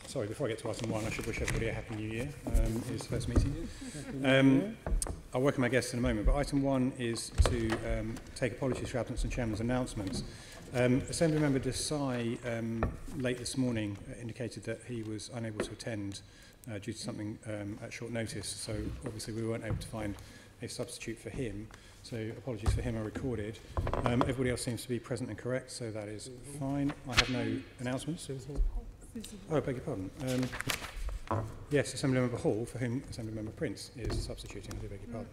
sorry, before I get to item 1, I should wish everybody a Happy New Year. It's the first meeting. I'll welcome my guests in a moment, but item 1 is to take apologies for absence and chairman's announcements. Assembly member Desai late this morning indicated that he was unable to attend due to something at short notice, so obviously we weren't able to find a substitute for him, so apologies for him are recorded. Everybody else seems to be present and correct, so that is fine. I have no announcements. Oh, I beg your pardon. Yes, Assembly Member Hall, for whom Assembly Member Prince is substituting. I do beg your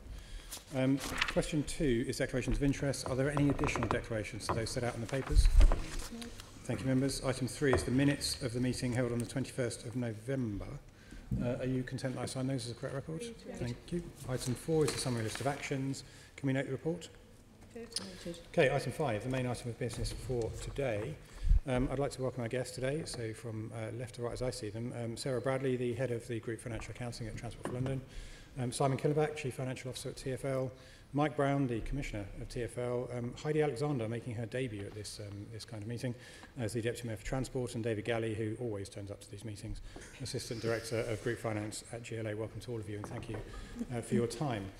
pardon. Question 2 is declarations of interest. Are there any additional declarations to those set out in the papers? Thank you, members. Item 3 is the minutes of the meeting held on the 21st of November. Are you content that I sign those as a correct record? Thank you. Item 4 is the summary list of actions. Can we note the report? Okay, item 5, the main item of business for today. I'd like to welcome our guests today, so from left to right as I see them. Sarah Bradley, the Head of the Group Financial Accounting at Transport for London. Simon Kilonback, Chief Financial Officer at TfL. Mike Brown, the Commissioner of TfL. Heidi Alexander, making her debut at this kind of meeting as the Deputy Mayor for Transport. And David Gallie, who always turns up to these meetings, Assistant Director of Group Finance at GLA. Welcome to all of you and thank you for your time.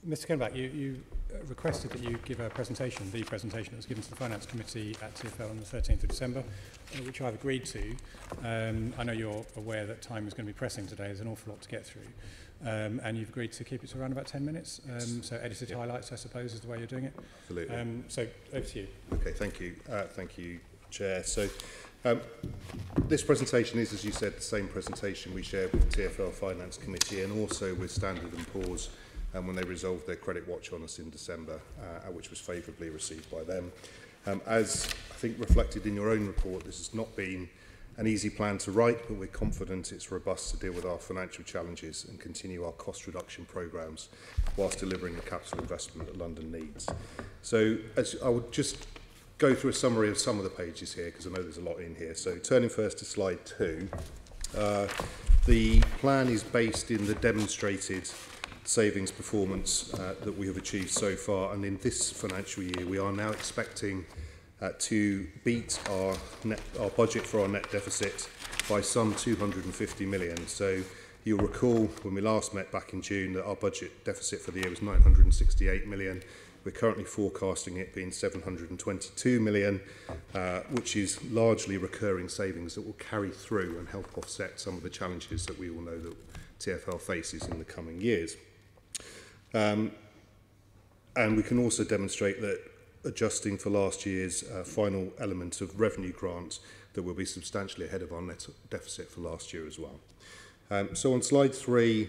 Mr. Kilonback, you requested that you give a presentation, the presentation that was given to the Finance Committee at TfL on the 13th of December, which I've agreed to. I know you're aware that time is going to be pressing today. There's an awful lot to get through. And you've agreed to keep it to around about 10 minutes. So edited highlights, I suppose, is the way you're doing it. Absolutely. So over to you. Okay, thank you. Thank you, Chair. So this presentation is, as you said, the same presentation we shared with the TfL Finance Committee and also with Standard & Poor's when they resolved their credit watch on us in December, which was favourably received by them. As I think reflected in your own report, this has not been an easy plan to write, but we're confident it's robust to deal with our financial challenges and continue our cost reduction programmes whilst delivering the capital investment that London needs. So as I would just go through a summary of some of the pages here, because I know there's a lot in here. So turning first to slide 2, the plan is based in the demonstrated savings performance that we have achieved so far, and in this financial year we are now expecting to beat our budget for our net deficit by some 250 million. So you'll recall when we last met back in June that our budget deficit for the year was 968 million. We're currently forecasting it being 722 million, which is largely recurring savings that will carry through and help offset some of the challenges that we all know that TfL faces in the coming years. And we can also demonstrate that adjusting for last year's final element of revenue grant, that will be substantially ahead of our net deficit for last year as well. So on slide 3,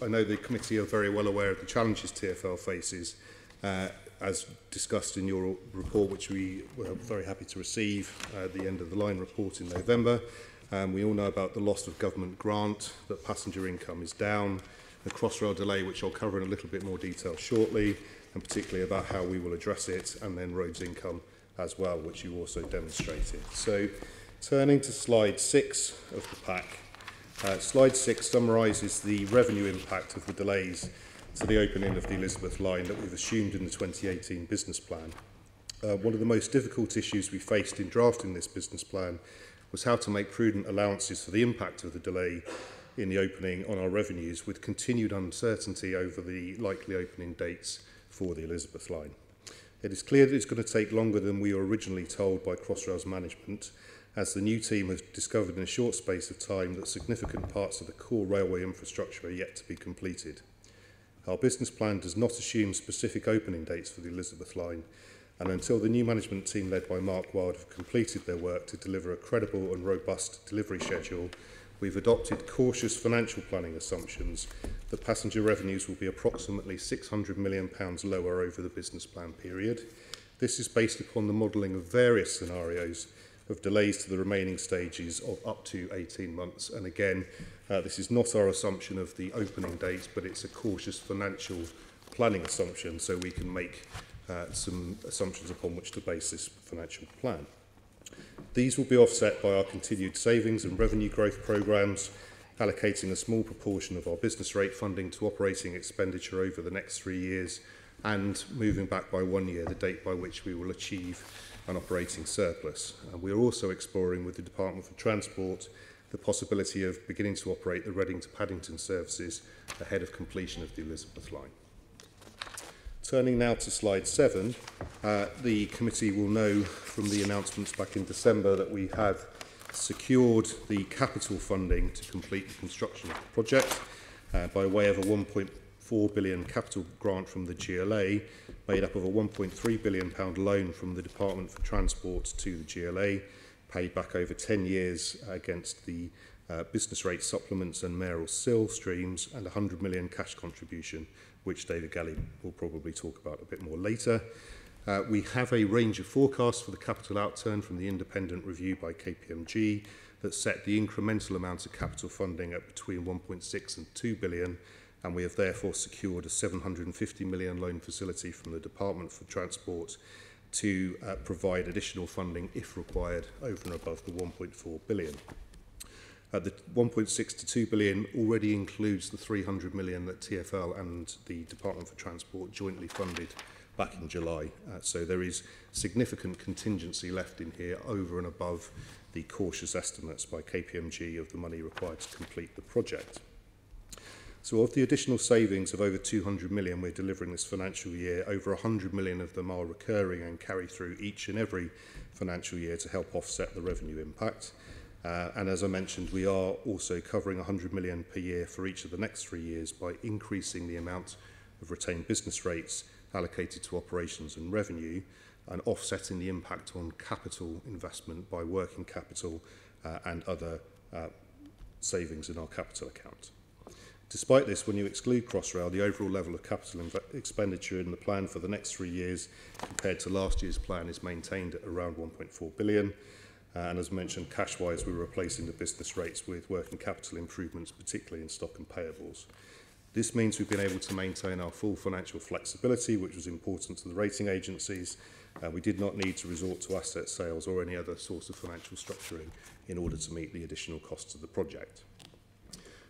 I know the committee are very well aware of the challenges TfL faces, as discussed in your report, which we were very happy to receive at the end of the line report in November. We all know about the loss of government grant, that passenger income is down, the Crossrail delay, which I'll cover in a little bit more detail shortly, and particularly about how we will address it, and then roads income as well, which you also demonstrated. So turning to slide 6 of the pack, slide 6 summarises the revenue impact of the delays to the opening of the Elizabeth Line that we've assumed in the 2018 business plan. One of the most difficult issues we faced in drafting this business plan was how to make prudent allowances for the impact of the delay in the opening on our revenues, with continued uncertainty over the likely opening dates for the Elizabeth Line. It is clear that it's going to take longer than we were originally told by Crossrail's management, as the new team has discovered in a short space of time that significant parts of the core railway infrastructure are yet to be completed. Our business plan does not assume specific opening dates for the Elizabeth Line, and until the new management team led by Mark Wilde have completed their work to deliver a credible and robust delivery schedule, we've adopted cautious financial planning assumptions that passenger revenues will be approximately £600 million lower over the business plan period. This is based upon the modelling of various scenarios of delays to the remaining stages of up to 18 months. And again, this is not our assumption of the opening date, but it's a cautious financial planning assumption, so we can make some assumptions upon which to base this financial plan. These will be offset by our continued savings and revenue growth programmes, allocating a small proportion of our business rate funding to operating expenditure over the next 3 years, and moving back by 1 year, the date by which we will achieve an operating surplus. And we're also exploring with the Department for Transport the possibility of beginning to operate the Reading to Paddington services ahead of completion of the Elizabeth Line. Turning now to slide 7, the committee will know from the announcements back in December that we have secured the capital funding to complete the construction of the project by way of a £1.4 billion capital grant from the GLA, made up of a £1.3 billion loan from the Department for Transport to the GLA, paid back over 10 years against the business rate supplements and mayoral sill streams, and a £100 million cash contribution, which David Gallie will probably talk about a bit more later. We have a range of forecasts for the capital outturn from the independent review by KPMG that set the incremental amount of capital funding at between 1.6 and 2 billion, and we have therefore secured a 750 million loan facility from the Department for Transport to provide additional funding if required over and above the 1.4 billion. The 1.6 to 2 billion already includes the 300 million that TfL and the Department for Transport jointly funded back in July. So there is significant contingency left in here over and above the cautious estimates by KPMG of the money required to complete the project. So of the additional savings of over 200 million we're delivering this financial year, over 100 million of them are recurring and carry through each and every financial year to help offset the revenue impact. And as I mentioned, we are also covering 100 million per year for each of the next 3 years by increasing the amount of retained business rates allocated to operations and revenue, and offsetting the impact on capital investment by working capital and other savings in our capital account. Despite this, when you exclude Crossrail, the overall level of capital expenditure in the plan for the next 3 years compared to last year's plan is maintained at around 1.4 billion. And as mentioned, cash-wise, we're replacing the business rates with working capital improvements, particularly in stock and payables. This means we've been able to maintain our full financial flexibility, which was important to the rating agencies. We did not need to resort to asset sales or any other source of financial structuring in order to meet the additional costs of the project.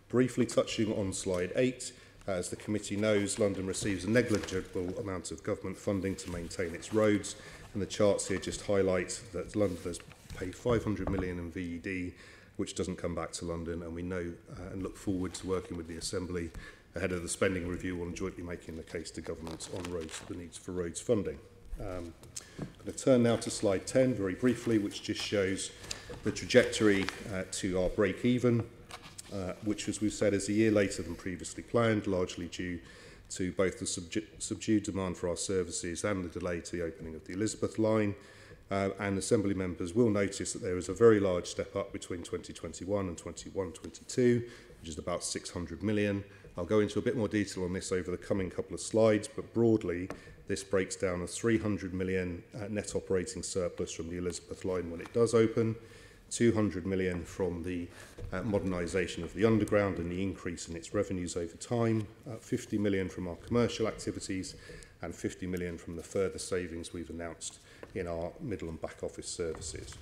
Briefly touching on slide 8, as the committee knows, London receives a negligible amount of government funding to maintain its roads, and the charts here just highlight that London has paid 500 million in VED, which doesn't come back to London, and we know and look forward to working with the Assembly ahead of the spending review on jointly making the case to government on roads, the needs for roads funding. I'm going to turn now to slide 10 very briefly, which just shows the trajectory to our break-even, which, as we've said, is a year later than previously planned, largely due to both the subdued demand for our services and the delay to the opening of the Elizabeth Line. And Assembly members will notice that there is a very large step up between 2021 and 21-22, which is about 600 million. I'll go into a bit more detail on this over the coming couple of slides, but broadly, this breaks down a 300 million net operating surplus from the Elizabeth Line when it does open, 200 million from the modernisation of the underground and the increase in its revenues over time, 50 million from our commercial activities, and 50 million from the further savings we've announced in our middle and back office services.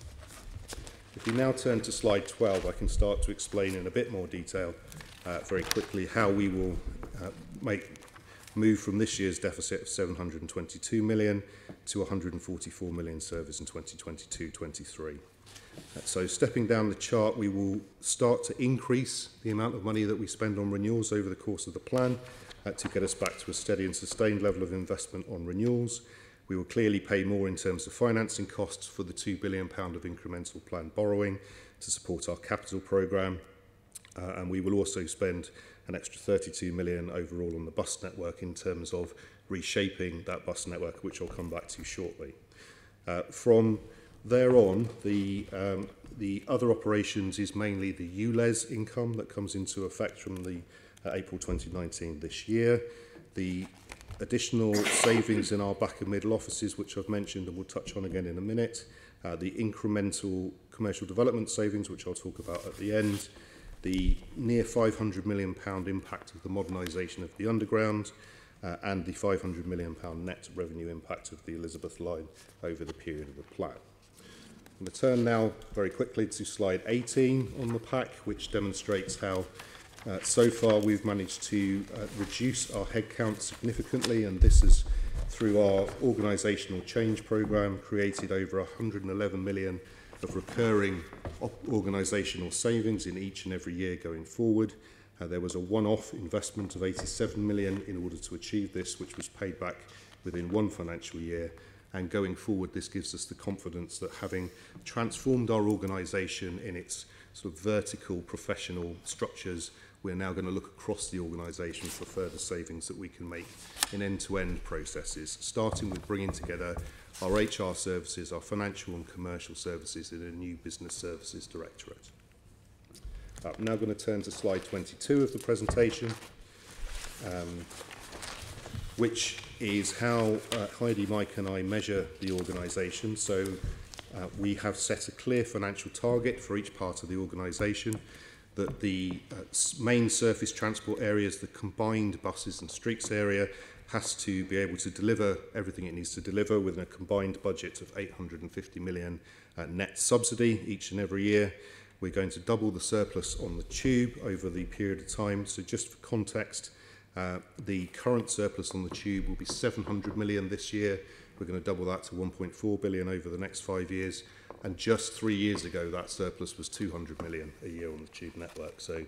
If we now turn to slide 12, I can start to explain in a bit more detail very quickly how we will move from this year's deficit of 722 million to 144 million service in 2022-23. So stepping down the chart, we will start to increase the amount of money that we spend on renewals over the course of the plan to get us back to a steady and sustained level of investment on renewals. We will clearly pay more in terms of financing costs for the £2 billion of incremental planned borrowing to support our capital programme. And we will also spend an extra 32 million overall on the bus network in terms of reshaping that bus network, which I'll come back to shortly. From there on, the other operations is mainly the ULEZ income that comes into effect from the April 2019 this year. The additional savings in our back and middle offices, which I've mentioned and we'll touch on again in a minute. The incremental commercial development savings, which I'll talk about at the end. The near £500 million impact of the modernisation of the underground, and the £500 million net revenue impact of the Elizabeth Line over the period of the plan. I'm going to turn now very quickly to slide 18 on the pack, which demonstrates how so far we've managed to reduce our headcount significantly, and this has through our organisational change programme, created over 111 million of recurring organisational savings in each and every year going forward. There was a one-off investment of 87 million in order to achieve this, which was paid back within one financial year. And going forward, this gives us the confidence that, having transformed our organisation in its sort of vertical professional structures, we're now going to look across the organisation for further savings that we can make in end-to-end processes, starting with bringing together our HR services, our financial and commercial services in a new business services directorate. I'm now going to turn to slide 22 of the presentation, which is how Heidi, Mike and I measure the organisation. So we have set a clear financial target for each part of the organisation, that the main surface transport areas, the combined buses and streets area, has to be able to deliver everything it needs to deliver within a combined budget of 850 million net subsidy each and every year. We're going to double the surplus on the tube over the period of time. So just for context, the current surplus on the tube will be 700 million this year. We're going to double that to 1.4 billion over the next 5 years. And just 3 years ago, that surplus was 200 million a year on the tube network. So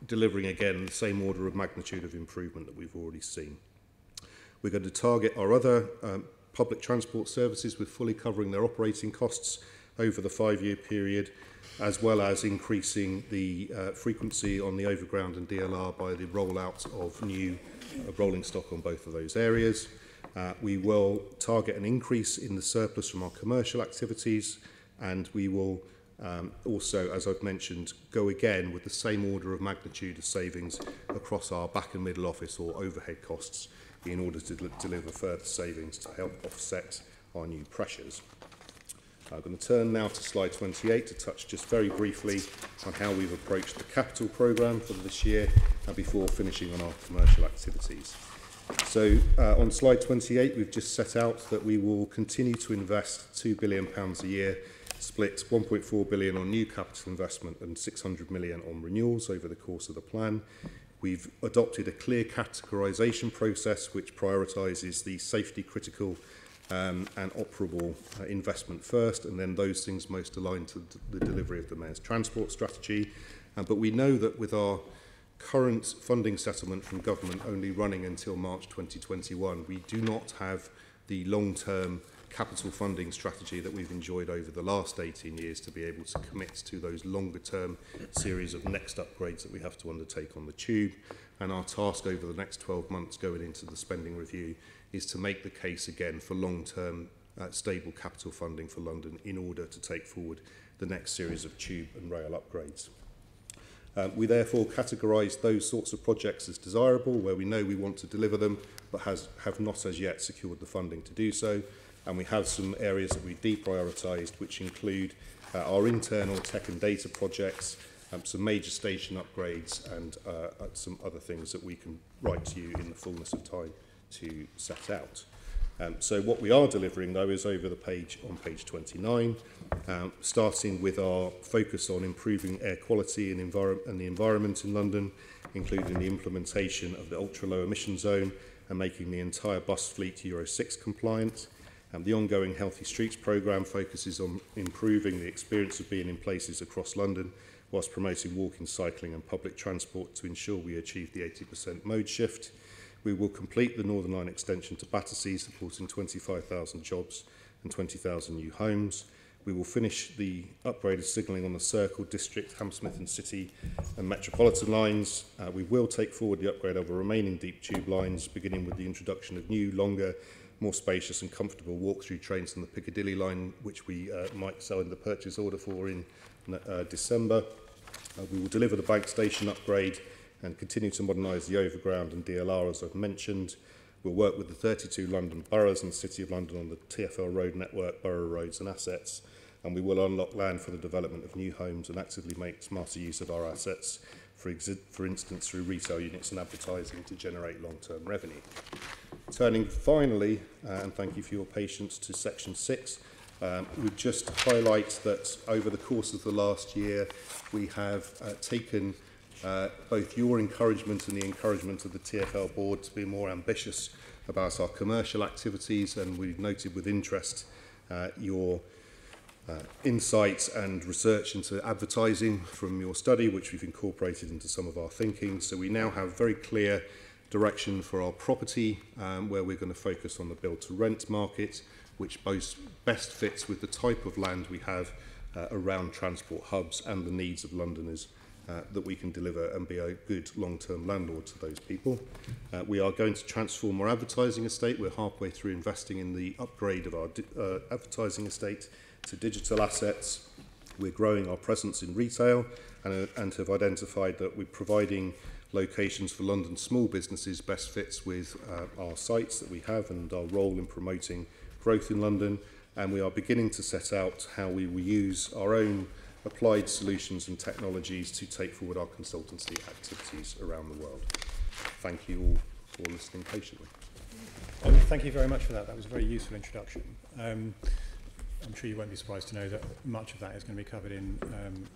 delivering, again, the same order of magnitude of improvement that we've already seen. We're going to target our other public transport services with fully covering their operating costs over the 5-year period, as well as increasing the frequency on the overground and DLR by the rollout of new rolling stock on both of those areas. We will target an increase in the surplus from our commercial activities, and we will also, as I've mentioned, go again with the same order of magnitude of savings across our back and middle office or overhead costs in order to deliver further savings to help offset our new pressures. I'm going to turn now to slide 28 to touch just very briefly on how we've approached the capital programme for this year and before finishing on our commercial activities. So on slide 28, we've just set out that we will continue to invest £2 billion a year, split 1.4 billion on new capital investment and 600 million on renewals over the course of the plan. We've adopted a clear categorisation process which prioritises the safety critical and operable investment first, and then those things most aligned to the delivery of the Mayor's transport strategy. But we know that with our current funding settlement from government only running until March 2021, we do not have the long-term capital funding strategy that we've enjoyed over the last 18 years to be able to commit to those longer-term series of next upgrades that we have to undertake on the tube. And our task over the next 12 months going into the spending review is to make the case again for long-term stable capital funding for London in order to take forward the next series of tube and rail upgrades. We therefore categorise those sorts of projects as desirable, where we know we want to deliver them, but have not as yet secured the funding to do so. And we have some areas that we've deprioritised, which include our internal tech and data projects, some major station upgrades, and some other things that we can write to you in the fullness of time to set out. So what we are delivering, though, is over the page on page 29, starting with our focus on improving air quality and the environment in London, including the implementation of the ultra-low emission zone and making the entire bus fleet Euro 6 compliant. The ongoing Healthy Streets programme focuses on improving the experience of being in places across London, whilst promoting walking, cycling and public transport to ensure we achieve the 80% mode shift. We will complete the Northern Line extension to Battersea, supporting 25,000 jobs and 20,000 new homes. We will finish the upgraded signalling on the Circle, District, Hammersmith and City and Metropolitan lines. We will take forward the upgrade of our remaining deep tube lines, beginning with the introduction of new, longer, more spacious and comfortable walk-through trains on the Piccadilly line, which we might sell in the purchase order for in December. We will deliver the Bank Station upgrade and continue to modernise the overground and DLR, as I've mentioned. We'll work with the 32 London boroughs and the City of London on the TfL road network, borough roads and assets, and we will unlock land for the development of new homes and actively make smarter use of our assets, for instance through retail units and advertising to generate long-term revenue. Turning finally, and thank you for your patience, to section 6, we just highlight that over the course of the last year we have taken both your encouragement and the encouragement of the TfL board to be more ambitious about our commercial activities, and we've noted with interest your insights and research into advertising from your study, which we've incorporated into some of our thinking. So we now have very clear direction for our property, where we're going to focus on the build-to-rent market, which best fits with the type of land we have around transport hubs and the needs of Londoners, that we can deliver and be a good long-term landlord to those people. We are going to transform our advertising estate. We're halfway through investing in the upgrade of our advertising estate to digital assets. We're growing our presence in retail and have identified that we're providing locations for London small businesses best fits with our sites that we have and our role in promoting growth in London. And we are beginning to set out how we will use our own applied solutions and technologies to take forward our consultancy activities around the world. Thank you all for listening patiently. Thank you very much for that. That was a very useful introduction. I'm sure you won't be surprised to know that much of that is going to be covered in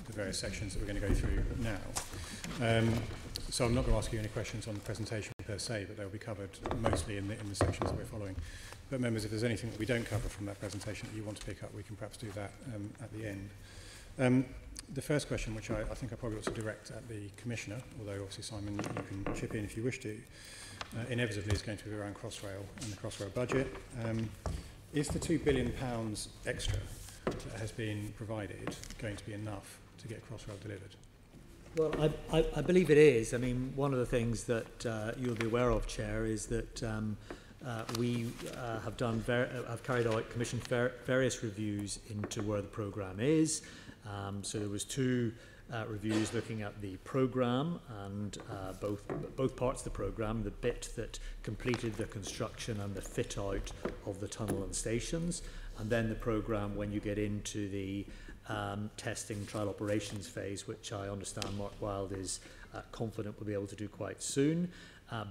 the various sections that we're going to go through now. So I'm not going to ask you any questions on the presentation per se, but they'll be covered mostly in the sections that we're following. But members, if there's anything that we don't cover from that presentation that you want to pick up, we can perhaps do that at the end. The first question, which I think I probably ought to direct at the Commissioner, although obviously Simon, you can chip in if you wish to, inevitably is going to be around Crossrail and the Crossrail budget. Is the £2 billion extra that has been provided going to be enough to get Crossrail delivered? Well, I believe it is. I mean, one of the things that you'll be aware of, Chair, is that we have carried out, commissioned various reviews into where the programme is. So there was two reviews looking at the programme and both parts of the programme, the bit that completed the construction and the fit out of the tunnel and stations, and then the programme when you get into the testing trial operations phase, which I understand Mark Wilde is confident will be able to do quite soon.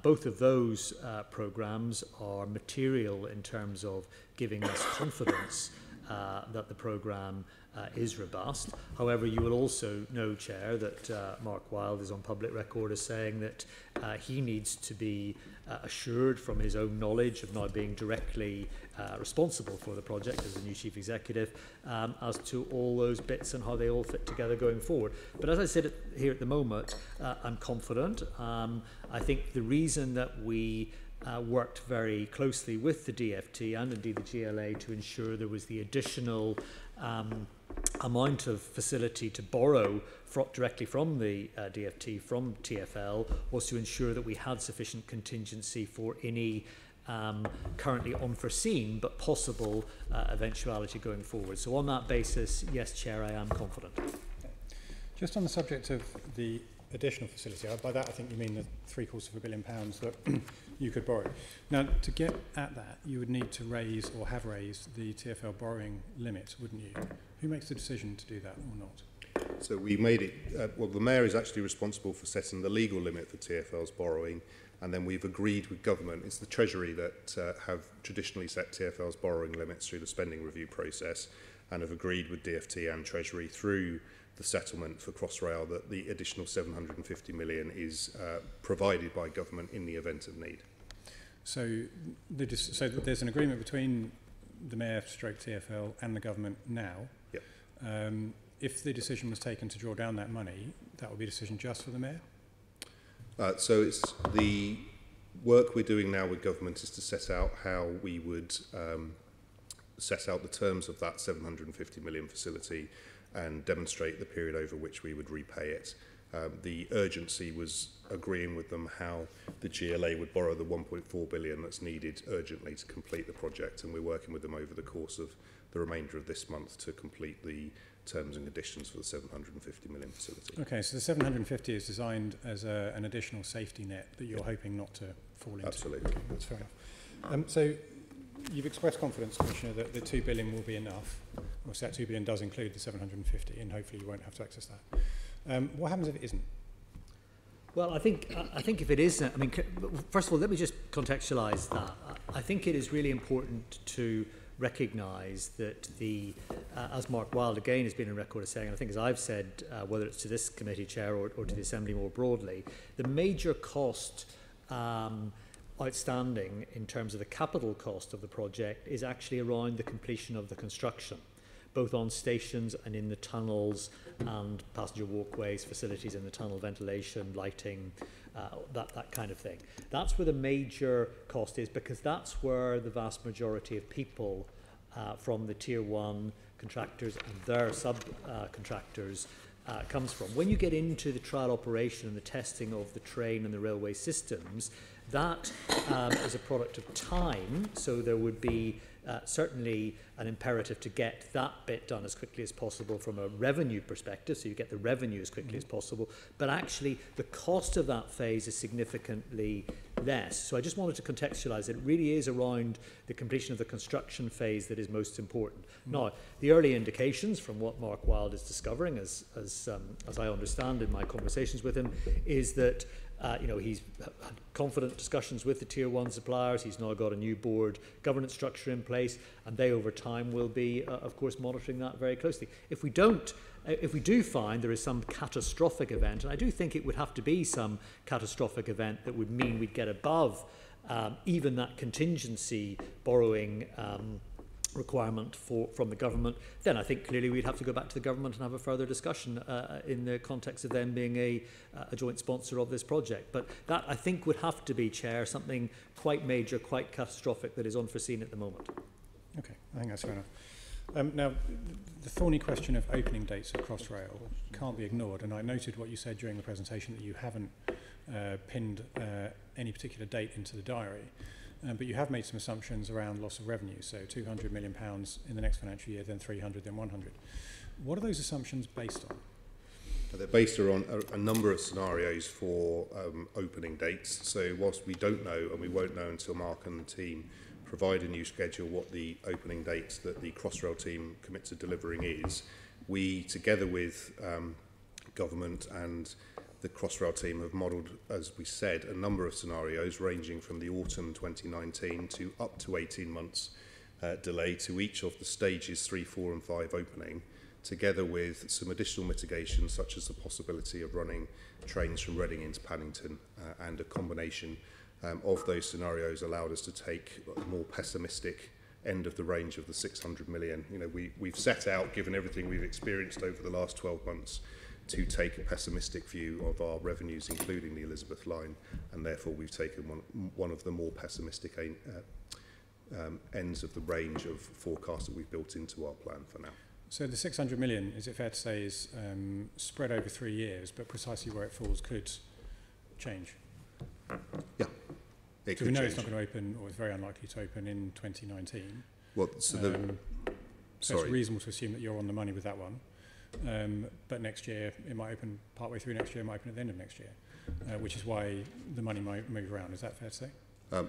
Both of those programmes are material in terms of giving us confidence that the programme is robust. However, you will also know, Chair, that Mark Wilde is on public record as saying that he needs to be assured from his own knowledge of now being directly responsible for the project as the new Chief Executive as to all those bits and how they all fit together going forward. But as I said here at the moment, I'm confident. I think the reason that we worked very closely with the DFT and indeed the GLA to ensure there was the additional amount of facility to borrow directly from the DFT, from TfL, was to ensure that we had sufficient contingency for any currently unforeseen but possible eventuality going forward. So on that basis, yes, Chair, I am confident. Just on the subject of the additional facility, by that I think you mean the £750 million that you could borrow. Now, to get at that, you would need to raise or have raised the TfL borrowing limit, wouldn't you? Who makes the decision to do that or not? So we made it, well, the Mayor is actually responsible for setting the legal limit for TfL's borrowing, and then we've agreed with government. It's the Treasury that have traditionally set TfL's borrowing limits through the spending review process, and have agreed with DFT and Treasury through the settlement for Crossrail that the additional 750 million is provided by government in the event of need. So there's an agreement between the Mayor, stroke TfL, and the government now. Yep. If the decision was taken to draw down that money, that would be a decision just for the Mayor? So it's the work we're doing now with government is to set out how we would set out the terms of that 750 million facility and demonstrate the period over which we would repay it. The urgency was agreeing with them how the GLA would borrow the 1.4 billion that's needed urgently to complete the project, and we're working with them over the course of the remainder of this month to complete the terms and conditions for the 750 million facility. Okay, so the 750 is designed as an additional safety net that you're hoping not to fall into. Absolutely. Okay, that's fair enough. So you've expressed confidence, Commissioner, that the 2 billion will be enough. Obviously, that 2 billion does include the 750, and hopefully you won't have to access that. What happens if it isn't? Well, I think if it isn't, I mean, first of all, let me just contextualise that. I think it is really important to recognise that as Mark Wilde again has been on record as saying, and I think as I've said, whether it's to this committee chair or to the Assembly more broadly, the major cost outstanding in terms of the capital cost of the project is actually around the completion of the construction, both on stations and in the tunnels and passenger walkways, facilities in the tunnel, ventilation, lighting, that kind of thing. That's where the major cost is, because that's where the vast majority of people from the tier 1 contractors and their subcontractors comes from. When you get into the trial operation and the testing of the train and the railway systems, that is a product of time, so there would be certainly an imperative to get that bit done as quickly as possible from a revenue perspective, so you get the revenue as quickly as possible, but actually the cost of that phase is significantly less. So I just wanted to contextualise it really is around the completion of the construction phase that is most important. Now, the early indications from what Mark Wilde is discovering, as I understand in my conversations with him, is that he's had confident discussions with the tier 1 suppliers. He's now got a new board governance structure in place, and they over time will be, of course, monitoring that very closely. If we do find there is some catastrophic event, and I do think it would have to be some catastrophic event that would mean we'd get above even that contingency borrowing requirement from the government, then I think clearly we'd have to go back to the government and have a further discussion in the context of them being a joint sponsor of this project. But that, I think, would have to be, Chair, something quite major, quite catastrophic that is unforeseen at the moment. Okay, I think that's fair enough. Now, the thorny question of opening dates of Crossrail can't be ignored, and I noted what you said during the presentation that you haven't pinned any particular date into the diary. But you have made some assumptions around loss of revenue, so £200 million in the next financial year, then 300, then 100. What are those assumptions based on? They're based on a number of scenarios for opening dates. So whilst we don't know, and we won't know until Mark and the team provide a new schedule, what the opening dates that the Crossrail team commit to delivering is, we, together with government and the Crossrail team, have modelled, as we said, a number of scenarios ranging from the autumn 2019 to up to 18 months delay to each of the stages 3, 4 and 5 opening, together with some additional mitigations such as the possibility of running trains from Reading into Paddington, and a combination of those scenarios allowed us to take a more pessimistic end of the range of the 600 million. You know, we've set out, given everything we've experienced over the last 12 months, to take a pessimistic view of our revenues, including the Elizabeth line, and therefore we've taken one of the more pessimistic ends of the range of forecasts that we've built into our plan for now. So the 600 million, is it fair to say, is spread over 3 years, but precisely where it falls could change? Yeah. So we know it's not going to open, or it's very unlikely to open in 2019. Well, so so it's reasonable to assume that you're on the money with that one. But next year, it might open partway through next year, it might open at the end of next year, which is why the money might move around. Is that fair to say?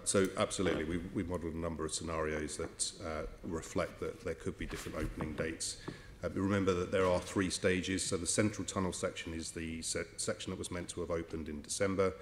So absolutely, we've modelled a number of scenarios that reflect that there could be different opening dates. Remember that there are 3 stages. So the central tunnel section is the section that was meant to have opened in December,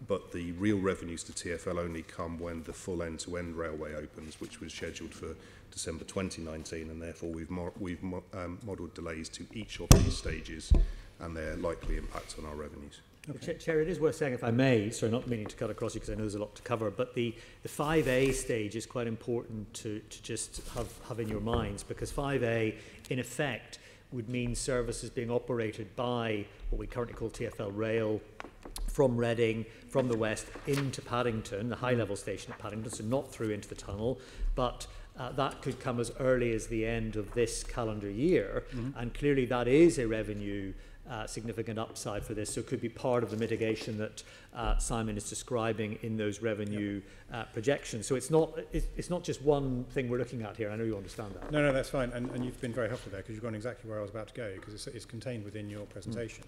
but the real revenues to TfL only come when the full end-to-end railway opens, which was scheduled for December 2019, and therefore we've modelled delays to each of these stages and their likely impact on our revenues. Okay. Chair, it is worth saying, if I may, sorry, not meaning to cut across you because I know there's a lot to cover, but the 5A stage is quite important to just have in your minds, because 5A, in effect, would mean services being operated by what we currently call TfL Rail from Reading, from the west, into Paddington, the high-level station at Paddington, so not through into the tunnel, but that could come as early as the end of this calendar year, and clearly that is a revenue significant upside for this, so it could be part of the mitigation that Simon is describing in those revenue projections. So it's not just one thing we're looking at here. I know you understand that. No, that's fine, and you've been very helpful there, because you've gone exactly where I was about to go, because it's contained within your presentation.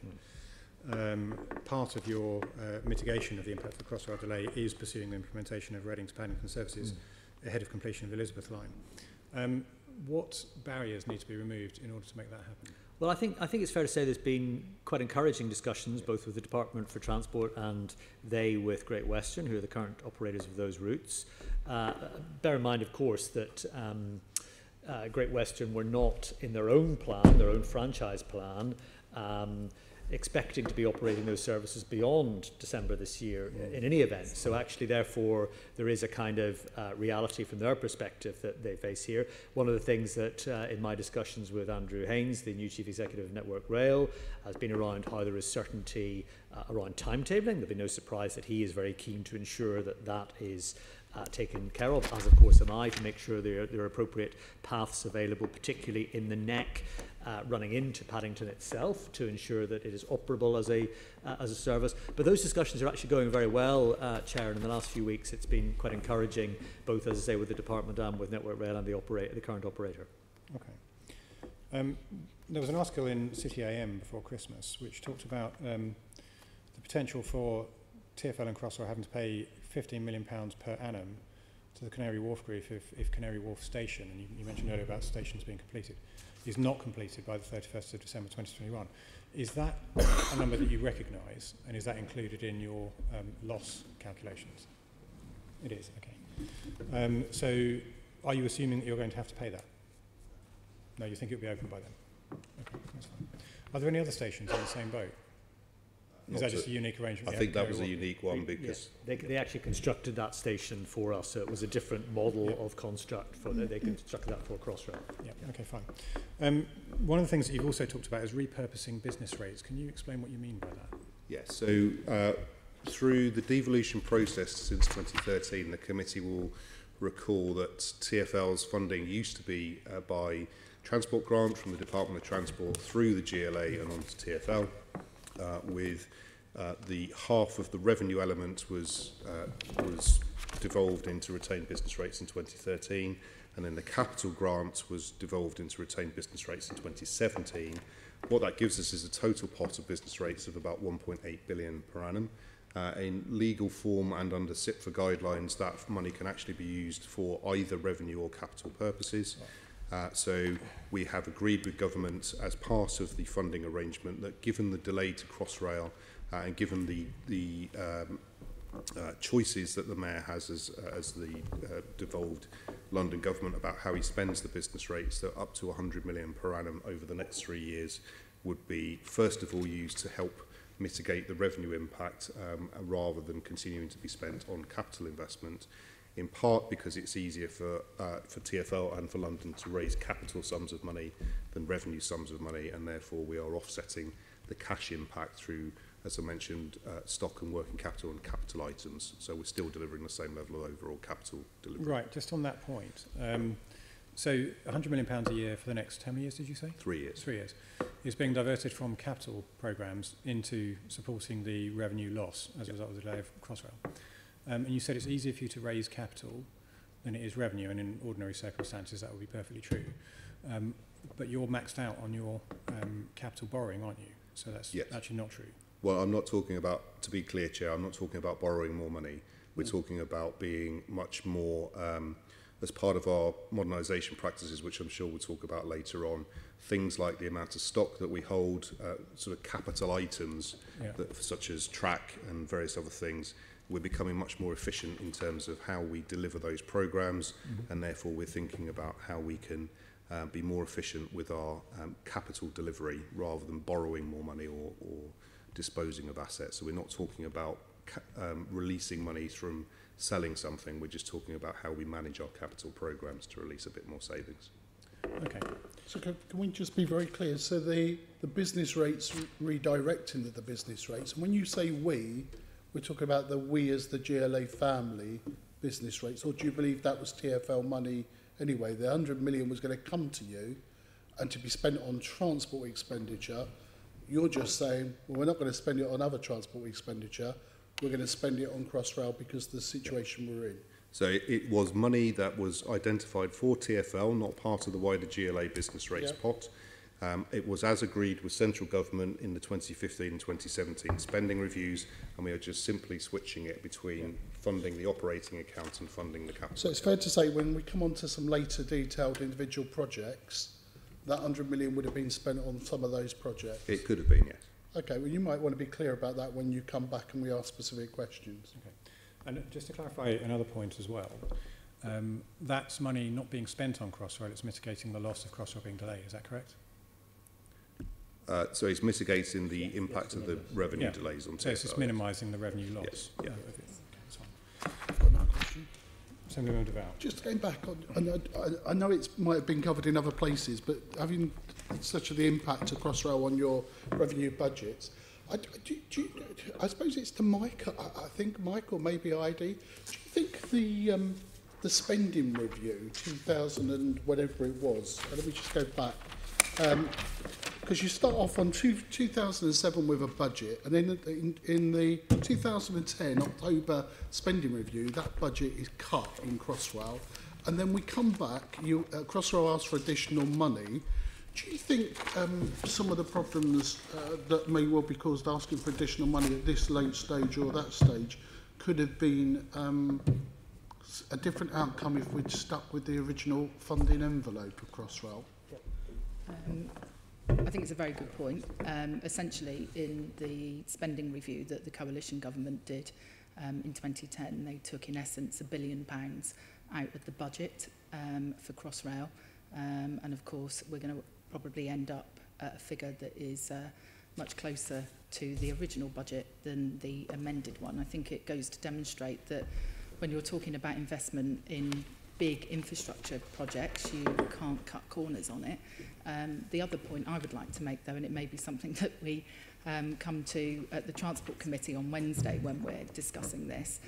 Part of your mitigation of the impact of the Crossrail delay is pursuing the implementation of Reading to Paddington services ahead of completion of the Elizabeth line. What barriers need to be removed in order to make that happen? Well, I think it's fair to say there's been quite encouraging discussions, both with the Department for Transport and they with Great Western, who are the current operators of those routes. Bear in mind, of course, that Great Western were not in their own plan, their own franchise plan, expecting to be operating those services beyond December this year in any event. So actually, therefore, there is a kind of reality from their perspective that they face here. One of the things that in my discussions with Andrew Haynes, the new Chief Executive of Network Rail, has been around how there is certainty around timetabling. There'll be no surprise that he is very keen to ensure that that is taken care of, as of course am I, to make sure there are appropriate paths available, particularly in the neck running into Paddington itself, to ensure that it is operable as a service. But those discussions are actually going very well, Chair, and in the last few weeks it's been quite encouraging, both, as I say, with the department and with Network Rail and the current operator. Okay. There was an article in City AM before Christmas which talked about the potential for TfL and Crossrail having to pay £15 million per annum to the Canary Wharf Group if Canary Wharf Station, and you mentioned earlier about stations being completed, is not completed by the 31st of December 2021. Is that a number that you recognise, and is that included in your loss calculations? It is, okay. So are you assuming that you're going to have to pay that? No, you think it will be open by then? Okay, that's fine. Are there any other stations in the same boat? Is that just a unique arrangement? I think that was a unique one because... Yeah. They actually constructed that station for us, so it was a different model of construct. They constructed that for Crossrail. Yeah, okay, fine. One of the things that you've also talked about is repurposing business rates. Can you explain what you mean by that? Yes, so through the devolution process since 2013, the committee will recall that TfL's funding used to be by transport grant from the Department of Transport through the GLA and onto TfL. With the half of the revenue element was devolved into retained business rates in 2013, and then the capital grant was devolved into retained business rates in 2017. What that gives us is a total pot of business rates of about 1.8 billion per annum. In legal form and under CIPFA guidelines, that money can actually be used for either revenue or capital purposes. So we have agreed with government as part of the funding arrangement that given the delay to Crossrail and given the choices that the Mayor has as the devolved London government about how he spends the business rates, that up to 100 million per annum over the next 3 years would be first of all used to help mitigate the revenue impact rather than continuing to be spent on capital investment. In part because it's easier for TfL and for London to raise capital sums of money than revenue sums of money, and therefore we are offsetting the cash impact through, as I mentioned, stock and working capital and capital items. So we're still delivering the same level of overall capital delivery. Right, just on that point. So £100 million a year for the next, how many years did you say? 3 years. 3 years. Is being diverted from capital programmes into supporting the revenue loss as a result of the delay of Crossrail. And you said it's easier for you to raise capital than it is revenue, and in ordinary circumstances that would be perfectly true. But you're maxed out on your capital borrowing, aren't you? So that's actually not true. Well, I'm not talking about, to be clear, Chair, I'm not talking about borrowing more money. We're talking about being much more, as part of our modernisation practices, which I'm sure we'll talk about later on, things like the amount of stock that we hold, sort of capital items, such as track and various other things. We're becoming much more efficient in terms of how we deliver those programs, and therefore we're thinking about how we can be more efficient with our capital delivery rather than borrowing more money or disposing of assets. So we're not talking about releasing money from selling something, we're just talking about how we manage our capital programs to release a bit more savings. Okay. So can we just be very clear? So the business rates redirect into the business rates. And when you say we, we're talking about the we as the GLA family business rates, or do you believe that was TfL money anyway? The 100 million was going to come to you and to be spent on transport expenditure. You're just saying, well, we're not going to spend it on other transport expenditure. We're going to spend it on Crossrail because of the situation we're in. So it was money that was identified for TfL, not part of the wider GLA business rates pot. It was as agreed with central government in the 2015 and 2017 spending reviews, and we are just simply switching it between funding the operating account and funding the capital. So it's fair to say when we come on to some later detailed individual projects, that 100 million would have been spent on some of those projects? It could have been, yes. Okay, well you might want to be clear about that when you come back and we ask specific questions. Okay. And just to clarify another point as well, that's money not being spent on Crossrail, it's mitigating the loss of Crossrail being delayed, is that correct? So it's mitigating the impact of the revenue delays on TfL. So it's just minimising the revenue loss. Yeah. I've got another question. Assemblyman Deval. Just going back on, I know it might have been covered in other places, but having such the impact of Crossrail on your revenue budgets, I suppose it's to Mike. I think Mike or maybe Heidi. Do you think the spending review 2000 and whatever it was? Let me just go back. Because you start off on 2007 with a budget, and then in the 2010 October spending review, that budget is cut in Crossrail, and then we come back. Crossrail asks for additional money. Do you think some of the problems that may well be caused asking for additional money at this late stage or that stage could have been a different outcome if we'd stuck with the original funding envelope of Crossrail? I think it's a very good point. Essentially, in the spending review that the coalition government did in 2010, they took, in essence, £1 billion out of the budget for Crossrail. And, of course, we're going to probably end up at a figure that is much closer to the original budget than the amended one. I think it goes to demonstrate that when you're talking about investment in big infrastructure projects, you can't cut corners on it. The other point I would like to make, though, and it may be something that we come to at the Transport Committee on Wednesday when we're discussing this.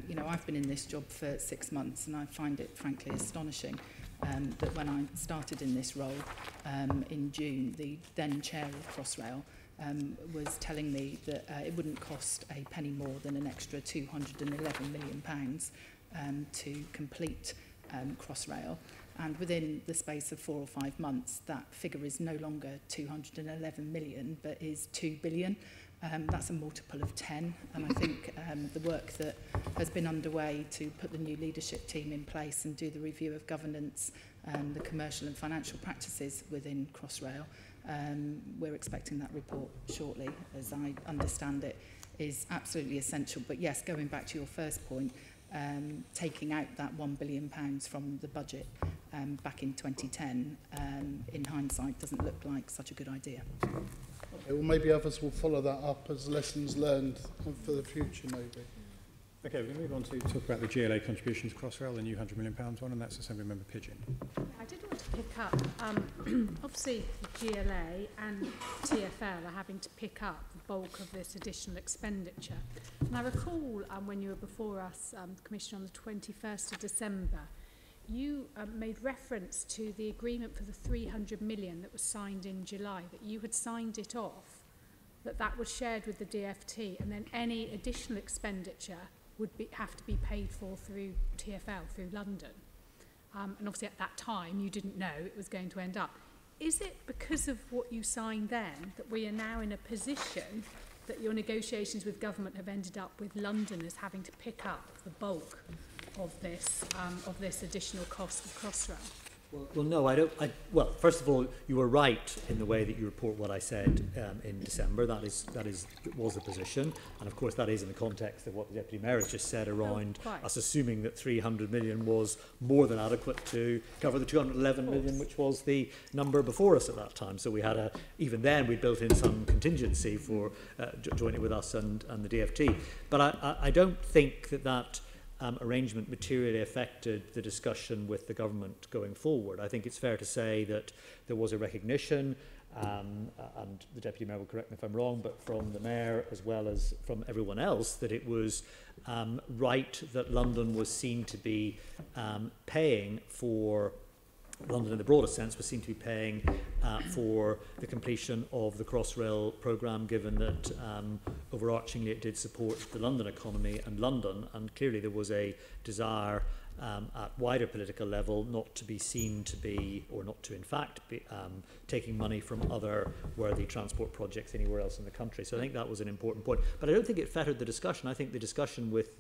You know, I've been in this job for 6 months, and I find it frankly astonishing that when I started in this role in June, the then chair of Crossrail was telling me that it wouldn't cost a penny more than an extra £211 million to complete Crossrail. And within the space of 4 or 5 months, that figure is no longer 211 million, but is 2 billion. That's a multiple of 10. And I think the work that has been underway to put the new leadership team in place and do the review of governance, the commercial and financial practices within Crossrail, we're expecting that report shortly, as I understand it, is absolutely essential. But yes, going back to your first point, taking out that £1 billion from the budget back in 2010, in hindsight, doesn't look like such a good idea. Okay, well, maybe others will follow that up as lessons learned for the future, maybe. Okay, we're going to move on to talk about the GLA contribution to Crossrail, the new £100 million one, and that's Assemblymember Pigeon. I did want to pick up, obviously the GLA and TfL are having to pick up the bulk of this additional expenditure. And I recall when you were before us, Commissioner, on the 21st of December, you made reference to the agreement for the 300 million that was signed in July, that you had signed it off, that was shared with the DfT, and then any additional expenditure would have to be paid for through TfL, through London. And obviously at that time you didn't know it was going to end up. Is it because of what you signed then that we are now in a position that your negotiations with government have ended up with London as having to pick up the bulk of this additional cost of Crossrail? Well, no, I don't. Well, first of all, you were right in the way that you report what I said in December. That was the position, and of course that is in the context of what the Deputy Mayor has just said around us assuming that 300 million was more than adequate to cover the 211 million, which was the number before us at that time. So we had even then we built in some contingency for joining with us and the DfT. But I don't think that arrangement materially affected the discussion with the government going forward. I think it's fair to say that there was a recognition, and the Deputy Mayor will correct me if I'm wrong, but from the Mayor as well as from everyone else, that it was right that London was seen to be paying for London in the broader sense was seen to be paying for the completion of the Crossrail programme, given that overarchingly it did support the London economy and London, and clearly there was a desire at wider political level not to be seen to be, or not to in fact be taking money from other worthy transport projects anywhere else in the country. So I think that was an important point. But I don't think it fettered the discussion. I think the discussion with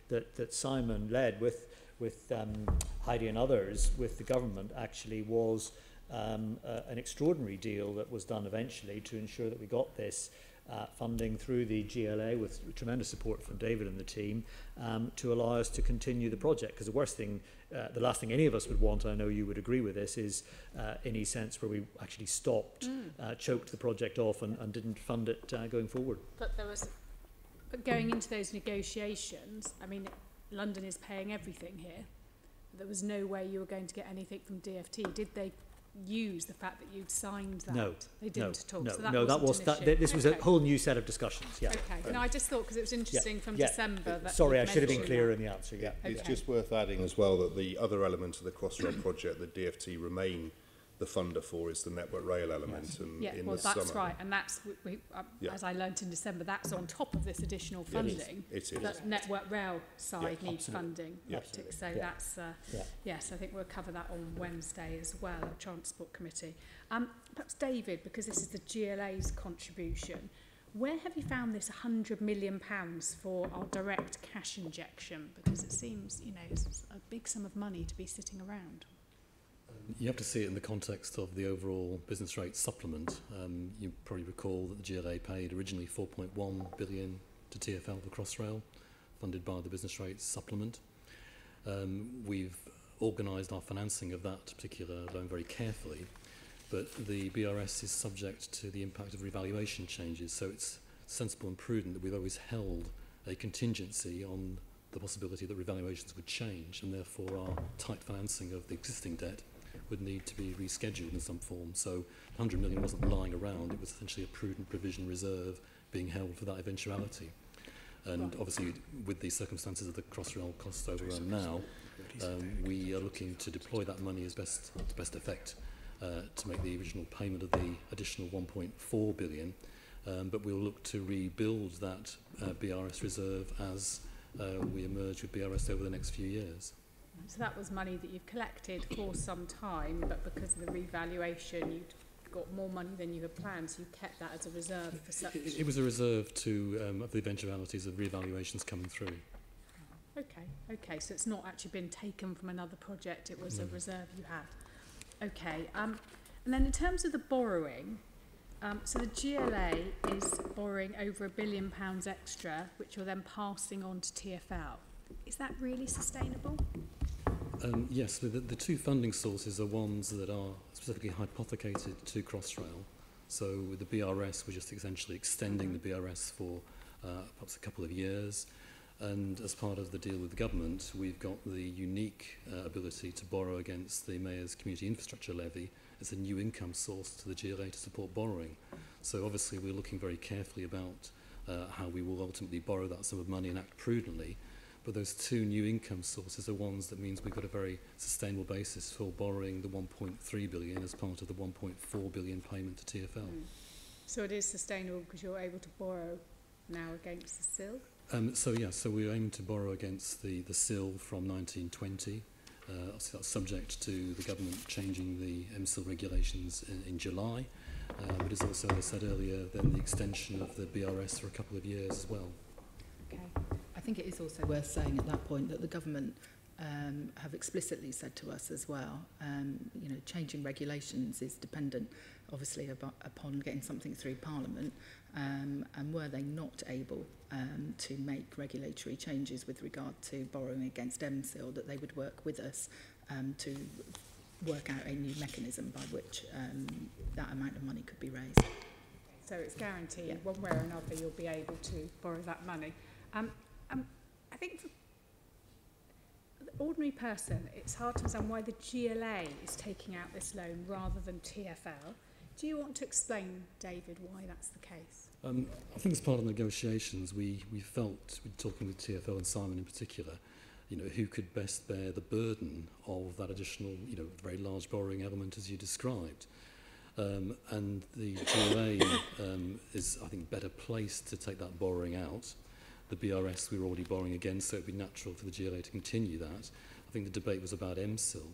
that Simon led with Heidi and others, with the government, actually was an extraordinary deal that was done eventually to ensure that we got this funding through the GLA with tremendous support from David and the team to allow us to continue the project. Because the last thing any of us would want, I know you would agree with this, is any sense where we actually stopped, choked the project off and didn't fund it going forward. But going into those negotiations, I mean, London is paying everything here. There was no way you were going to get anything from DfT. Did they use the fact that you'd signed that? No, they didn't at all. No, so that no, that was wasn't that. an issue. This was a whole new set of discussions. Yeah. Okay. No, I just thought because it was interesting from December. That sorry, I you'd should have been mentioned clearer that. in the answer. Yeah. Okay. It's just worth adding as well that the other element of the Crossrail project that DfT remain the funder for is the Network Rail element. And Yeah, in well, this that's summer, right, and that's as I learnt in December. That's on top of this additional funding. It is. That Network Rail side needs absolutely. funding. Yeah. Optics. So that's yes, I think we'll cover that on Wednesday as well, at Transport Committee. Perhaps David, because this is the GLA's contribution. Where have you found this £100 million for our direct cash injection? Because it seems, it's a big sum of money to be sitting around. You have to see it in the context of the overall business rate supplement. You probably recall that the GLA paid originally 4.1 billion to TfL for Crossrail, funded by the business rate supplement. We've organised our financing of that particular loan very carefully, but the BRS is subject to the impact of revaluation changes, so it's sensible and prudent that we've always held a contingency on the possibility that revaluations would change, and therefore our tight financing of the existing debt would need to be rescheduled in some form. So 100 million wasn't lying around, it was essentially a prudent provision reserve being held for that eventuality. And obviously with the circumstances of the Crossrail cost overrun now, we are looking to deploy that money to best effect to make the original payment of the additional 1.4 billion, but we'll look to rebuild that BRS reserve as we emerge with BRS over the next few years. So that was money that you've collected for some time, but because of the revaluation, you'd got more money than you had planned, so you kept that as a reserve for such... It was a reserve to of the eventualities of revaluations coming through. Okay, so it's not actually been taken from another project, it was a reserve you had. Okay, and then in terms of the borrowing, so the GLA is borrowing over £1 billion extra, which you're then passing on to TfL. Is that really sustainable? Yes, the two funding sources are ones that are specifically hypothecated to Crossrail. So with the BRS, we're just essentially extending the BRS for perhaps a couple of years. And as part of the deal with the government, we've got the unique ability to borrow against the Mayor's Community Infrastructure Levy as a new income source to the GLA to support borrowing. So obviously we're looking very carefully about how we will ultimately borrow that sum of money and act prudently. But those two new income sources are ones that means we've got a very sustainable basis for borrowing the 1.3 billion as part of the 1.4 billion payment to TfL. So it is sustainable because you're able to borrow now against the SIL? So we aim to borrow against the SIL from 1920. Obviously that's subject to the government changing the MSIL regulations in July. But it's also, as I said earlier, then the extension of the BRS for a couple of years as well. Okay. I think it is also worth saying at that point that the government have explicitly said to us as well, changing regulations is dependent, obviously, upon getting something through Parliament, and were they not able to make regulatory changes with regard to borrowing against MSIL, that they would work with us to work out a new mechanism by which that amount of money could be raised. So it's guaranteed one way or another you'll be able to borrow that money. I think for the ordinary person, it's hard to understand why the GLA is taking out this loan rather than TfL. Do you want to explain, David, why that's the case? I think as part of the negotiations, we felt, talking with TfL and Simon in particular, who could best bear the burden of that additional, very large borrowing element as you described. And the GLA is, I think, better placed to take that borrowing out. The BRS we were already borrowing against, so it would be natural for the GLA to continue that. I think the debate was about MSIL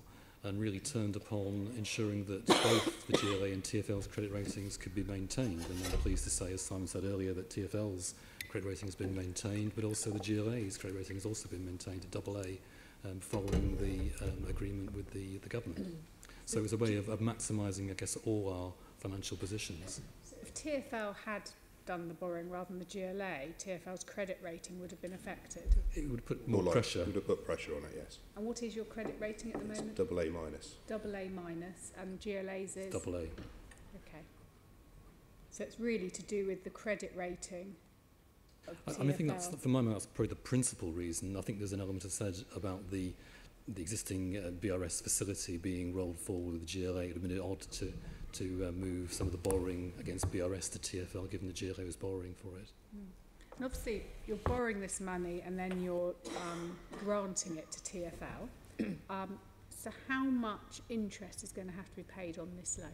and really turned upon ensuring that both the GLA and TfL's credit ratings could be maintained. And I'm pleased to say, as Simon said earlier, that TfL's credit rating has been maintained, but also the GLA's credit rating has also been maintained at AA following the agreement with the government. So it was a way of maximising, I guess, all our financial positions. So if TfL had done the borrowing rather than the GLA, TfL's credit rating would have been affected. It would put more pressure. It would have put pressure on it, yes. And what is your credit rating at the moment? It's AA minus. AA minus, and GLA's is? AA. Okay. So it's really to do with the credit rating of TfL. I mean, I think that's, for my mind, that's probably the principal reason. I think there's an element of said about the existing BRS facility being rolled forward with the GLA. It would have been odd to move some of the borrowing against BRS to TfL, given the GLA was borrowing for it. And obviously, you're borrowing this money and then you're granting it to TfL. So how much interest is going to have to be paid on this loan?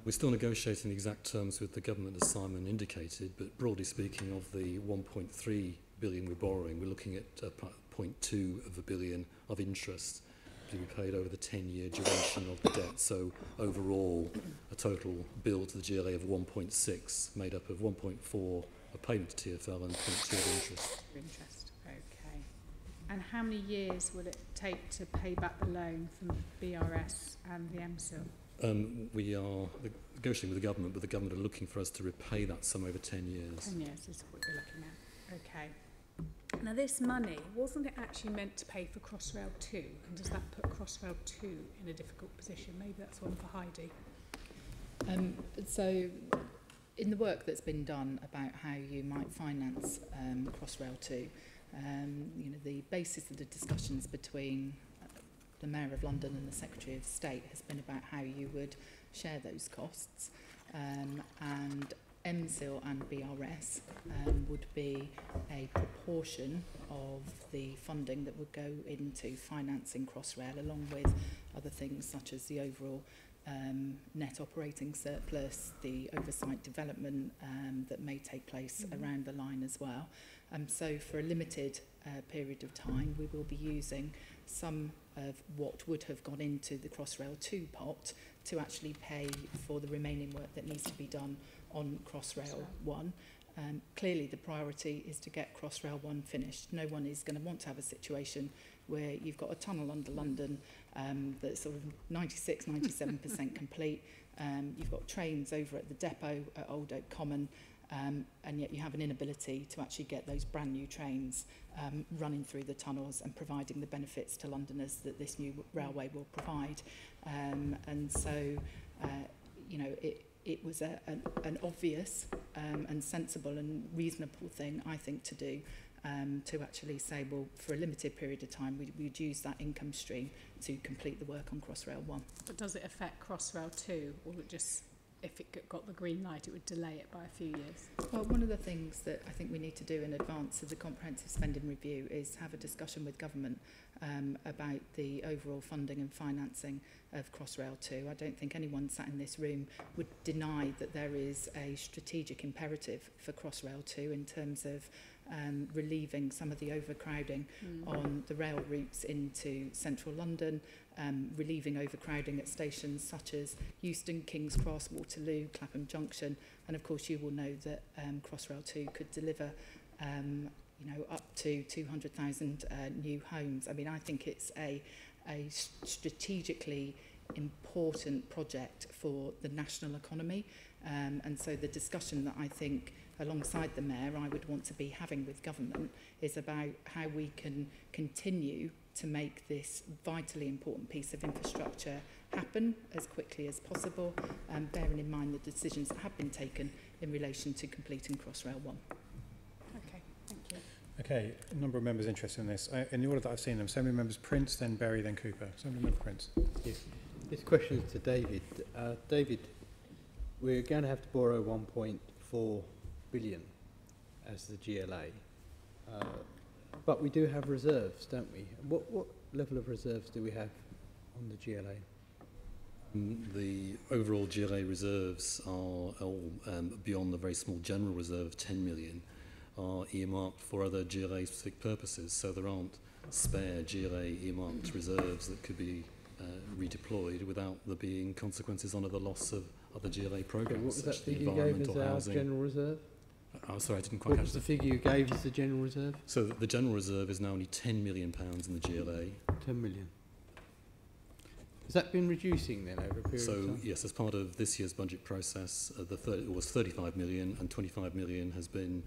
We're still negotiating the exact terms with the government, as Simon indicated, but broadly speaking, of the 1.3 billion we're borrowing, we're looking at 0.2 of a billion of interest to be paid over the 10-year duration of the debt. So overall, a total bill to the GLA of 1.6, made up of 1.4 of payment to TfL and 0.2 of interest. Interest, okay. And how many years will it take to pay back the loan from BRS and the MSIL? We are negotiating with the government, but the government are looking for us to repay that sum over 10 years. 10 years is what you're looking at. Okay. Now this money, wasn't it actually meant to pay for Crossrail 2? And does that put Crossrail 2 in a difficult position? Maybe that's one for Heidi. So in the work that's been done about how you might finance Crossrail 2, you know, the basis of the discussions between the Mayor of London and the Secretary of State has been about how you would share those costs, and MSIL and BRS would be a proportion of the funding that would go into financing Crossrail, along with other things such as the overall net operating surplus, the oversight development that may take place around the line as well. So for a limited period of time, we will be using some of what would have gone into the Crossrail 2 pot to actually pay for the remaining work that needs to be done on Crossrail 1. Clearly the priority is to get Crossrail 1 finished. No one is going to want to have a situation where you've got a tunnel under London that's sort of 96-97% complete. You've got trains over at the depot at Old Oak Common, and yet you have an inability to actually get those brand new trains running through the tunnels and providing the benefits to Londoners that this new railway will provide. And so, you know, it was an obvious and sensible and reasonable thing, I think, to do, to actually say, well, for a limited period of time, we'd use that income stream to complete the work on Crossrail 1. But does it affect Crossrail 2, or would it just, if it got the green light, it would delay it by a few years? Well, one of the things that I think we need to do in advance of the comprehensive spending review is have a discussion with government about the overall funding and financing of Crossrail 2. I don't think anyone sat in this room would deny that there is a strategic imperative for Crossrail 2 in terms of relieving some of the overcrowding on the rail routes into central London, relieving overcrowding at stations such as Euston, King's Cross, Waterloo, Clapham Junction, and of course you will know that Crossrail 2 could deliver you know, up to 200,000 new homes. I mean, I think it's a strategically important project for the national economy, and so the discussion that I think alongside the Mayor I would want to be having with government is about how we can continue to make this vitally important piece of infrastructure happen as quickly as possible, bearing in mind the decisions that have been taken in relation to completing Crossrail 1. Okay, thank you. Okay, a number of members interested in this. In the order that I've seen them, Assembly members Prince, then Berry, then Cooper. Assembly member Prince. Yes. This question is to David. David, we're going to have to borrow 1.4 billion as the GLA, but we do have reserves, don't we? What level of reserves do we have on the GLA? The overall GLA reserves are all beyond the very small general reserve of 10 million, are earmarked for other GLA specific purposes, so there aren't spare GLA earmarked reserves that could be redeployed without there being consequences on the loss of other GLA programs. Okay, what was that such as the figure you gave as environmental our housing. general reserve? Oh, sorry, I didn't quite What catch was the that. figure you gave as the general reserve? So the general reserve is now only £10 million in the GLA. 10 million. Has that been reducing then over a period of So, time? yes, as part of this year's budget process, it was 35 million and 25 million has been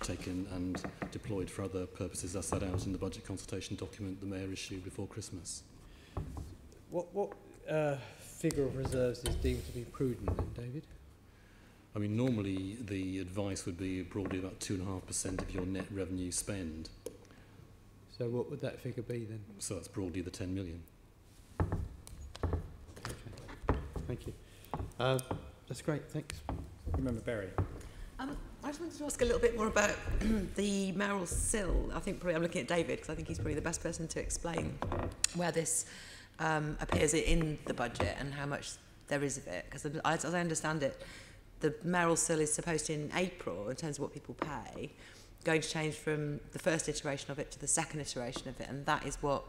taken and deployed for other purposes as set out in the budget consultation document the Mayor issued before Christmas. What figure of reserves is deemed to be prudent then, David? I mean, normally the advice would be broadly about 2.5% of your net revenue spend. So what would that figure be then? So that's broadly the 10 million. Okay. Thank you. That's great, thanks. Remember Barry? I just wanted to ask a little bit more about the mayoral sill. I think probably I'm looking at David because I think he's probably the best person to explain where this appears in the budget and how much there is of it. Because as I understand it, the mayoral sill is supposed to, in April, in terms of what people pay, going to change from the first iteration of it to the second iteration of it, and that is what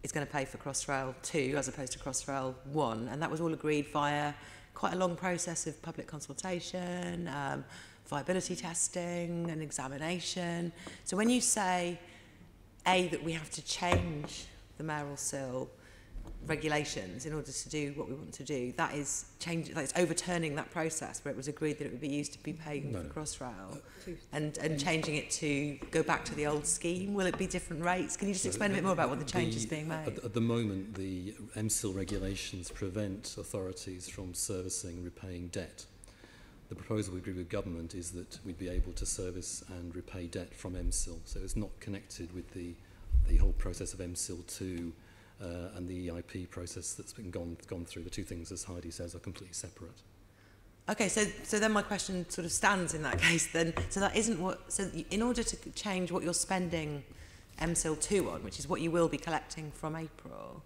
is going to pay for Crossrail 2 as opposed to Crossrail 1, and that was all agreed via quite a long process of public consultation, viability testing and examination. So when you say, A, that we have to change the mayoral sill regulations in order to do what we want to do, that is overturning that process where it was agreed that it would be used to be paying for Crossrail and changing it to go back to the old scheme. Will it be different rates? Can you just explain a bit more about what the change is being made? At the moment, the MSIL regulations prevent authorities from servicing and repaying debt. The proposal we agree with government is that we'd be able to service and repay debt from MSIL, so it's not connected with the whole process of MSIL 2 and the EIP process that's been gone through. The two things, as Heidi says, are completely separate. Okay, so then my question sort of stands in that case then. So that isn't what, so in order to change what you're spending MSIL 2 on, which is what you will be collecting from April,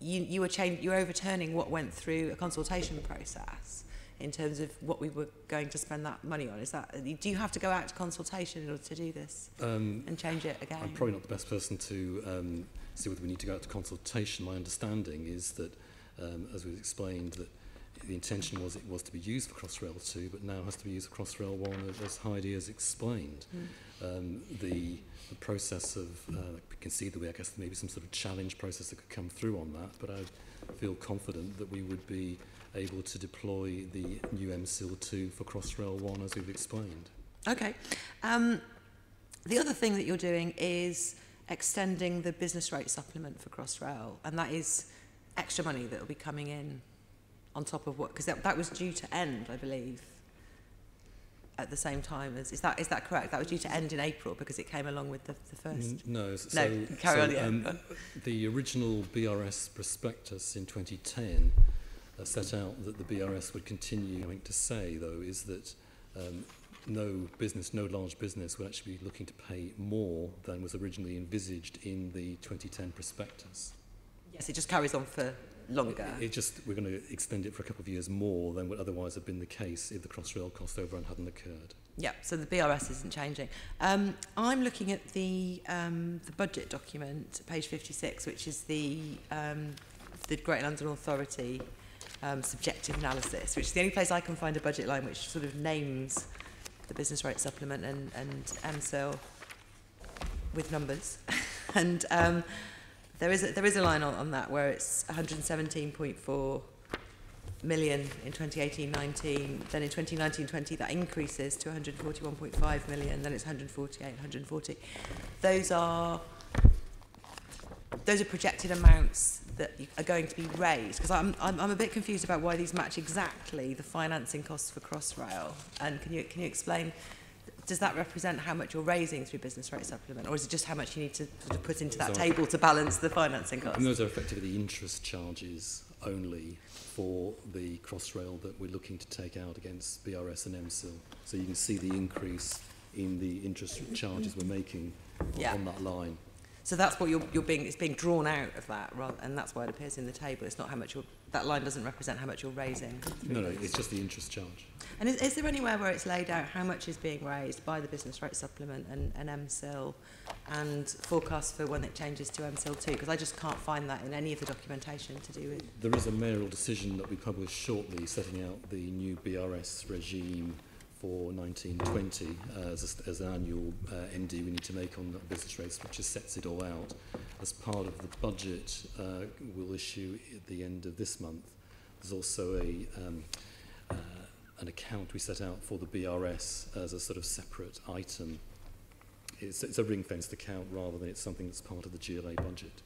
you're overturning what went through a consultation process in terms of what we were going to spend that money on. Is that, do you have to go out to consultation in order to do this and change it again? I'm probably not the best person to see whether we need to go out to consultation. My understanding is that, as we've explained, that the intention was to be used for Crossrail 2, but now has to be used for Crossrail 1, as Heidi has explained. The process of, we can see that I guess there may be some sort of challenge process that could come through on that, but I feel confident that we would be able to deploy the new MSIL 2 for Crossrail 1, as we've explained. Okay. The other thing that you're doing is extending the business rate supplement for Crossrail, and that is extra money that will be coming in on top of what, because that was due to end, I believe, at the same time as, is that correct? That was due to end in April because it came along with the first. No, carry on. The original BRS prospectus in 2010 set out that the BRS would continue. Something to say though is that no large business would actually be looking to pay more than was originally envisaged in the 2010 prospectus. Yes, it just carries on for longer. We're going to extend it for a couple of years more than would otherwise have been the case if the Crossrail cost overrun hadn't occurred. Yeah, so the BRS isn't changing. I'm looking at the budget document, page 56, which is the Greater London Authority subjective analysis, which is the only place I can find a budget line which sort of names the business rate supplement and MSIL with numbers. And there is a line on that where it's 117.4 million in 2018-19, then in 2019-20 that increases to 141.5 million, then it's 140. Those are projected amounts that are going to be raised, because I'm a bit confused about why these match exactly the financing costs for Crossrail. And can you explain, does that represent how much you're raising through business rate supplement, or is it just how much you need to sort of put into that table to balance the financing costs? And those are effectively the interest charges only for the Crossrail that we're looking to take out against BRS and MSIL. So you can see the increase in the interest charges we're making on that line. So that's what it's being drawn out of that, and that's why it appears in the table. It's not how much that line doesn't represent how much you're raising. No, it's just the interest charge. And is there anywhere where it's laid out how much is being raised by the business rate supplement and MSIL, and forecast for when it changes to MSIL 2? Because I just can't find that in any of the documentation to do with. There is a mayoral decision that we publish shortly setting out the new BRS regime for 1920 as an annual ND we need to make on business rates, which just sets it all out. as part of the budget we'll issue at the end of this month, there's also an account we set out for the BRS as a sort of separate item. It's a ring-fenced account rather than it's something that's part of the GLA budget.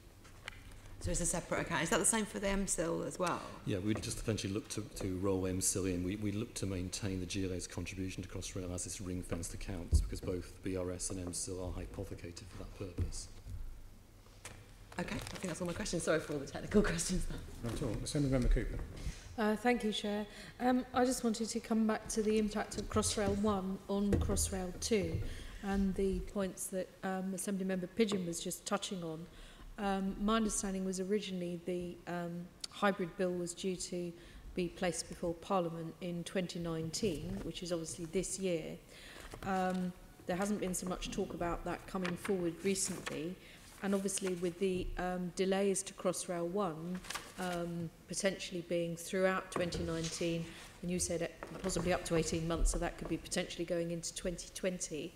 So it's a separate account. Is that the same for the MSIL as well? Yeah, we just eventually look to roll MSIL in. We look to maintain the GLA's contribution to Crossrail as this ring-fenced accounts, because both BRS and MSIL are hypothecated for that purpose. Okay, I think that's all my questions. Sorry for all the technical questions. Not at all. Assemblymember Cooper. Thank you, Chair. I just wanted to come back to the impact of Crossrail 1 on Crossrail 2 and the points that Assemblymember Pigeon was just touching on. My understanding was originally the hybrid bill was due to be placed before Parliament in 2019, which is obviously this year. There hasn't been so much talk about that coming forward recently. And obviously with the delays to Crossrail 1 potentially being throughout 2019, and you said possibly up to 18 months, so that could be potentially going into 2020.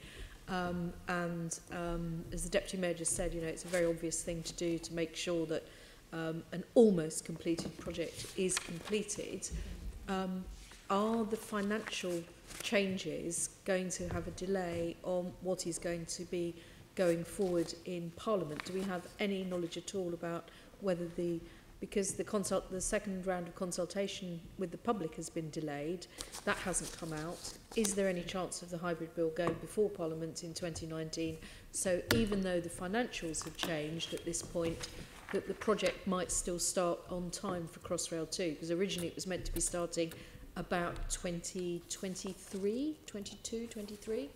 As the Deputy Mayor just said, you know, it's a very obvious thing to do to make sure that an almost completed project is completed. Are the financial changes going to have a delay on what is going to be going forward in Parliament? Do we have any knowledge at all about whether because the second round of consultation with the public has been delayed, that hasn't come out, is there any chance of the hybrid bill going before Parliament in 2019? So even though the financials have changed at this point, that the project might still start on time for Crossrail 2, because originally it was meant to be starting about 2023, 22, 23.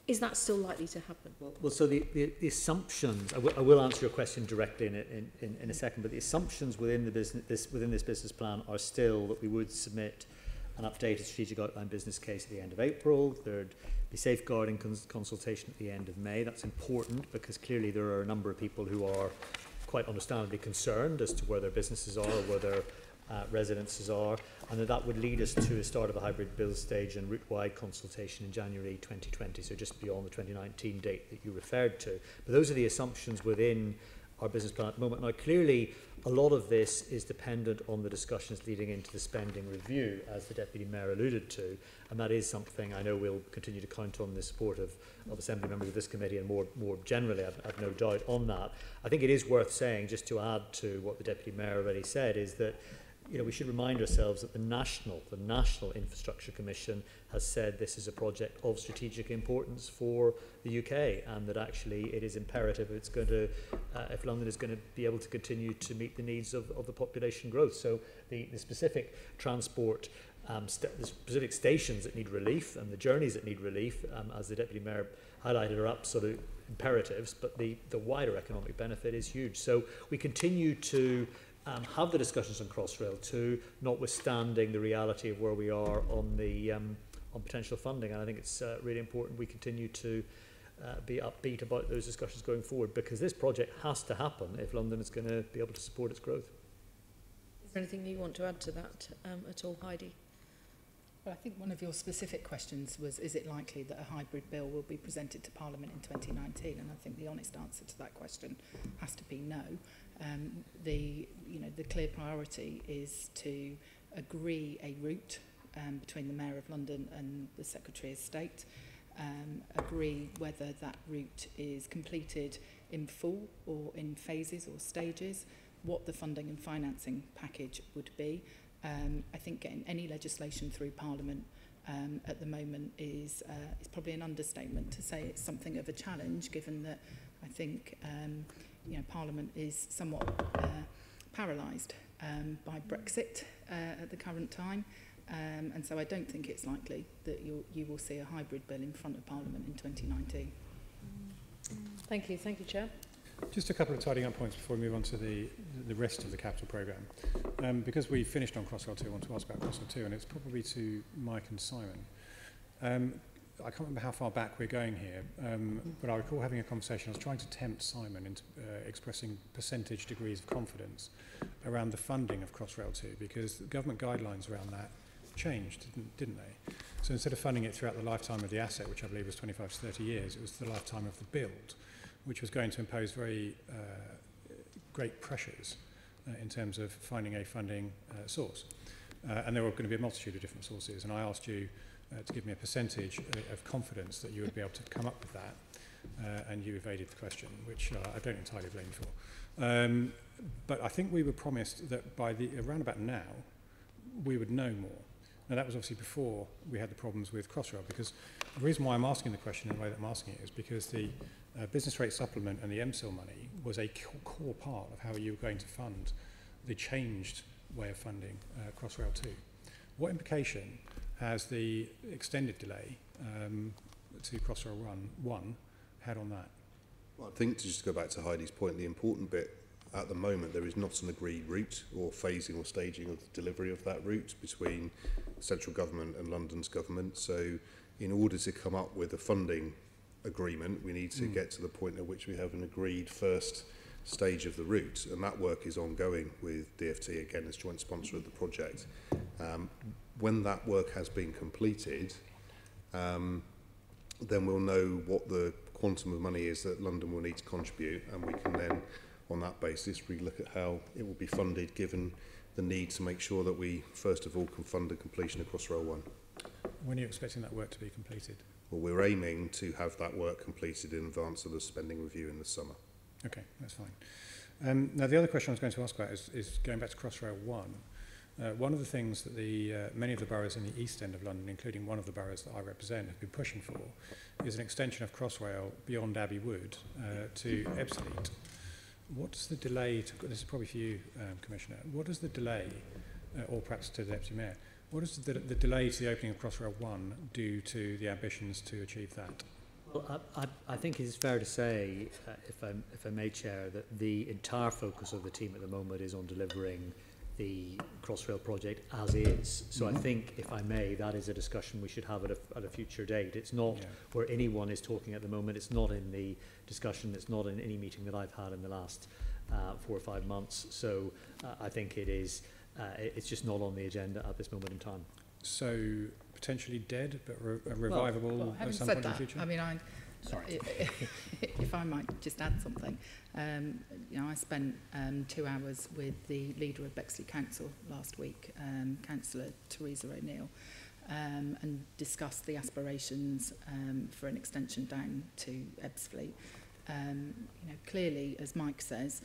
Is that still likely to happen? Well, so the assumptions, I will answer your question directly in a second, but the assumptions within this business plan are still that we would submit an updated strategic outline business case at the end of April. There'd be safeguarding consultation at the end of May. That's important because clearly there are a number of people who are quite understandably concerned as to where their businesses are or where their residences are, and that would lead us to a start of a hybrid bill stage and route-wide consultation in January 2020, so just beyond the 2019 date that you referred to. But those are the assumptions within our business plan at the moment. Now, clearly, a lot of this is dependent on the discussions leading into the spending review, as the Deputy Mayor alluded to, and that is something I know we'll continue to count on the support of Assembly members of this committee, and more generally, I've no doubt on that. I think it is worth saying, just to add to what the Deputy Mayor already said, is that we should remind ourselves that the National Infrastructure Commission has said this is a project of strategic importance for the UK, and that actually it is imperative if London is going to be able to continue to meet the needs of the population growth. So the specific transport, the specific stations that need relief and the journeys that need relief, as the Deputy Mayor highlighted, are absolute imperatives, but the wider economic benefit is huge. So we continue to have the discussions on Crossrail 2, notwithstanding the reality of where we are on the on potential funding. And I think it's really important we continue to be upbeat about those discussions going forward, because this project has to happen if London is going to be able to support its growth. Is there anything you want to add to that at all, Heidi? Well, I think one of your specific questions was, is it likely that a hybrid bill will be presented to Parliament in 2019? And I think the honest answer to that question has to be no. The clear priority is to agree a route between the Mayor of London and the Secretary of State, agree whether that route is completed in full or in phases or stages, what the funding and financing package would be. I think getting any legislation through Parliament at the moment is probably an understatement to say it's something of a challenge, given that I think Parliament is somewhat paralysed by Brexit at the current time, and so I don't think it's likely that you will see a hybrid bill in front of Parliament in 2019. Thank you, Chair. Just a couple of tidying up points before we move on to the rest of the capital programme. Because we finished on Crossrail 2, I want to ask about Crossrail 2, and it's probably to Mike and Simon. I can't remember how far back we're going here, but I recall having a conversation. I was trying to tempt Simon into expressing percentage degrees of confidence around the funding of Crossrail 2, because the government guidelines around that changed, didn't they? So instead of funding it throughout the lifetime of the asset, which I believe was 25 to 30 years, it was the lifetime of the build, which was going to impose very great pressures in terms of finding a funding source. And there were going to be a multitude of different sources, and I asked you to give me a percentage of confidence that you would be able to come up with that, and you evaded the question, which I don't entirely blame you for. But I think we were promised that by around about now, we would know more. Now, that was obviously before we had the problems with Crossrail, because the reason why I'm asking the question in the way that I'm asking it is because the business rate supplement and the MSIL money was a core part of how you were going to fund the changed way of funding Crossrail 2. What implication has the extended delay to Crossrail 1 had on that? Well, I think to just go back to Heidi's point, the important bit at the moment, there is not an agreed route or phasing or staging of the delivery of that route between central government and London's government. So in order to come up with a funding agreement, we need to get to the point at which we have an agreed first stage of the route, and that work is ongoing with DfT, again, as joint sponsor of the project. When that work has been completed, then we'll know what the quantum of money is that London will need to contribute, and we can then, on that basis, we look at how it will be funded, given the need to make sure that we, first of all, can fund the completion of Crossrail 1. When are you expecting that work to be completed? Well, we're aiming to have that work completed in advance of the spending review in the summer. Okay, that's fine. Now, the other question I was going to ask about is going back to Crossrail 1. One of the things that many of the boroughs in the East End of London, including one of the boroughs that I represent, have been pushing for is an extension of Crossrail beyond Abbey Wood to Ebbsfleet. What's the delay, this is probably for you, Commissioner, what is the delay, or perhaps to the Deputy Mayor, what is the delay to the opening of Crossrail 1 due to the ambitions to achieve that? Well, I think it is fair to say, if I may, Chair, that the entire focus of the team at the moment is on delivering the Crossrail project as is. So I think, if I may, that is a discussion we should have at a future date. It's not where anyone is talking at the moment. It's not in the discussion. It's not in any meeting that I've had in the last 4 or 5 months. So I think it is. It's just not on the agenda at this moment in time. So potentially dead, but revivable at some point in the future? I mean, sorry, if I might just add something. I spent 2 hours with the leader of Bexley Council last week, Councillor Teresa O'Neill, and discussed the aspirations for an extension down to Ebbsfleet. Clearly, as Mike says,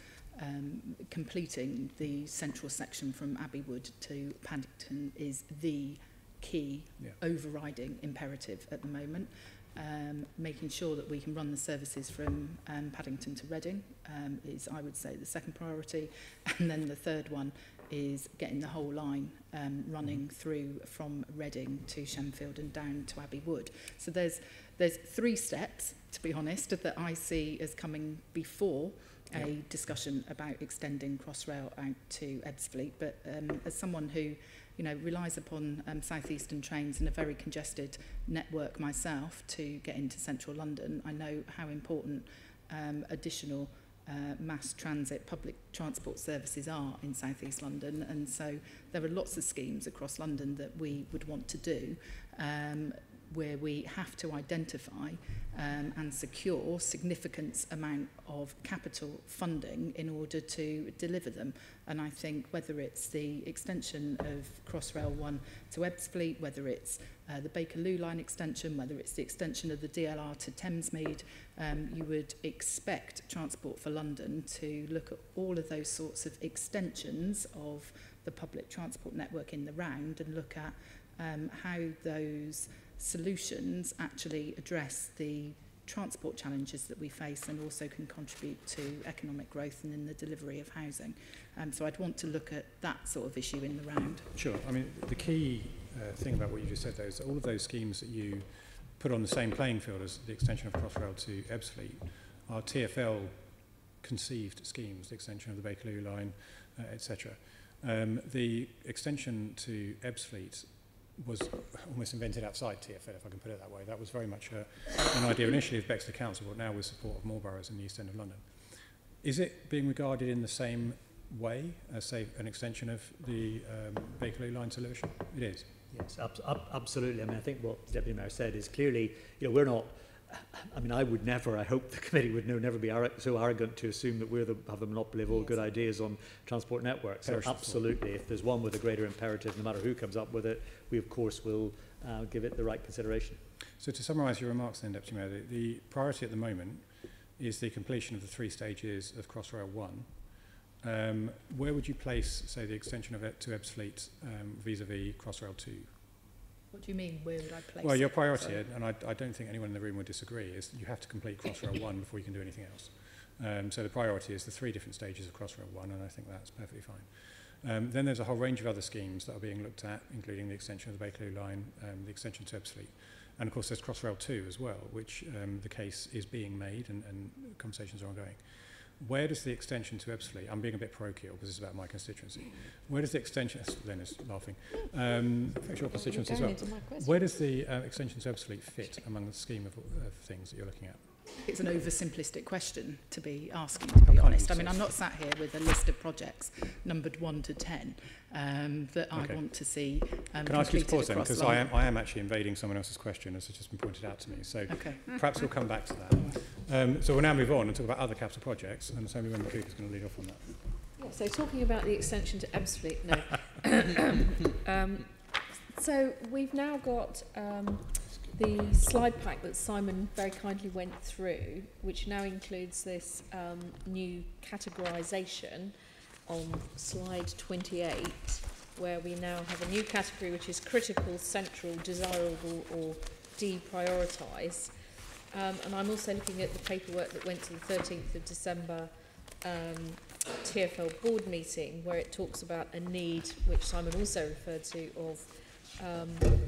completing the central section from Abbey Wood to Paddington is the key overriding imperative at the moment. Making sure that we can run the services from Paddington to Reading is, I would say, the second priority. And then the third one is getting the whole line running through from Reading to Shenfield and down to Abbey Wood. So there's 3 steps, to be honest, that I see as coming before a discussion about extending Crossrail out to Ebbsfleet. But as someone who relies upon South Eastern trains in a very congested network myself to get into central London, I know how important additional mass transit, public transport services are in South East London. And so there are lots of schemes across London that we would want to do where we have to identify and secure significant amount of capital funding in order to deliver them. And I think whether it's the extension of Crossrail 1 to Ebbsfleet, whether it's the Bakerloo Line extension, whether it's the extension of the DLR to Thamesmead, you would expect Transport for London to look at all of those sorts of extensions of the public transport network in the round and look at how those solutions actually address the transport challenges that we face and also can contribute to economic growth and in the delivery of housing. So I'd want to look at that sort of issue in the round. Sure. I mean, the key thing about what you just said, though, is that all of those schemes that you put on the same playing field as the extension of Crossrail to Ebbsfleet are TfL conceived schemes, the extension of the Bakerloo Line, etc. The extension to Ebbsfleet was almost invented outside TfL, if I can put it that way. That was very much an idea initially of Bexley Council, but now with support of more boroughs in the East End of London. Is it being regarded in the same way as, say, an extension of the Bakerloo Line to Lewisham? It is. Yes, absolutely. I mean, I think what the Deputy Mayor said is clearly, we're not I mean, I would never, I hope the committee would never be so arrogant to assume that have the monopoly of all good ideas on transport networks. So absolutely, if there's one with a greater imperative, no matter who comes up with it, we of course will give it the right consideration. So to summarise your remarks then, Deputy Mayor, the priority at the moment is the completion of the 3 stages of Crossrail 1. Where would you place, say, the extension of it to Ebbsfleet vis-a-vis Crossrail 2? What do you mean, where would I place Well, your it? priority, and I don't think anyone in the room would disagree, is you have to complete Crossrail 1 before you can do anything else. So the priority is the 3 different stages of Crossrail 1, and I think that's perfectly fine. Then there's a whole range of other schemes that are being looked at, including the extension of the Bakerloo Line, the extension to Ebbsfleet. And of course there's Crossrail 2 as well, which the case is being made and conversations are ongoing. Where does the extension to Ebbsfleet, I'm being a bit parochial because it's about my constituency, where does the extension, Len is laughing, affect your constituency as well. Where does the extension to Ebbsfleet fit among the scheme of things that you're looking at? It's an oversimplistic question to be asking, to be honest. I mean, I'm not sat here with a list of projects numbered 1 to 10 that I want to see Can I ask you to pause then? Because I am actually invading someone else's question, as has just been pointed out to me. So perhaps we'll come back to that. So we'll now move on and talk about other capital projects, and Assembly Member Cooper's going to lead off on that. Yeah, so talking about the extension to Ebbsfleet, no. So we've now got the slide pack that Simon very kindly went through, which now includes this new categorisation on slide 28, where we now have a new category which is critical, central, desirable or deprioritise. And I'm also looking at the paperwork that went to the 13th of December TfL board meeting, where it talks about a need, which Simon also referred to, of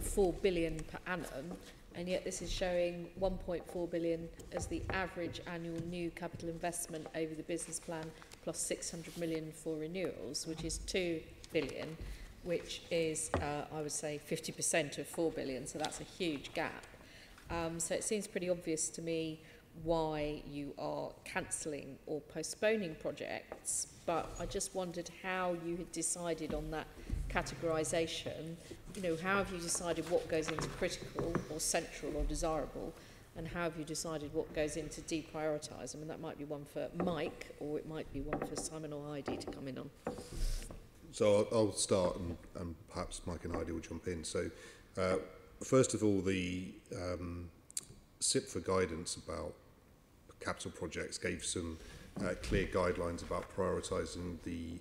4 billion per annum, and yet this is showing 1.4 billion as the average annual new capital investment over the business plan, plus 600 million for renewals, which is 2 billion, which is, I would say, 50% of 4 billion, so that's a huge gap. So it seems pretty obvious to me why you are cancelling or postponing projects, but I just wondered how you had decided on that categorisation. You know, how have you decided what goes into critical or central or desirable, and how have you decided what goes into deprioritise? I mean, that might be one for Mike, or it might be one for Simon or Heidi to come in on. So I'll start, and perhaps Mike and Heidi will jump in. So first of all, the SIP for guidance about capital projects gave some clear guidelines about prioritising the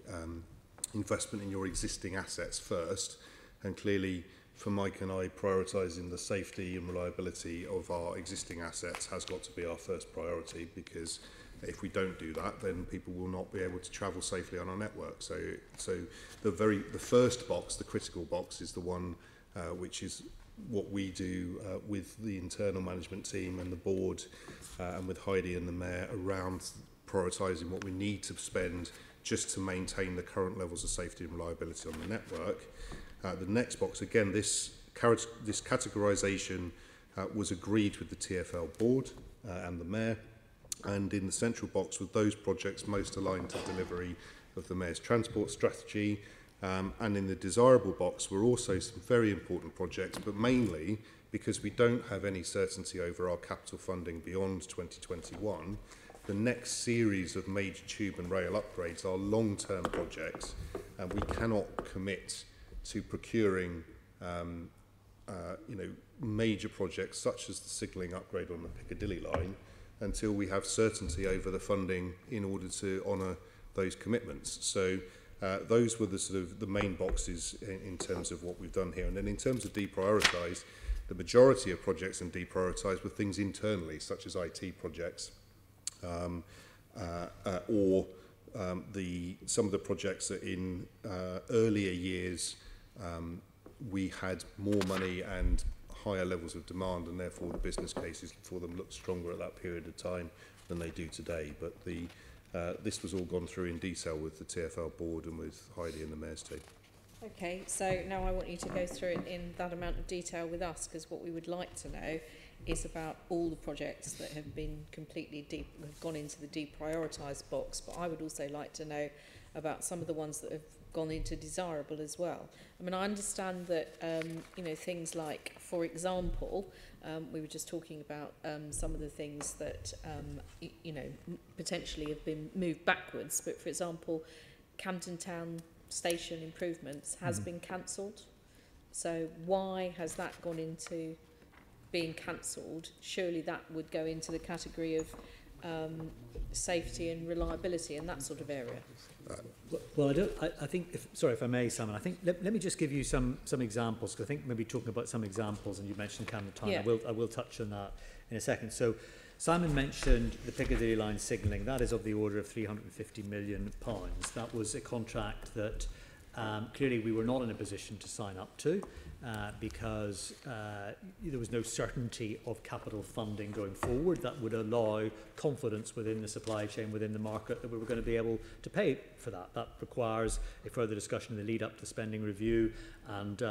investment in your existing assets first, and clearly for Mike and I, prioritising the safety and reliability of our existing assets has got to be our first priority, because if we don't do that, then people will not be able to travel safely on our network. So the first box, the critical box, is the one which is what we do with the internal management team and the board and with Heidi and the Mayor around prioritising what we need to spend just to maintain the current levels of safety and reliability on the network. The next box, again, this categorisation was agreed with the TfL board and the Mayor, and in the central box with those projects most aligned to delivery of the Mayor's transport strategy. And in the desirable box were also some very important projects, but mainly because we don't have any certainty over our capital funding beyond 2021, the next series of major tube and rail upgrades are long-term projects, and we cannot commit to procuring major projects such as the signalling upgrade on the Piccadilly line until we have certainty over the funding in order to honour those commitments. So those were the sort of the main boxes in terms of what we've done here. And then in terms of deprioritise, the majority of projects in deprioritise were things internally, such as IT projects, or some of the projects that in earlier years we had more money and higher levels of demand, and therefore the business cases for them looked stronger at that period of time than they do today. But this was all gone through in detail with the TfL board and with Heidi and the Mayor's team. Okay, so now I want you to go through it in that amount of detail with us, because what we would like to know is about all the projects that have been have gone into the deprioritised box, but I would also like to know about some of the ones that have gone into desirable as well. I mean, I understand that, you know, things like, for example, we were just talking about some of the things that, you know, potentially have been moved backwards. But, for example, Camden Town station improvements has been cancelled. So why has that gone into being cancelled? Surely that would go into the category of safety and reliability and that sort of area. Well, I think, if I may, Simon, I think let me just give you some examples, because I think maybe talking about some examples, and you mentioned Camden Town, Yeah. I will touch on that in a second. So Simon mentioned the Piccadilly Line signalling. That is of the order of £350 million. That was a contract that clearly we were not in a position to sign up to because there was no certainty of capital funding going forward that would allow confidence within the supply chain, within the market, that we were going to be able to pay for that. That requires a further discussion in the lead up to the spending review, and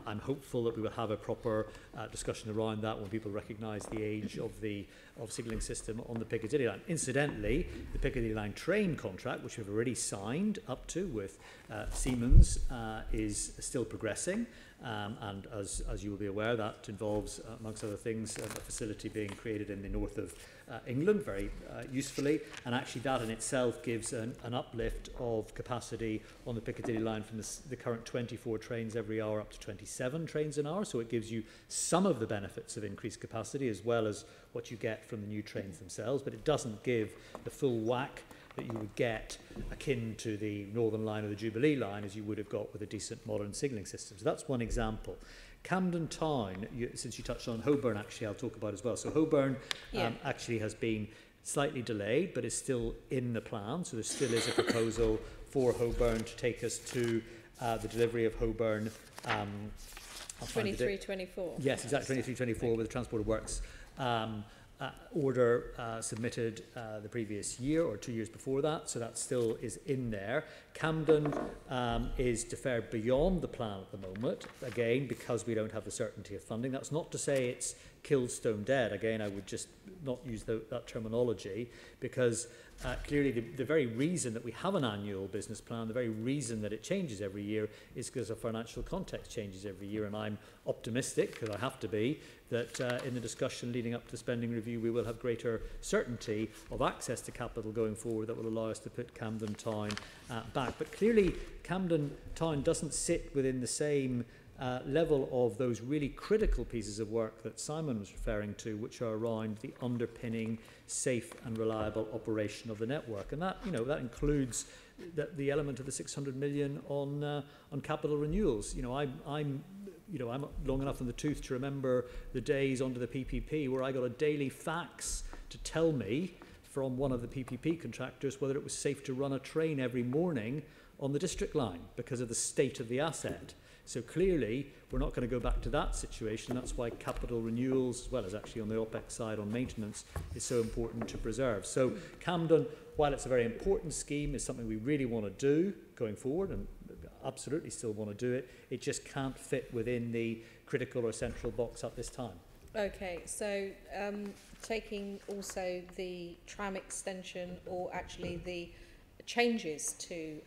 I'm hopeful that we will have a proper discussion around that when people recognise the age of the signalling system on the Piccadilly Line. Incidentally, the Piccadilly Line train contract, which we've already signed up to with Siemens, is still progressing. And as you will be aware, that involves, amongst other things, a facility being created in the north of England, very usefully. And actually that in itself gives an uplift of capacity on the Piccadilly Line from the current 24 trains every hour up to 27 trains an hour. So it gives you some of the benefits of increased capacity as well as what you get from the new trains themselves. But it doesn't give the full whack that you would get akin to the Northern Line or the Jubilee Line as you would have got with a decent modern signalling system. So that's one example. Camden Town, since you touched on Holborn, actually I'll talk about as well. So Holborn actually has been slightly delayed, but is still in the plan. So there still is a proposal for Holborn to take us to the delivery of Holborn. 23-24. Yes, exactly, 23-24 with the Transport Works order submitted the previous year or 2 years before that, so that still is in there. Camden is deferred beyond the plan at the moment, again, because we don't have the certainty of funding. That's not to say it's killed stone dead. Again, I would just not use that terminology, because clearly the very reason that we have an annual business plan, the very reason that it changes every year is because the financial context changes every year, and I'm optimistic, because I have to be, that in the discussion leading up to the spending review we will have greater certainty of access to capital going forward that will allow us to put Camden Town back. But clearly Camden Town doesn't sit within the same level of those really critical pieces of work that Simon was referring to, which are around the underpinning safe and reliable operation of the network, and that that includes the element of the 600 million on capital renewals. I'm long enough in the tooth to remember the days under the PPP where I got a daily fax to tell me from one of the PPP contractors whether it was safe to run a train every morning on the district line because of the state of the asset. So clearly, we're not going to go back to that situation. That's why capital renewals, as well as actually on the OPEX side on maintenance, is so important to preserve. So Camden, while it's a very important scheme, is something we really want to do going forward, and absolutely still want to do it. It just can't fit within the critical or central box at this time. Okay, so taking also the tram extension, or actually the changes to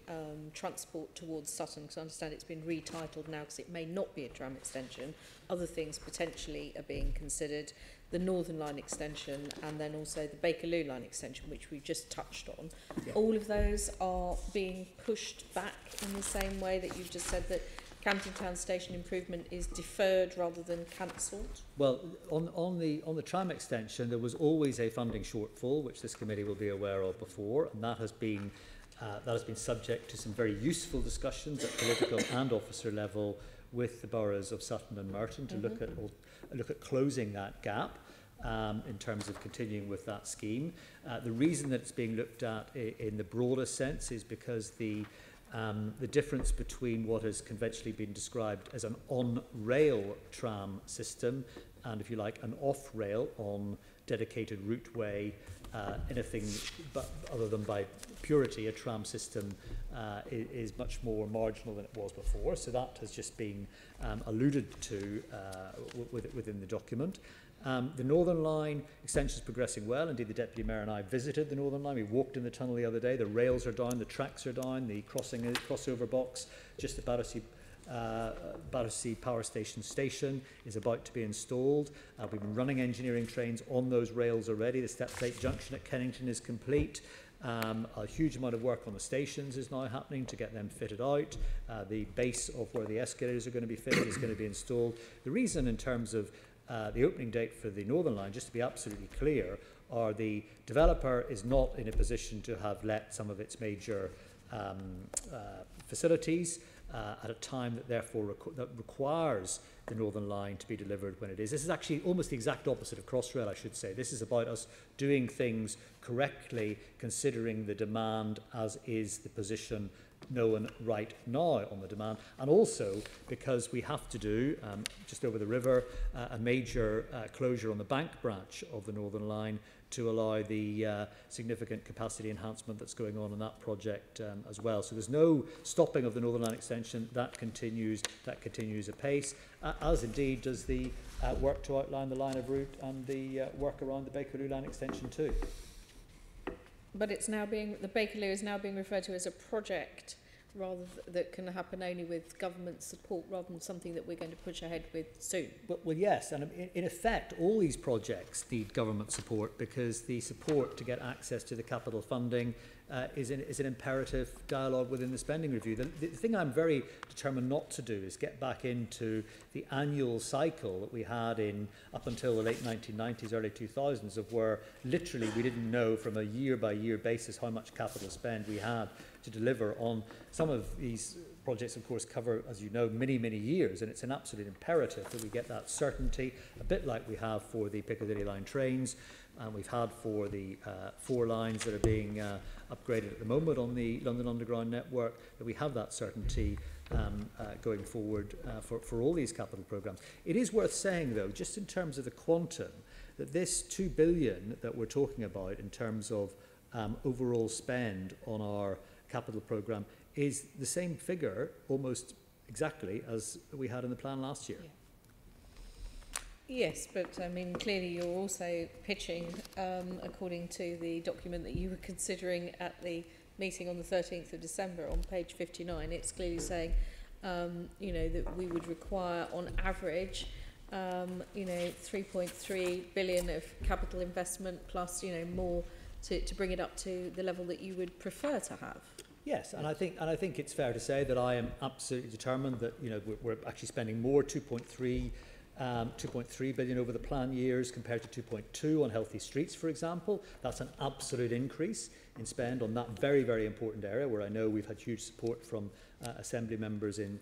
transport towards Sutton, because I understand it's been retitled now because it may not be a tram extension. Other things potentially are being considered, the Northern Line extension and then also the Bakerloo Line extension, which we've just touched on. Yeah. All of those are being pushed back in the same way that you've just said that Camden Town station improvement is deferred rather than cancelled? Well, on the tram extension, there was always a funding shortfall, which this committee will be aware of before, and that has been subject to some very useful discussions at political and officer level with the boroughs of Sutton and Merton to look at closing that gap in terms of continuing with that scheme. The reason that it's being looked at in the broader sense is because the difference between what has conventionally been described as an on-rail tram system and, if you like, an off-rail on dedicated routeway, anything but other than by purity, a tram system is much more marginal than it was before. So that has just been alluded to within the document. The Northern Line extension is progressing well. Indeed, the Deputy Mayor and I visited the Northern Line. We walked in the tunnel the other day. The rails are down, the tracks are down, the crossover box just at Battersea Power Station is about to be installed. We've been running engineering trains on those rails already. The step plate junction at Kennington is complete. A huge amount of work on the stations is now happening to get them fitted out. The base of where the escalators are going to be fitted is going to be installed. The reason in terms of the opening date for the Northern Line, just to be absolutely clear, are the developer is not in a position to have let some of its major facilities at a time that therefore that requires the Northern Line to be delivered when it is. This is actually almost the exact opposite of Crossrail, I should say. This is about us doing things correctly, considering the demand as is the position known right now on the demand, and also because we have to do, just over the river, a major closure on the Bank branch of the Northern Line to allow the significant capacity enhancement that's going on in that project as well. So there's no stopping of the Northern Line extension. That continues apace, as indeed does the work to outline the line of route and the work around the Bakerloo Line extension too. But it's now being, the Bakerloo is now being referred to as a project rather that can happen only with government support rather than something that we're going to push ahead with soon. Well, yes, and in effect, all these projects need government support because the support to get access to the capital funding is an imperative dialogue within the spending review. The thing I'm very determined not to do is get back into the annual cycle that we had up until the late 1990s, early 2000s, of where literally we didn't know from a year-by-year basis how much capital spend we had to deliver on. Some of these projects, of course, cover, as you know, many, many years, and it's an absolute imperative that we get that certainty, a bit like we have for the Piccadilly Line trains, and we've had for the 4 lines that are being upgraded at the moment on the London Underground network, that we have that certainty going forward for all these capital programmes. It is worth saying, though, just in terms of the quantum, that this 2 billion that we're talking about in terms of overall spend on our capital programme is the same figure almost exactly as we had in the plan last year. Yeah. Yes, but I mean, clearly you're also pitching, according to the document that you were considering at the meeting on the 13th of December on page 59, it's clearly saying, you know, that we would require on average, you know, 3.3 billion of capital investment plus, you know, more to bring it up to the level that you would prefer to have. Yes, and I think it's fair to say that I am absolutely determined that, you know, we're actually spending more, 2.3 billion over the plan years compared to 2.2 on healthy streets, for example. That's an absolute increase in spend on that very, very important area where I know we've had huge support from Assembly members in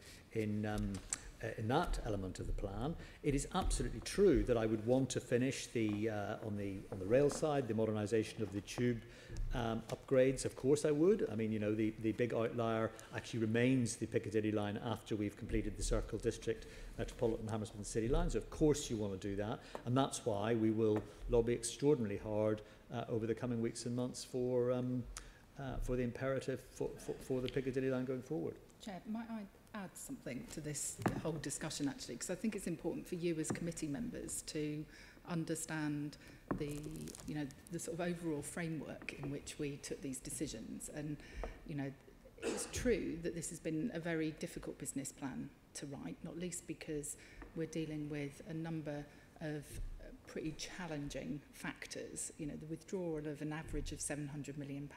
that element of the plan. It is absolutely true that I would want to finish the on the rail side, the modernisation of the tube upgrades. Of course I would. I mean, you know, the big outlier actually remains the Piccadilly line after we've completed the Circle District, Metropolitan, Hammersmith City lines. So of course you want to do that, and that's why we will lobby extraordinarily hard over the coming weeks and months for the imperative for the Piccadilly line going forward. Chair, might I add something to this whole discussion actually, because I think it's important for you as committee members to understand the, you know, the sort of overall framework in which we took these decisions. And, you know, it's true that this has been a very difficult business plan to write, not least because we're dealing with a number of pretty challenging factors. You know, the withdrawal of an average of £700 million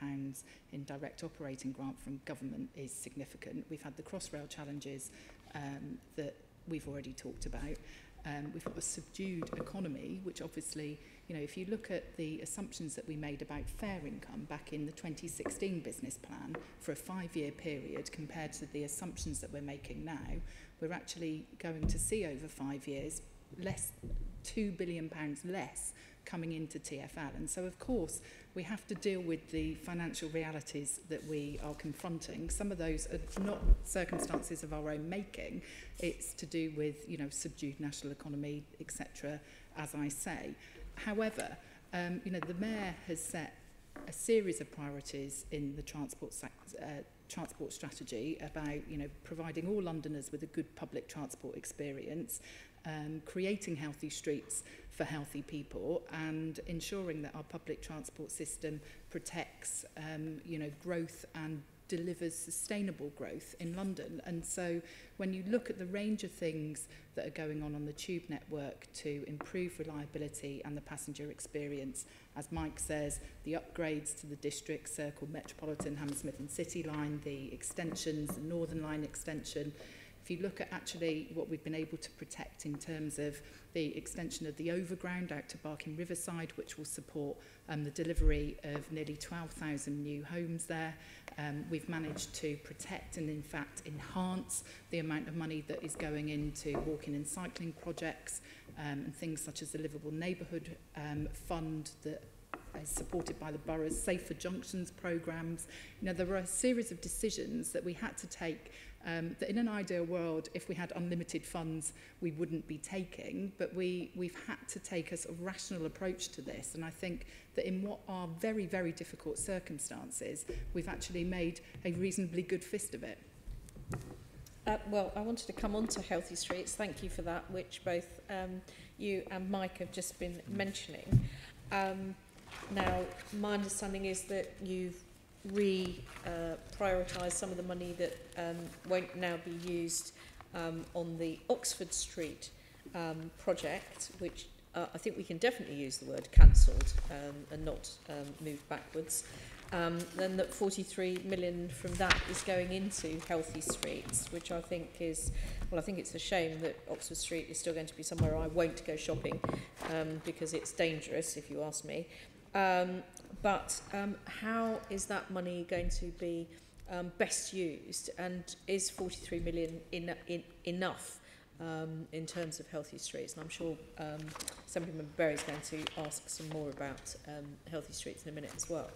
in direct operating grant from government is significant. We've had the Crossrail challenges that we've already talked about. We've got a subdued economy, which obviously, you know, if you look at the assumptions that we made about fare income back in the 2016 business plan for a 5-year period compared to the assumptions that we're making now, we're actually going to see over 5 years less, £2 billion less coming into TfL. And so, of course, we have to deal with the financial realities that we are confronting. Some of those are not circumstances of our own making. It's to do with, you know, subdued national economy, etc., as I say. However, you know, the Mayor has set a series of priorities in the transport strategy about, you know, providing all Londoners with a good public transport experience, creating healthy streets for healthy people and ensuring that our public transport system protects growth and delivers sustainable growth in London. And so when you look at the range of things that are going on the tube network to improve reliability and the passenger experience, as Mike says, the upgrades to the District, Circle, Metropolitan, Hammersmith and City line, the extensions, the Northern Line extension, if you look at actually what we've been able to protect in terms of the extension of the overground out to Barking Riverside, which will support the delivery of nearly 12,000 new homes there. We've managed to protect and in fact enhance the amount of money that is going into walking and cycling projects and things such as the Livable Neighbourhood Fund that is supported by the borough's Safer Junctions programmes. There were a series of decisions that we had to take that in an ideal world, if we had unlimited funds, we wouldn't be taking, but we've had to take a sort of rational approach to this. And I think that in what are very, very difficult circumstances, we've actually made a reasonably good fist of it. Well, I wanted to come on to Healthy Streets. Thank you for that, which both you and Mike have just been mentioning. Now, my understanding is that you've prioritised some of the money that won't now be used on the Oxford Street project, which I think we can definitely use the word cancelled and not moved backwards. Then that 43 million from that is going into Healthy Streets, which I think is, well, I think it's a shame that Oxford Street is still going to be somewhere I won't go shopping because it's dangerous, if you ask me. But how is that money going to be best used, and is 43 million enough in terms of Healthy Streets? And I'm sure Assembly Member Berry is going to ask some more about Healthy Streets in a minute as well.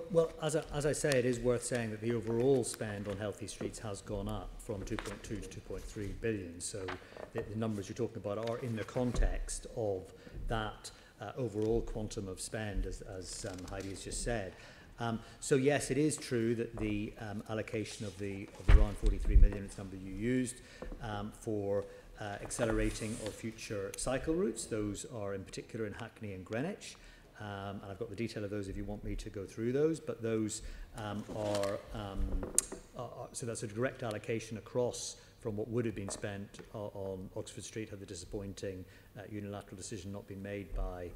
Well, as I say, it is worth saying that the overall spend on Healthy Streets has gone up from 2.2 to 2.3 billion. So the numbers you're talking about are in the context of that overall quantum of spend, as Heidi has just said. So yes, it is true that the allocation of the around 43 million, it's number you used, for accelerating our future cycle routes. Those are in particular in Hackney and Greenwich. And I've got the detail of those if you want me to go through those, but those so that's a direct allocation across from what would have been spent on Oxford Street had the disappointing unilateral decision not been made by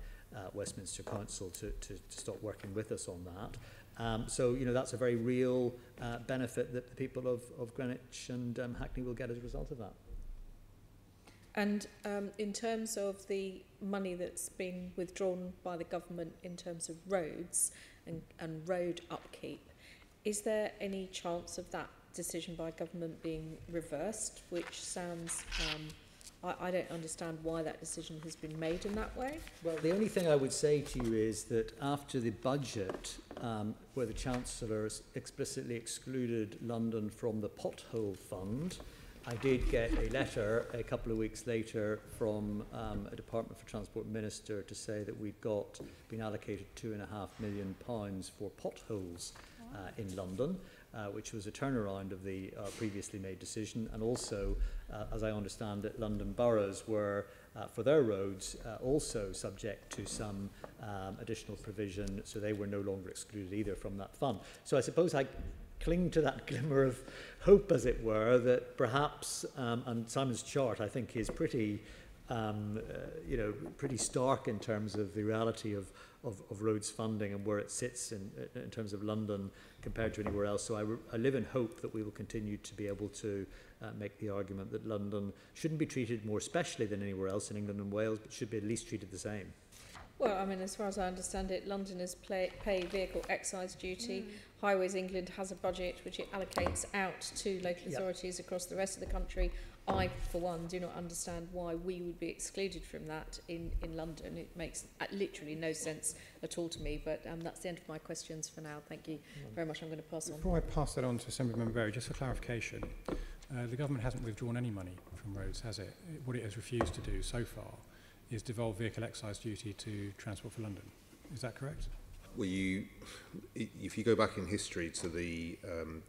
Westminster Council to stop working with us on that. So, that's a very real benefit that the people of Greenwich and Hackney will get as a result of that. And in terms of the money that's been withdrawn by the government in terms of roads and road upkeep, is there any chance of that decision by government being reversed, which sounds, I don't understand why that decision has been made in that way. Well, the only thing I would say to you is that after the budget, where the Chancellor explicitly excluded London from the pothole fund, I did get a letter a couple of weeks later from a Department for Transport Minister to say that we'd been allocated £2.5 million for potholes in London, which was a turnaround of the previously made decision, and also, as I understand it, London boroughs were, for their roads, also subject to some additional provision, so they were no longer excluded either from that fund. So I suppose I cling to that glimmer of hope, as it were, that perhaps, and Simon's chart, I think, is pretty, pretty stark in terms of the reality of roads funding and where it sits in terms of London compared to anywhere else. So I live in hope that we will continue to be able to make the argument that London shouldn't be treated more specially than anywhere else in England and Wales, but should be at least treated the same. Well, I mean, as far as I understand it, Londoners pay vehicle excise duty. Highways England has a budget which it allocates out to local authorities across the rest of the country. I, for one, do not understand why we would be excluded from that in London. It makes literally no sense at all to me, but that's the end of my questions for now. Thank you very much. I'm going to pass on. Before I pass that on to Assemblymember Berry, just for clarification, the government hasn't withdrawn any money from roads, has it? What it has refused to do so far is devolve vehicle excise duty to Transport for London. Is that correct? Well, if you go back in history to the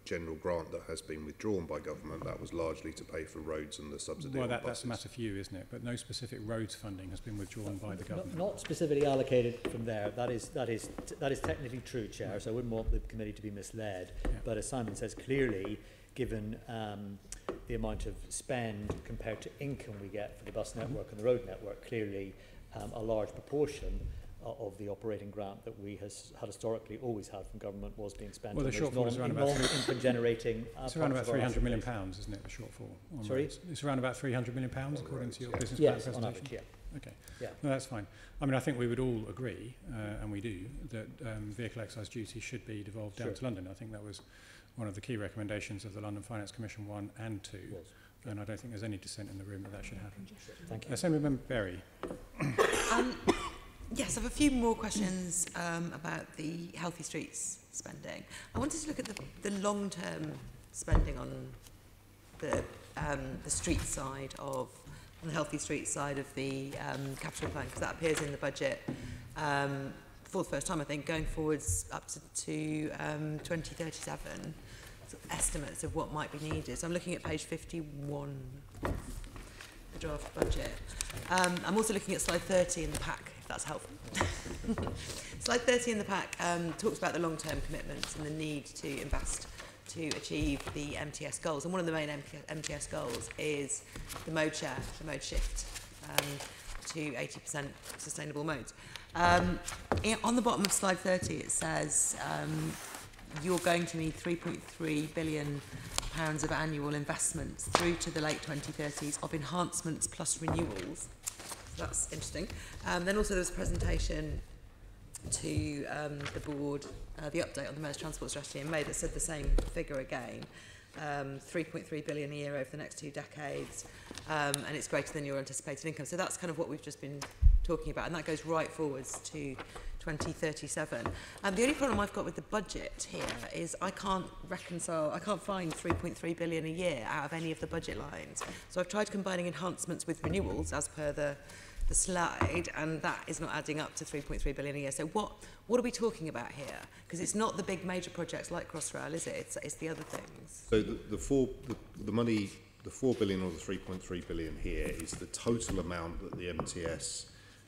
general grant that has been withdrawn by government, that was largely to pay for roads and the subsidy. Well, on that's a matter for you, isn't it? But no specific roads funding has been withdrawn by the government. Not specifically allocated from there. That is technically true, Chair. So I wouldn't want the committee to be misled. Yeah. But as Simon says, clearly, given the amount of spend compared to income we get for the bus network and the road network, clearly a large proportion of the operating grant that we had historically always had from government was being spent Well, the on shortfall is around about income generating. It's around about £300 million, isn't it, the shortfall? On Sorry? roads? It's around about £300 million, according to your business plan Yes, presentation? on average, yeah. Okay, Yeah. no, that's fine. I mean, I think we would all agree, and we do, that vehicle excise duty should be devolved down to London. I think that was one of the key recommendations of the London Finance Commission 1 and 2, and I don't think there's any dissent in the room that should happen. Thank you. Assemblyman Berry. Yes, I have a few more questions about the Healthy Streets spending. I wanted to look at the long-term spending on the street side on the Healthy Streets side of the capital plan, because that appears in the budget for the first time, I think, going forwards up to 2037. Sort of estimates of what might be needed. So I'm looking at page 51, the draft budget. I'm also looking at slide 30 in the pack, if that's helpful. Slide 30 in the pack talks about the long-term commitments and the need to invest to achieve the MTS goals. And one of the main MTS goals is the mode share, the mode shift to 80% sustainable modes. On the bottom of slide 30, it says you're going to need £3.3 billion of annual investments through to the late 2030s of enhancements plus renewals. So that's interesting. Then also there was a presentation to the board, the update on the Mayor's Transport Strategy in May that said the same figure again, 3.3 billion a year over the next 2 decades, and it's greater than your anticipated income. So that's kind of what we've just been talking about, and that goes right forwards to 2037. The only problem I've got with the budget here is I can't find 3.3 billion a year out of any of the budget lines. So I've tried combining enhancements with renewals as per the slide, and that is not adding up to 3.3 billion a year. So what are we talking about here? Because it's not the big major projects like Crossrail, is it? It's the other things. So the money, the 4 billion or the 3.3 billion here is the total amount that the MTS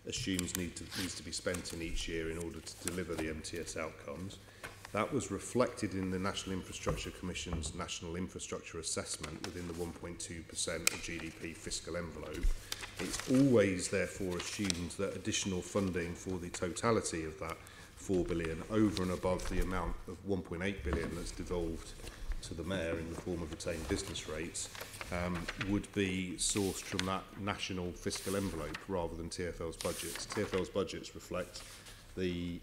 assumes needs to be spent in each year in order to deliver the MTS outcomes. That was reflected in the National Infrastructure Commission's National Infrastructure Assessment within the 1.2% of GDP fiscal envelope. It's always therefore assumed that additional funding for the totality of that 4 billion over and above the amount of 1.8 billion that's devolved to the Mayor in the form of retained business rates would be sourced from that national fiscal envelope rather than TfL's budgets. TfL's budgets reflect the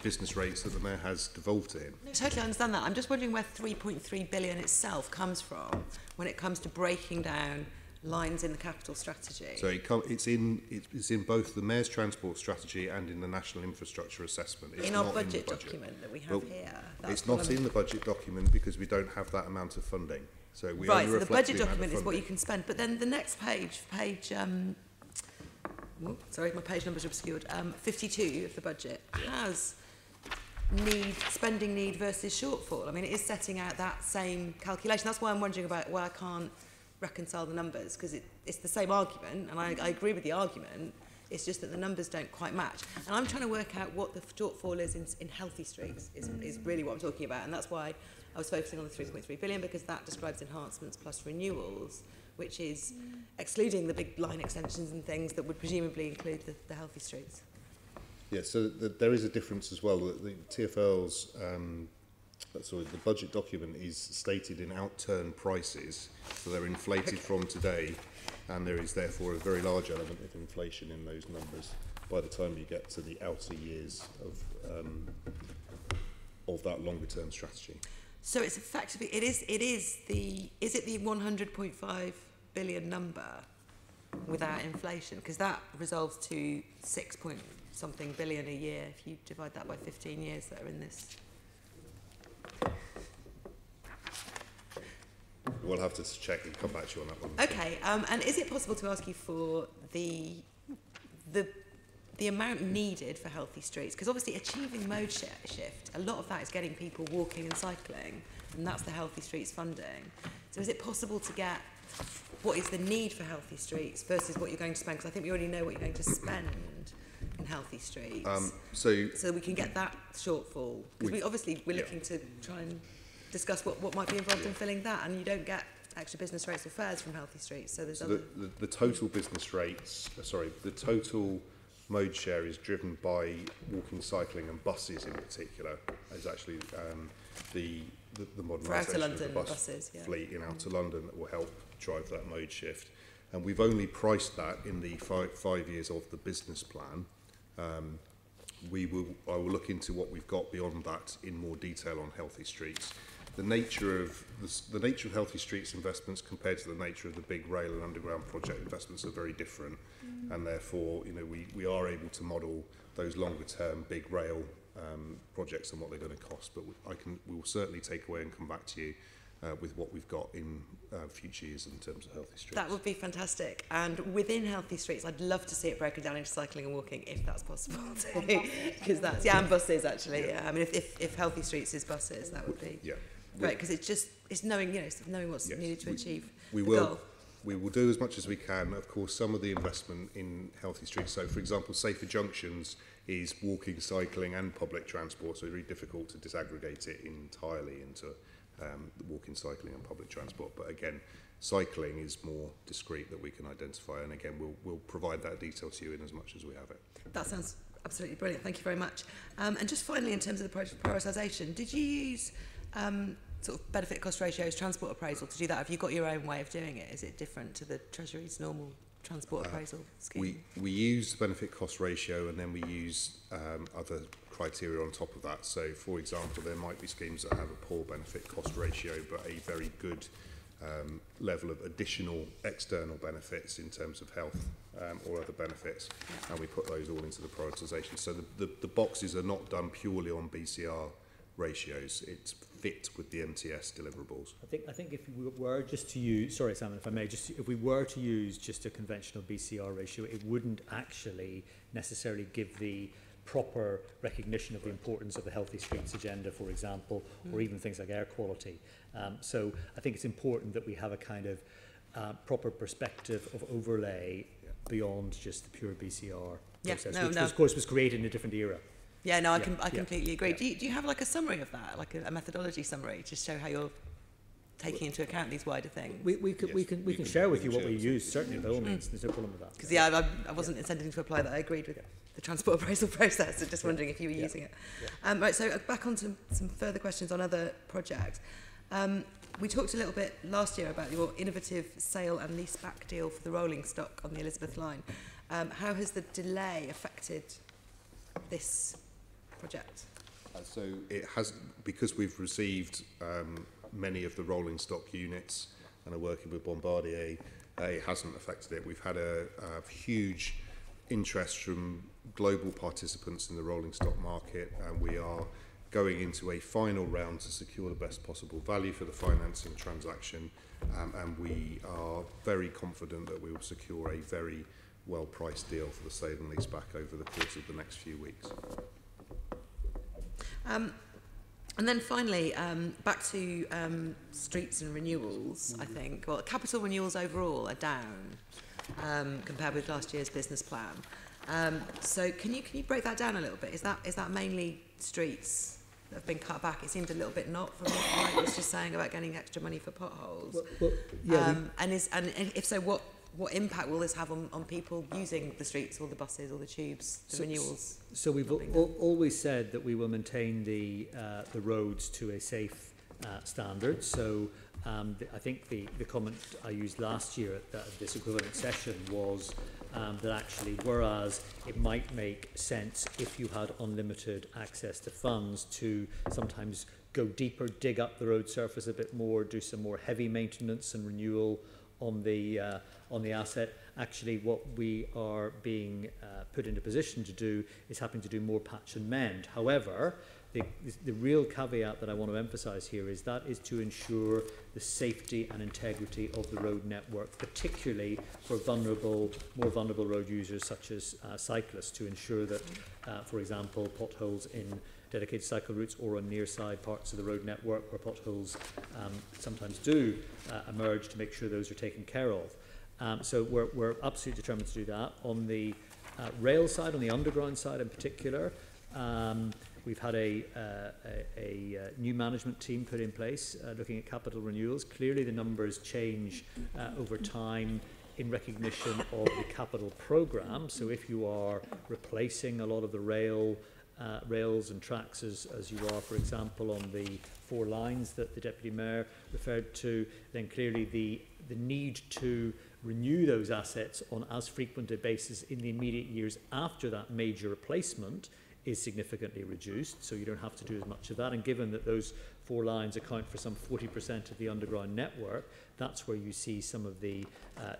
business rates that the Mayor has devolved to him. I totally understand that. I'm just wondering where 3.3 billion itself comes from when it comes to breaking down lines in the capital strategy. So it's in both the Mayor's Transport Strategy and in the National Infrastructure Assessment. It's in our not budget, in the budget document that we have here. It's not in the budget document because we don't have that amount of funding. So we right, only so the reflect budget the document is what you funding. can spend. But then the next page, sorry, my page number's obscured, 52 of the budget has spending need versus shortfall. I mean, it is setting out that same calculation. That's why I'm wondering about why I can't reconcile the numbers, because it's the same argument, and I agree with the argument. It's just that the numbers don't quite match. And I'm trying to work out what the shortfall is in healthy streets, is really what I'm talking about. And that's why I was focusing on the 3.3 billion, because that describes enhancements plus renewals, which is excluding the big line extensions and things that would presumably include the healthy streets. Yeah, so there is a difference as well. The TfL's, the budget document is stated in outturn prices, so they're inflated from today, and there is therefore a very large element of inflation in those numbers by the time you get to the outer years of that longer term strategy. So it's effectively, is it the 100.5 billion number without inflation? Because that resolves to 6-point-something billion a year if you divide that by 15 years that are in this. We'll have to check and come back to you on that one. Okay, and is it possible to ask you for the the amount needed for healthy streets, because obviously achieving mode shift, a lot of that is getting people walking and cycling, and that's the Healthy Streets funding. So is it possible to get what is the need for healthy streets versus what you're going to spend? Because I think we already know what you're going to spend in healthy streets. So we can get that shortfall. Because we're looking to try and discuss what might be involved in filling that, and you don't get extra business rates or fares from healthy streets. So there's the total business rates, the total mode share is driven by walking, cycling and buses in particular. Is actually the modernisation of the bus fleet in outer London that will help drive that mode shift. And we've only priced that in the five years of the business plan. I will look into what we've got beyond that in more detail on healthy streets. The nature of healthy streets investments compared to the nature of the big rail and underground project investments are very different, and therefore, you know, we are able to model those longer term big rail projects and what they're going to cost. But we will certainly take away and come back to you with what we've got in future years in terms of healthy streets. That would be fantastic. And within healthy streets, I'd love to see it broken down into cycling and walking, if that's possible too. Because that's and buses actually. Yeah. I mean, if healthy streets is buses, that would be great. Because it's knowing what's needed to achieve the goal. We will do as much as we can. Of course, some of the investment in healthy streets. So, for example, safer junctions is walking, cycling, and public transport. So it's really difficult to disaggregate it entirely into walking, cycling and public transport. But again, cycling is more discrete that we can identify, and again we'll provide that detail to you in as much as we have it. That sounds absolutely brilliant, thank you very much. And just finally, in terms of the prioritisation, did you use sort of benefit cost ratios, transport appraisal to do that? Have you got your own way of doing it? Is it different to the Treasury's normal transport appraisal scheme? We use the benefit cost ratio, and then we use other criteria on top of that. So, for example, there might be schemes that have a poor benefit cost ratio but a very good level of additional external benefits in terms of health or other benefits, and we put those all into the prioritisation. So the boxes are not done purely on BCR ratios, it's fit with the MTS deliverables. I think if we were just to use, sorry Simon, if I may, if we were to use just a conventional BCR ratio, it wouldn't actually necessarily give the proper recognition of the importance of the healthy streets agenda, for example, or even things like air quality. So I think it's important that we have a kind of proper perspective of overlay beyond just the pure BCR process, which of course was created in a different era. Yeah, no, I completely agree. Do you have like a summary of that, like a methodology summary, to show how you're taking into account these wider things? We can share with you what we use, certainly, by all means. There's no problem with that. Because I wasn't intending to apply that. I agreed with the transport appraisal process, so just wondering if you were using it. Right, so back on to some further questions on other projects. We talked a little bit last year about your innovative sale and leaseback deal for the rolling stock on the Elizabeth line. How has the delay affected this project? So it has, because we've received many of the rolling stock units and are working with Bombardier, it hasn't affected it. We've had a huge interest from global participants in the rolling stock market, and we are going into a final round to secure the best possible value for the financing transaction, and we are very confident that we will secure a very well-priced deal for the sale and lease back over the course of the next few weeks. And then finally, back to streets and renewals, I think. Well, capital renewals overall are down compared with last year's business plan. So can you break that down a little bit? Is that mainly streets that have been cut back? It seemed a little bit not from what Mike was just saying about getting extra money for potholes. And if so, what impact will this have on people using the streets or the buses or the tubes, the renewals? So we've always said that we will maintain the roads to a safe standard. So I think the comment I used last year at this equivalent session was that actually, whereas it might make sense if you had unlimited access to funds to sometimes go deeper, dig up the road surface a bit more, do some more heavy maintenance and renewal on the on the asset. Actually, what we are being put into position to do is having to do more patch and mend. However, the real caveat that I want to emphasise here is that is to ensure the safety and integrity of the road network, particularly for more vulnerable road users such as cyclists, to ensure that, for example, potholes in dedicated cycle routes or on near side parts of the road network where potholes sometimes do emerge, to make sure those are taken care of. So we're absolutely determined to do that. On the rail side, on the underground side in particular, we've had a new management team put in place looking at capital renewals. Clearly the numbers change over time in recognition of the capital programme. So if you are replacing a lot of the rails and tracks as you are, for example, on the 4 lines that the Deputy Mayor referred to, then clearly the need to renew those assets on as frequent a basis in the immediate years after that major replacement is significantly reduced, so you don't have to do as much of that. And given that those 4 lines account for some 40% of the underground network, that's where you see some of the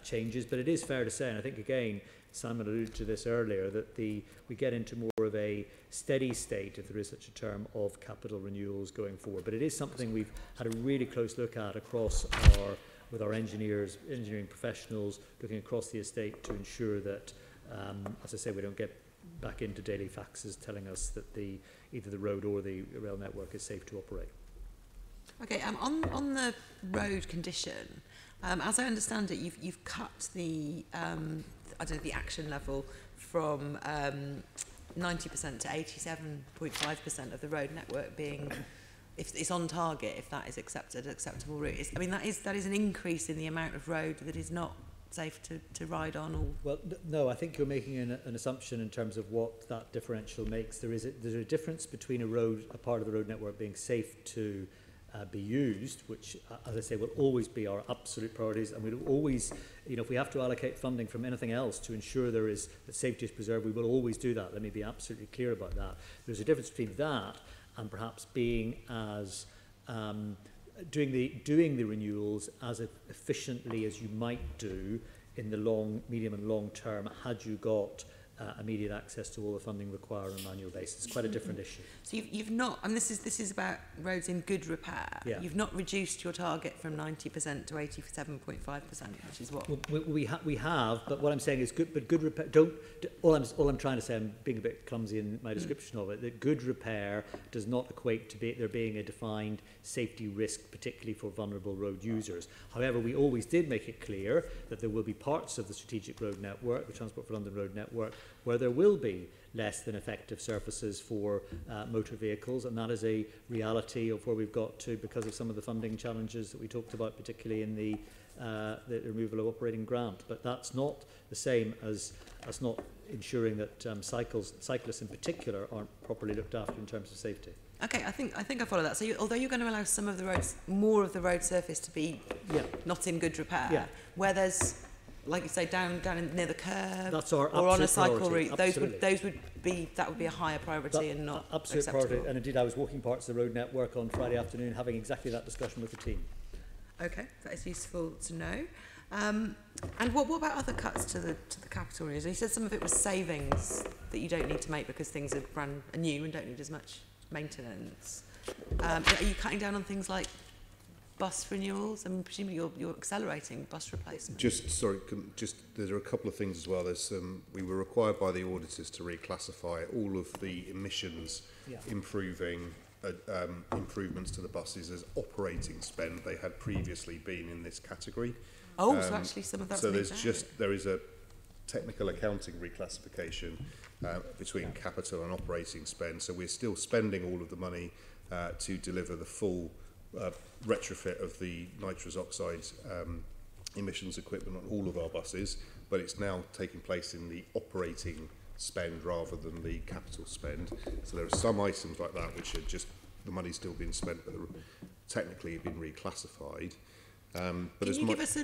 changes. But it is fair to say, and I think again Simon alluded to this earlier, that we get into more of a steady state, if there is such a term, of capital renewals going forward. But it is something we've had a really close look at across with our engineering professionals, looking across the estate to ensure that, as I say, we don't get back into daily faxes telling us that either the road or the rail network is safe to operate. Okay, on the road condition, as I understand it, you've cut the the action level from 90% to 87.5% of the road network being, if it's on target, if that is acceptable route. That is an increase in the amount of road that is not safe to ride on. Or well, no, I think you're making an assumption in terms of what that differential makes. There's a difference between a part of the road network being safe to be used, which, as I say, will always be our absolute priorities, and we'll always, if we have to allocate funding from anything else to ensure that safety is preserved, we will always do that. Let me be absolutely clear about that. There's a difference between that and perhaps being as doing the renewals as efficiently as you might do in the medium and long term had you got immediate access to all the funding required on an annual basis. It's quite a different issue. So you've not, and this is about roads in good repair. Yeah. You've not reduced your target from 90% to 87.5%, which is what we have. But what I'm saying is good repair. All I'm trying to say, I'm being a bit clumsy in my description of it. That good repair does not equate to there being a defined safety risk, particularly for vulnerable road users. However, we always did make it clear that there will be parts of the strategic road network, the Transport for London road network, where there will be less than effective surfaces for motor vehicles, and that is a reality of where we've got to because of some of the funding challenges that we talked about, particularly in the removal of operating grant. But that's not the same as not ensuring that cyclists in particular aren't properly looked after in terms of safety. Okay, I think I follow that. So although you're going to allow some of the roads, more of the road surface to be not in good repair, where there's, like you say, down near the curb, that's our or on a cycle priority. route, that would be a higher priority and not absolute acceptable. priority. And indeed, I was walking parts of the road network on Friday afternoon, having exactly that discussion with the team. Okay, that is useful to know. And what about other cuts to the capital renewals? You said some of it was savings that you don't need to make because things are brand new and don't need as much maintenance. Are you cutting down on things like bus renewals? I mean, presumably you're accelerating bus replacement. There are a couple of things as well. There's we were required by the auditors to reclassify all of the emissions improvements to the buses as operating spend. They had previously been in this category. So actually some of that's so there is a technical accounting reclassification between capital and operating spend. So we're still spending all of the money to deliver the full retrofit of the nitrous oxide emissions equipment on all of our buses, but it's now taking place in the operating spend rather than the capital spend. So there are some items like that which are just, the money's still being spent, but technically have been reclassified. Can you give us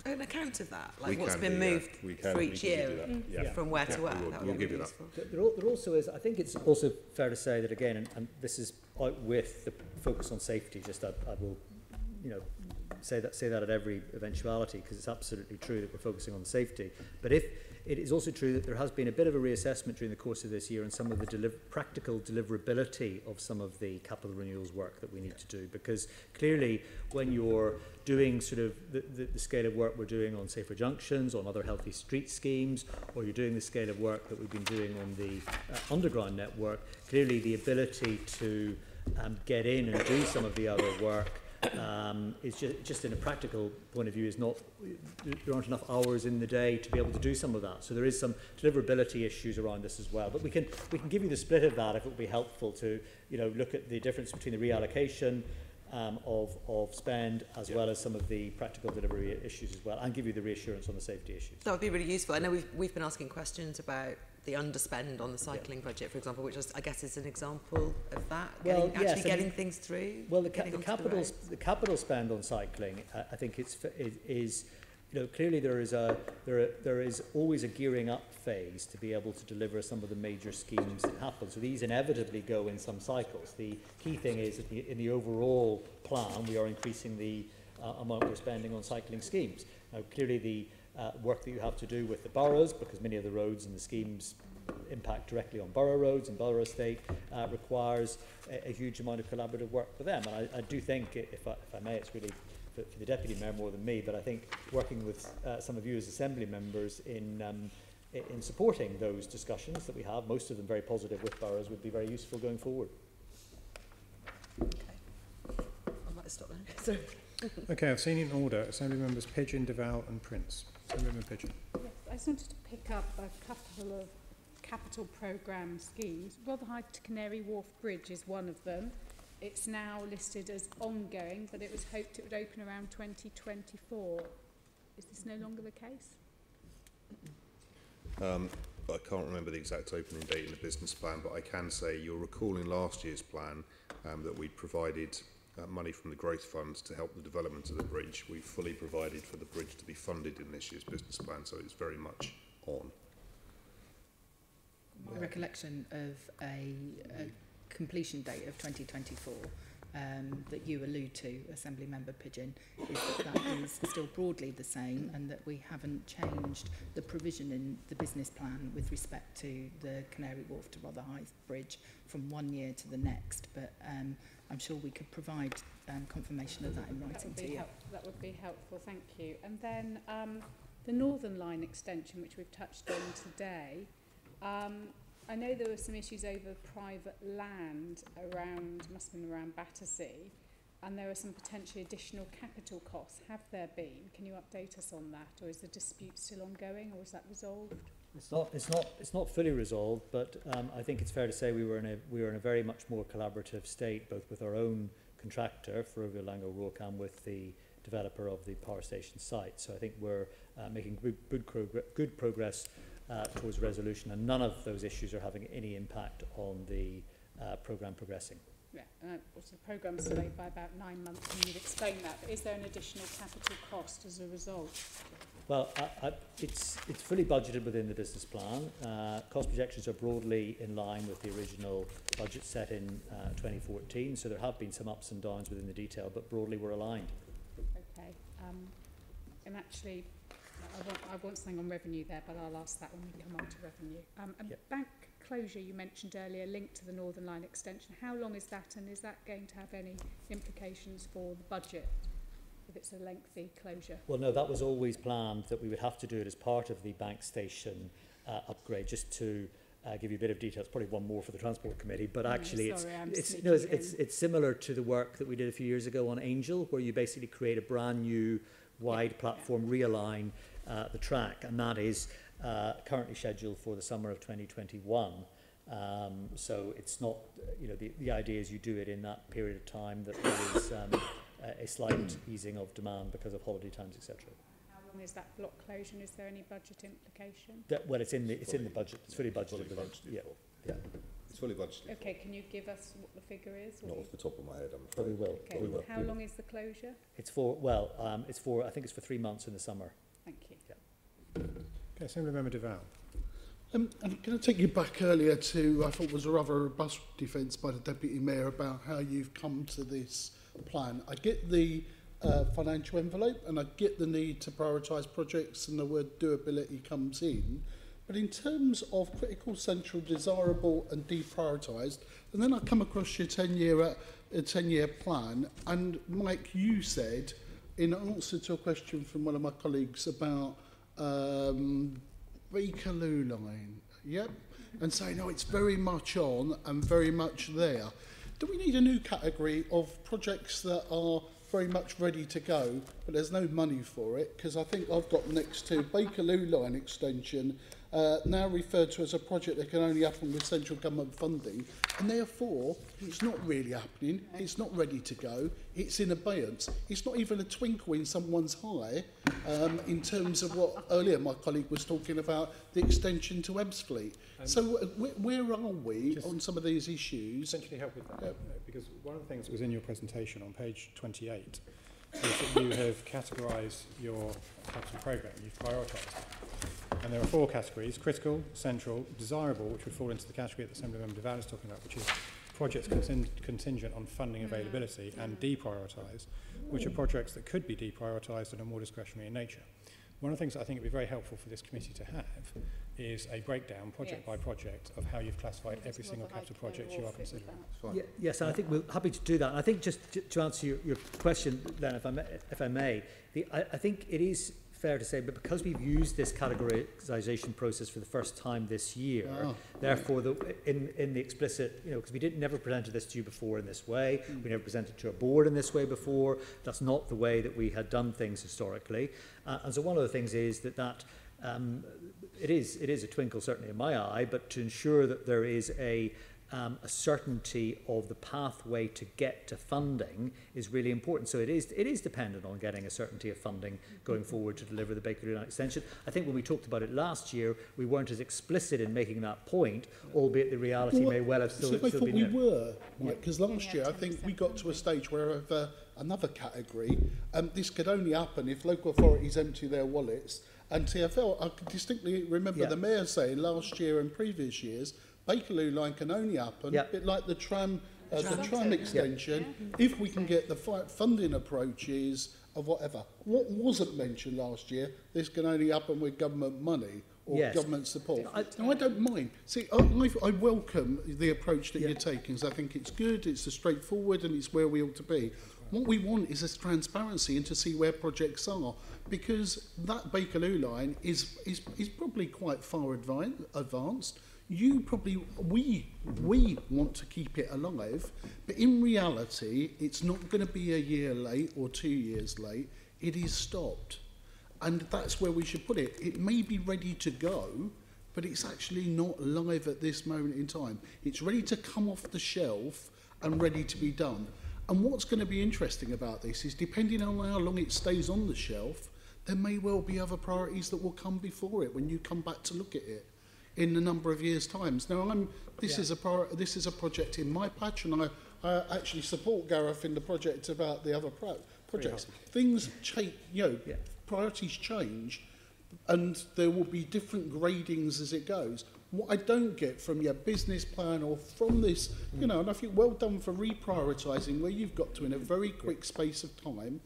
an account of that, like what's been moved for each year from where to where? We'll give you that. There also is, I think it's also fair to say that again, and this is out with the focus on safety, just I will, say that at every eventuality, because it's absolutely true that we're focusing on safety. But if it is also true that there has been a bit of a reassessment during the course of this year on some of the practical deliverability of some of the capital renewals work that we need to do, because clearly when you're doing sort of the scale of work we're doing on safer junctions, on other healthy street schemes, or you're doing the scale of work that we've been doing on the underground network, clearly the ability to get in and do some of the other work is just in a practical point of view is not, there aren't enough hours in the day to be able to do some of that. So there is some deliverability issues around this as well. But we can give you the split of that if it would be helpful to, you know, look at the difference between the reallocation of spend as well as some of the practical delivery issues as well, and give you the reassurance on the safety issues. That would be really useful. I know we've been asking questions about the underspend on the cycling budget, for example, which I guess is an example of that. Well, getting things through. Well, the capital spend on cycling, I think is, you know, clearly there is always a gearing up phase to be able to deliver some of the major schemes that happen. So these inevitably go in some cycles. The key thing is that in the overall plan, we are increasing the amount we're spending on cycling schemes. Now, clearly the work that you have to do with the boroughs, because many of the roads and the schemes impact directly on borough roads and borough estate, requires a huge amount of collaborative work with them. And I do think, if I may, it's really for the Deputy Mayor more than me, but I think working with some of you as Assembly members in supporting those discussions that we have, most of them very positive with boroughs, would be very useful going forward. Okay. I might stop there. Sorry. Okay, I've seen in order Assembly members Pigeon, Deval and Prince. Assembly member Pigeon. Yes, I just wanted to pick up a couple of capital programme schemes. Rotherhithe to Canary Wharf Bridge is one of them. It's now listed as ongoing, but it was hoped it would open around 2024. Is this no longer the case? I can't remember the exact opening date in the business plan, but I can say you'll recall in last year's plan that we provided money from the growth funds to help the development of the bridge. We fully provided for the bridge to be funded in this year's business plan, so it's very much on. My recollection of a completion date of 2024 that you allude to, Assembly Member Pigeon, is that is still broadly the same, and that we haven't changed the provision in the business plan with respect to the Canary Wharf to Rotherhithe Bridge from one year to the next. But I'm sure we could provide confirmation of that in writing to you. That would be helpful, thank you. And then the Northern Line extension, which we've touched on today, I know there were some issues over private land around, must have been around Battersea, and there are some potentially additional capital costs. Have there been? Can you update us on that, or is the dispute still ongoing, or is that resolved? It's not fully resolved, but I think it's fair to say we were in a very much more collaborative state, both with our own contractor, Ferrovial Lang O'Rourke, and with the developer of the power station site. So I think we're making good progress towards resolution, and none of those issues are having any impact on the programme progressing. Yeah, also the programme's delayed by about 9 months, and you'd explain that. But is there an additional capital cost as a result? Well, it's fully budgeted within the business plan. Cost projections are broadly in line with the original budget set in 2014, so there have been some ups and downs within the detail, but broadly we're aligned. Okay, and actually, I want something on revenue there, but I'll ask that when we come on to revenue. Bank closure you mentioned earlier, linked to the Northern Line extension. How long is that, and is that going to have any implications for the budget if it's a lengthy closure? Well, no, that was always planned that we would have to do it as part of the bank station upgrade. Just to give you a bit of detail, it's probably one more for the Transport Committee, but actually it's similar to the work that we did a few years ago on Angel, where you basically create a brand new wide platform, realign the track, and that is currently scheduled for the summer of 2021. So it's not, you know, the idea is you do it in that period of time that there is a slight easing of demand because of holiday times, etc. How long is that block closure, and is there any budget implication? Well, it's in the budget. It's fully budgeted. Yeah. It's fully budgeted. Okay, can you give us what the figure is? Not off the top of my head, I'm afraid. Probably will. Okay. Probably will. How long is the closure? It's for I think it's for 3 months in the summer. Thank you. Yeah. Okay, Assembly member Deval. I'm going to take you back earlier to, I thought was a rather robust defence by the Deputy Mayor about how you've come to this plan. I get the financial envelope, and I get the need to prioritise projects and the word doability comes in. But in terms of critical, central, desirable and deprioritised, and then I come across your 10-year plan, and Mike, you said, in answer to a question from one of my colleagues about Bakerloo Line, yep, and saying, no, it's very much on and very much there. Do we need a new category of projects that are very much ready to go, but there's no money for it? Because I think I've got next to Bakerloo Line extension, now referred to as a project that can only happen with central government funding, and therefore it's not really happening, it's not ready to go, it's in abeyance. It's not even a twinkle in someone's eye in terms of what earlier my colleague was talking about, the extension to Ebbsfleet. So where are we on some of these issues? Essentially help with that, because one of the things that was in your presentation on page 28 is that you have categorised your capital programme, you've prioritised it. And there are 4 categories: critical, central, desirable, which would fall into the category that Assemblymember Duval is talking about, which is projects contingent on funding availability, and deprioritised, which are projects that could be deprioritised and are more discretionary in nature. One of the things that I think would be very helpful for this committee to have is a breakdown, project by project, of how you've classified every single capital project you are considering. Yes, and I think we're happy to do that. And I think just to answer your question, then, if I may, I think it is fair to say, but because we've used this categorisation process for the first time this year, therefore, in the explicit, because we never presented this to you before in this way, we never presented to a board in this way before. That's not the way that we had done things historically. And so one of the things is that it is a twinkle certainly in my eye, but to ensure that there is a certainty of the pathway to get to funding is really important. So it is dependent on getting a certainty of funding going forward to deliver the Bakerloo Line extension. I think when we talked about it last year, we weren't as explicit in making that point, albeit the reality may well have still, I still thought been we there. were, because last year I think we got to a stage where another category, this could only happen if local authorities empty their wallets. And TfL, I can distinctly remember the Mayor saying last year and previous years, Bakerloo Line can only happen, a bit like the tram extension, if we can get the funding approaches of whatever. What wasn't mentioned last year, this can only happen with government money or government support. Now, I don't mind. See, I welcome the approach that you're taking, because I think it's good, it's straightforward, and it's where we ought to be. What we want is a transparency and to see where projects are, because that Bakerloo Line is probably quite far advanced. We want to keep it alive, but in reality, it's not going to be a year late or 2 years late. It is stopped. And that's where we should put it. It may be ready to go, but it's actually not live at this moment in time. It's ready to come off the shelf and ready to be done. And what's going to be interesting about this is, depending on how long it stays on the shelf, there may well be other priorities that will come before it when you come back to look at it in a number of years' times. Now, this is a project in my patch, and I actually support Gareth in the project about the other projects. Things change, priorities change, and there will be different gradings as it goes. What I don't get from your business plan or from this, and I think well done for reprioritising where you've got to in a very quick space of time,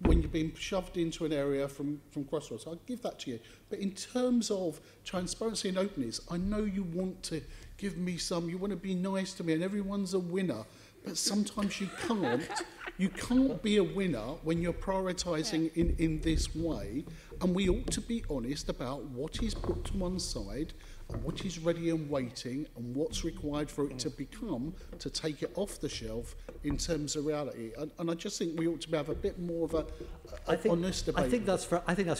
when you've been shoved into an area from Crossroads. I'll give that to you. But in terms of transparency and openness, I know you want to give me you want to be nice to me, and everyone's a winner. But sometimes you can't. You can't be a winner when you're prioritising in this way. And we ought to be honest about what is put to one side, and what is ready and waiting, and what's required for it to become, to take it off the shelf in terms of reality. And I just think we ought to have a bit more of honest debate. I think that's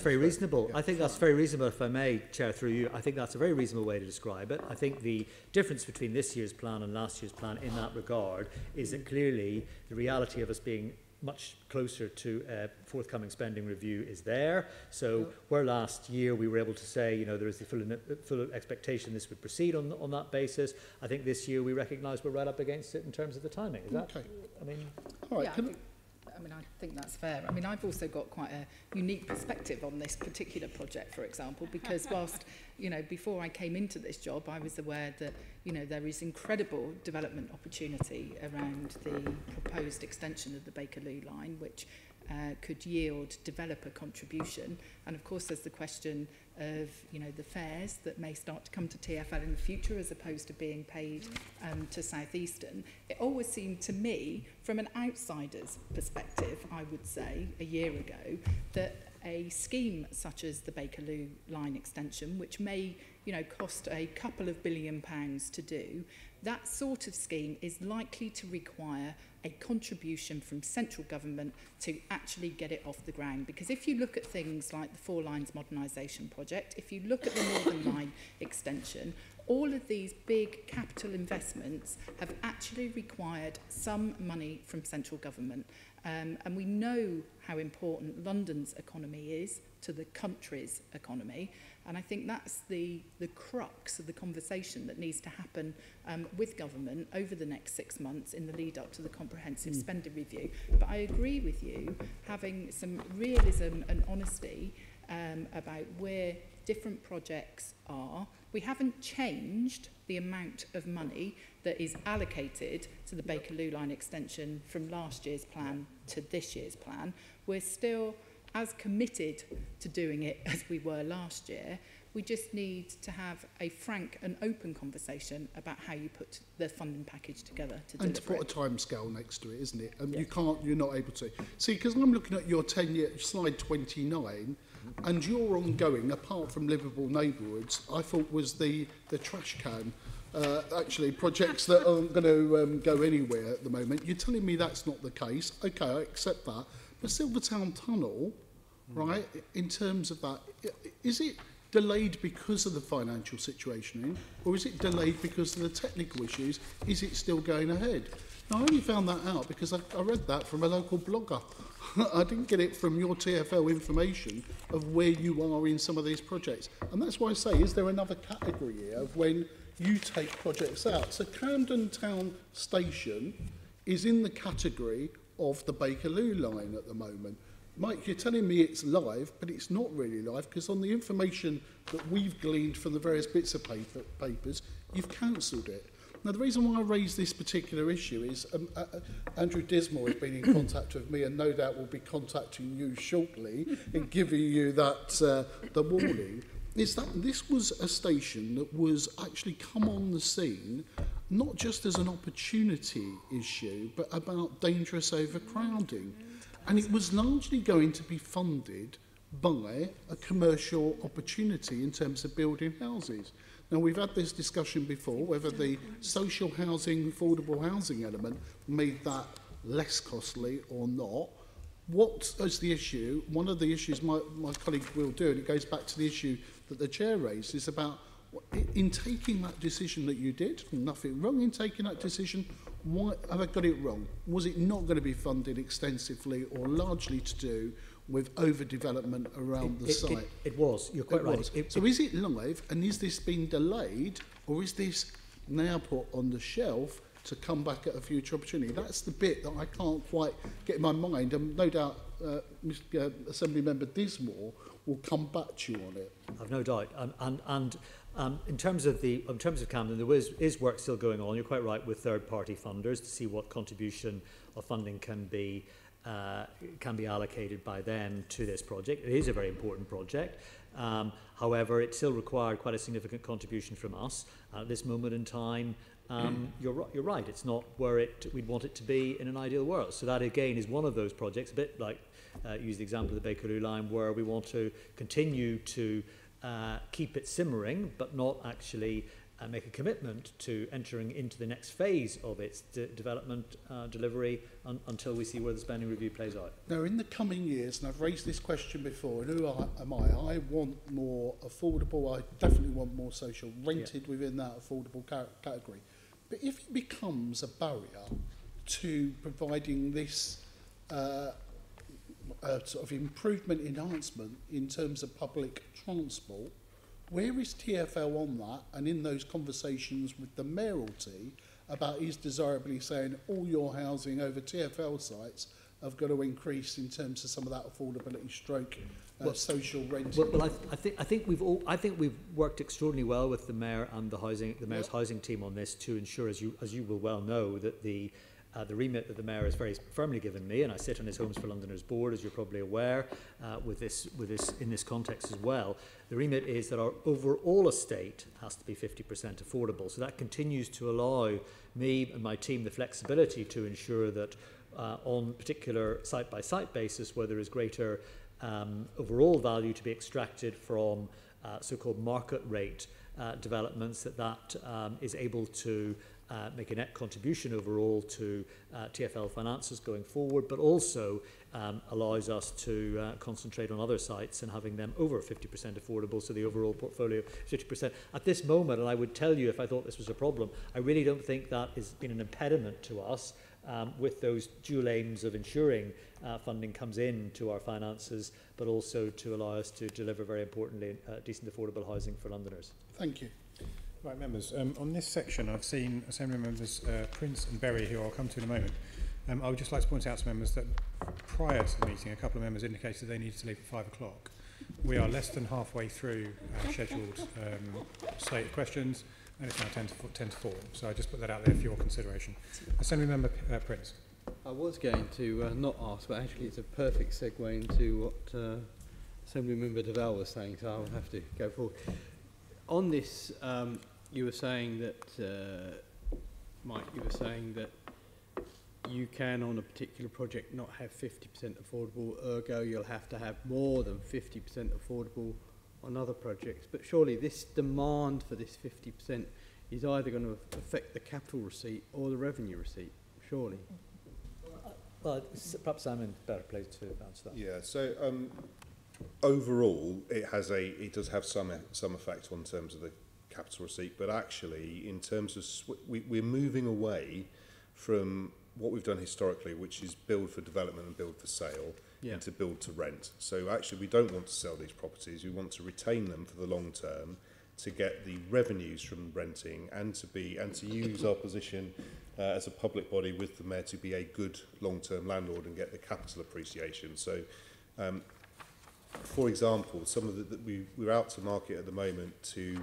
very reasonable. I think that's very reasonable, if I may, Chair, through you. I think that's a very reasonable way to describe it. I think the difference between this year's plan and last year's plan in that regard is that clearly the reality of us being much closer to a forthcoming spending review is there. So where last year we were able to say, there is the full expectation this would proceed on that basis, I think this year we recognise we're right up against it in terms of the timing. Is that? Okay. All right. I think that's fair. I've also got quite a unique perspective on this particular project, for example, because whilst, before I came into this job, I was aware that, there is incredible development opportunity around the proposed extension of the Bakerloo Line, which could yield developer contribution. And of course there's the question of, you know, the fares that may start to come to TfL in the future as opposed to being paid to South Eastern. It always seemed to me, from an outsider's perspective, I would say, a year ago, that a scheme such as the Bakerloo Line extension, which may, you know, cost a couple of £1 billion to do, that sort of scheme is likely to require a contribution from central government to actually get it off the ground. Because if you look at things like the Four Lines modernisation project, if you look at the Northern Line extension, all of these big capital investments have actually required some money from central government. And we know how important London's economy is to the country's economy. And I think that's the crux of the conversation that needs to happen with government over the next 6 months in the lead up to the comprehensive spending review. But I agree with you, having some realism and honesty about where different projects are. We haven't changed the amount of money that is allocated to the Bakerloo Line extension from last year's plan to this year's plan. We're still as committed to doing it as we were last year. We just need to have a frank and open conversation about how you put the funding package together to deliver and to put it. A time scale next to it, isn't it? And you're not able to. See, because I'm looking at your 10-year, slide 29, and your ongoing, apart from livable neighbourhoods, I thought was the trash can. Actually, projects that aren't going to go anywhere at the moment. You're telling me that's not the case. Okay, I accept that. But Silvertown Tunnel, right, in terms of that, is it delayed because of the financial situation, or is it delayed because of the technical issues? Is it still going ahead? Now, I only found that out because I read that from a local blogger. I didn't get it from your TfL information of where you are in some of these projects. And that's why I say, is there another category here of when you take projects out? So Camden Town Station is in the category of the Bakerloo Line at the moment. Mike, you're telling me it's live, but it's not really live because on the information that we've gleaned from the various bits of papers, you've cancelled it. Now, the reason why I raise this particular issue is Andrew Dismore has been in contact with me and no doubt will be contacting you shortly and giving you that the warning, is that this was a station that was actually come on the scene not just as an opportunity issue, but about dangerous overcrowding. And it was largely going to be funded by a commercial opportunity in terms of building houses. Now, we've had this discussion before, whether the social housing, affordable housing element made that less costly or not. What is the issue? One of the issues my colleague will do, and it goes back to the issue that the chair raised, is about in taking that decision that you did, nothing wrong in taking that decision, why have I got it wrong? Was it not going to be funded extensively or largely to do with overdevelopment around the site? It was, you're quite right. So is it live, and is this being delayed, or is this now put on the shelf to come back at a future opportunity? That's the bit that I can't quite get in my mind, and no doubt Mr. Assembly Member Dismore will come back to you on it. I've no doubt. In terms of Camden, there is work still going on. You're quite right with third-party funders to see what contribution of funding can be allocated by them to this project. It is a very important project. However, it still required quite a significant contribution from us at this moment in time. You're right. It's not where we'd want it to be in an ideal world. So that again is one of those projects, a bit like use the example of the Bakerloo Line, where we want to continue to keep it simmering, but not actually make a commitment to entering into the next phase of its development delivery until we see where the spending review plays out. Now, in the coming years, and I've raised this question before, and who am I? I want more affordable, I definitely want more social, rented within that affordable category. But if it becomes a barrier to providing this sort of improvement, enhancement in terms of public transport, where is TfL on that, and in those conversations with the mayoralty about is desirably saying all your housing over TfL sites have got to increase in terms of some of that affordability stroke social renting? Well, I think we've worked extraordinarily well with the mayor and the mayor's housing team on this to ensure, as you will well know, that the the remit that the Mayor has very firmly given me, and I sit on his Homes for Londoners board, as you're probably aware, in this context as well. The remit is that our overall estate has to be 50% affordable. So that continues to allow me and my team the flexibility to ensure that on particular site-by-site basis, where there is greater overall value to be extracted from so-called market rate developments, that is able to make a net contribution overall to TfL finances going forward, but also allows us to concentrate on other sites and having them over 50% affordable, so the overall portfolio 50%. At this moment, and I would tell you if I thought this was a problem, I really don't think that has been an impediment to us with those dual aims of ensuring funding comes in to our finances, but also to allow us to deliver, very importantly, decent affordable housing for Londoners. Thank you. Right, members, on this section I've seen Assembly members Prince and Berry, who I'll come to in a moment. I would just like to point out to members that prior to the meeting a couple of members indicated they needed to leave at 5 o'clock. We are less than halfway through scheduled slate of questions, and it's now 10 to 4, so I just put that out there for your consideration. Assembly member Prince. I was going to not ask, but actually it's a perfect segue into what Assembly Member Tfl was saying, so I'll have to go forward. On this, you were saying that, Mike, you were saying that you can, on a particular project, not have 50% affordable, ergo you'll have to have more than 50% affordable on other projects. But surely this demand for this 50% is either going to affect the capital receipt or the revenue receipt, surely. Well, perhaps Simon better placed to answer that. Yeah, so overall, it does have some effect on terms of the capital receipt, but actually, in terms of we're moving away from what we've done historically, which is build for development and build for sale, into build to rent. So actually, we don't want to sell these properties. We want to retain them for the long term, to get the revenues from renting, and to use our position as a public body with the Mayor to be a good long-term landlord and get the capital appreciation. So, for example, some of we're out to market at the moment to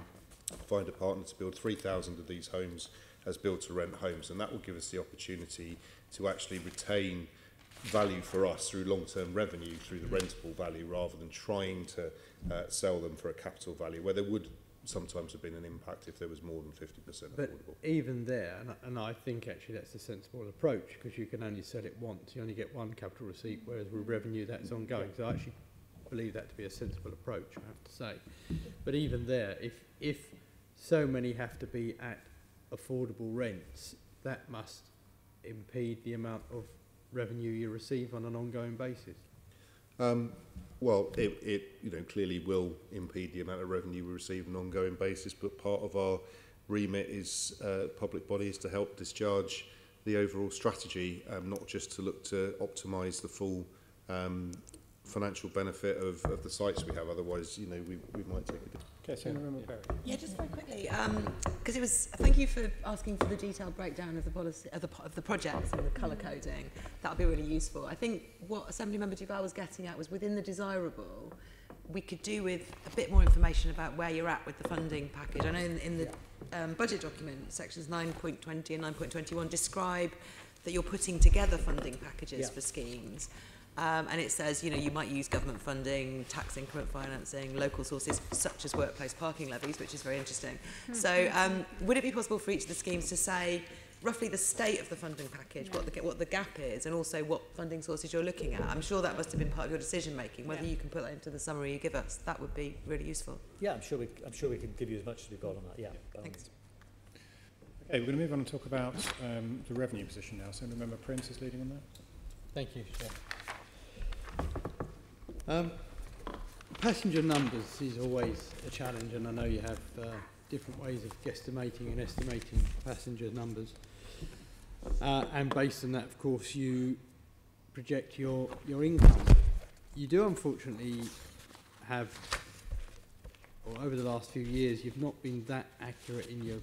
find a partner to build 3,000 of these homes as build-to-rent homes, and that will give us the opportunity to actually retain value for us through long-term revenue, through the rentable value, rather than trying to sell them for a capital value, where there would sometimes have been an impact if there was more than 50% affordable. But even there, and I think actually that's a sensible approach, because you can only sell it once. You only get one capital receipt, whereas with revenue that's ongoing. So I actually believe that to be a sensible approach, I have to say. But even there, if so many have to be at affordable rents, that must impede the amount of revenue you receive on an ongoing basis. Well, it clearly will impede the amount of revenue we receive on an ongoing basis, but part of our remit is public bodies to help discharge the overall strategy, not just to look to optimise the full financial benefit of the sites we have. Otherwise, we might take a Okay, so Barry. Yeah, just very quickly, because thank you for asking for the detailed breakdown of the policy of the projects and the colour coding. That would be really useful. I think what Assembly Member Tfl was getting at was, within the desirable, we could do with a bit more information about where you're at with the funding package. I know in the budget document, sections 9.20 and 9.21 describe that you're putting together funding packages for schemes. And it says, you might use government funding, tax increment financing, local sources such as workplace parking levies, which is very interesting. So would it be possible for each of the schemes to say roughly the state of the funding package, what the gap is, and also what funding sources you're looking at? I'm sure that must have been part of your decision making. Whether you can put that into the summary you give us, that would be really useful. Yeah, I'm sure we can give you as much as we've got on that. Yeah. Thanks. Okay, we're going to move on and talk about the revenue position now. So remember, Prince is leading on that. Thank you, Chair. Passenger numbers is always a challenge, and I know you have different ways of guesstimating and estimating passenger numbers. And based on that, of course, you project your income. You do, unfortunately, have, or over the last few years, you've not been that accurate in your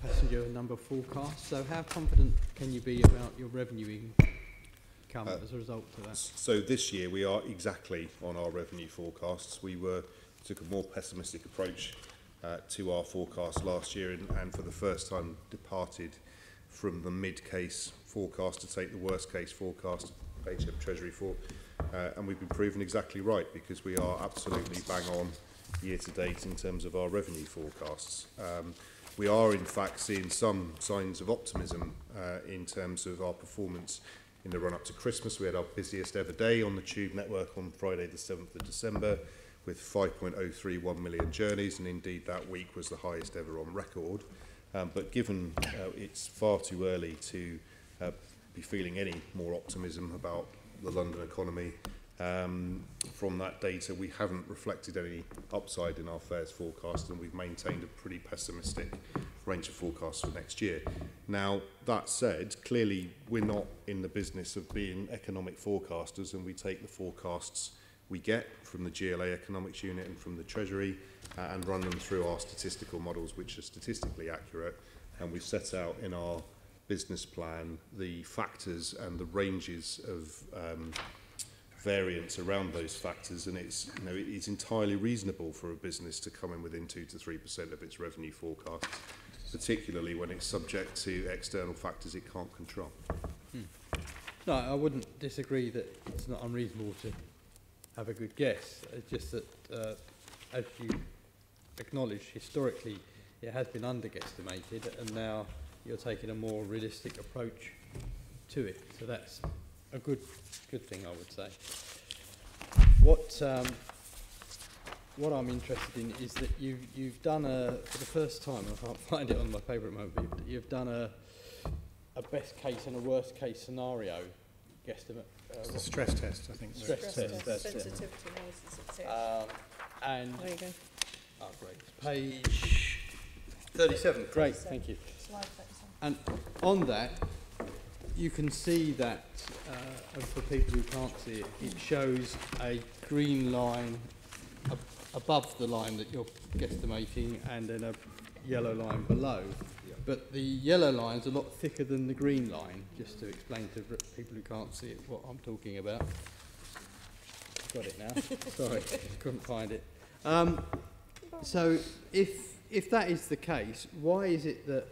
passenger number forecast. So how confident can you be about your revenue income as a result of that? So this year we are exactly on our revenue forecasts. We took a more pessimistic approach to our forecast last year, and for the first time departed from the mid-case forecast to take the worst-case forecast HM Treasury for. And we've been proven exactly right, because we are absolutely bang on year to date in terms of our revenue forecasts. We are in fact seeing some signs of optimism in terms of our performance in the run up to Christmas. We had our busiest ever day on the Tube network on Friday the 7th of December with 5.031 million journeys, and indeed that week was the highest ever on record. But given it's far too early to be feeling any more optimism about the London economy, from that data we haven't reflected any upside in our fares forecast, and we've maintained a pretty pessimistic range of forecasts for next year. Now, that said, clearly we're not in the business of being economic forecasters, and we take the forecasts we get from the GLA economics unit and from the Treasury and run them through our statistical models, which are statistically accurate, and we've set out in our business plan the factors and the ranges of variance around those factors, and it's entirely reasonable for a business to come in within 2 to 3% of its revenue forecast, particularly when it's subject to external factors it can't control. No, I wouldn't disagree that it's not unreasonable to have a good guess. It's just that, as you acknowledge, historically it has been underestimated, and now you're taking a more realistic approach to it. So that's a good thing, I would say. What I'm interested in is that you've done for the first time, I can't find it on my favourite moment, but you've done a best case and a worst case scenario guesstimate. It's the stress test, I think. Stress test, that's it. Sensitivity analysis. And There you go. great. Page 37. Great, thank you. Slide 37. And on that, you can see that, and for people who can't see it, it shows a green line above the line that you're guesstimating, and then a yellow line below. Yeah. But the yellow line's a lot thicker than the green line, just to explain to people who can't see it what I'm talking about. Got it now. Sorry, couldn't find it. So if that is the case, why is it that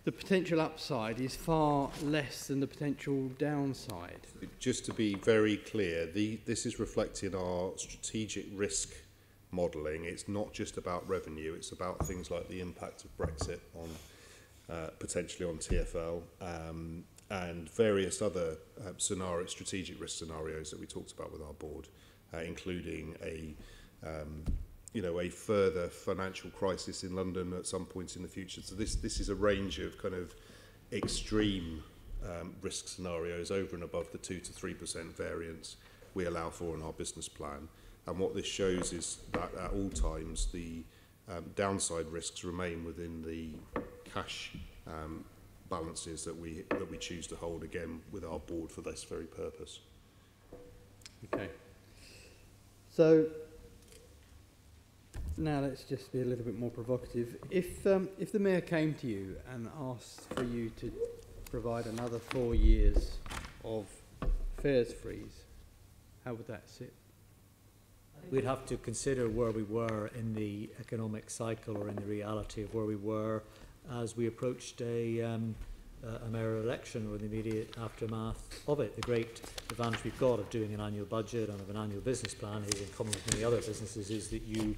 the potential upside is far less than the potential downside? Just to be very clear, this is reflecting our strategic risk modelling. It's not just about revenue, it's about things like the impact of Brexit on potentially on TfL and various other strategic risk scenarios that we talked about with our board, including a further financial crisis in London at some point in the future. So this is a range of kind of extreme risk scenarios over and above the 2 to 3% variance we allow for in our business plan. And what this shows is that at all times the downside risks remain within the cash balances that we choose to hold, again with our board for this very purpose. Okay. So now let's just be a little bit more provocative. If the Mayor came to you and asked for you to provide another 4 years of fares freeze, how would that sit? We'd have to consider where we were in the economic cycle, or in the reality of where we were as we approached a mayoral election, or the immediate aftermath of it. The great advantage we've got of doing an annual budget and of an annual business plan is, in common with many other businesses, is that you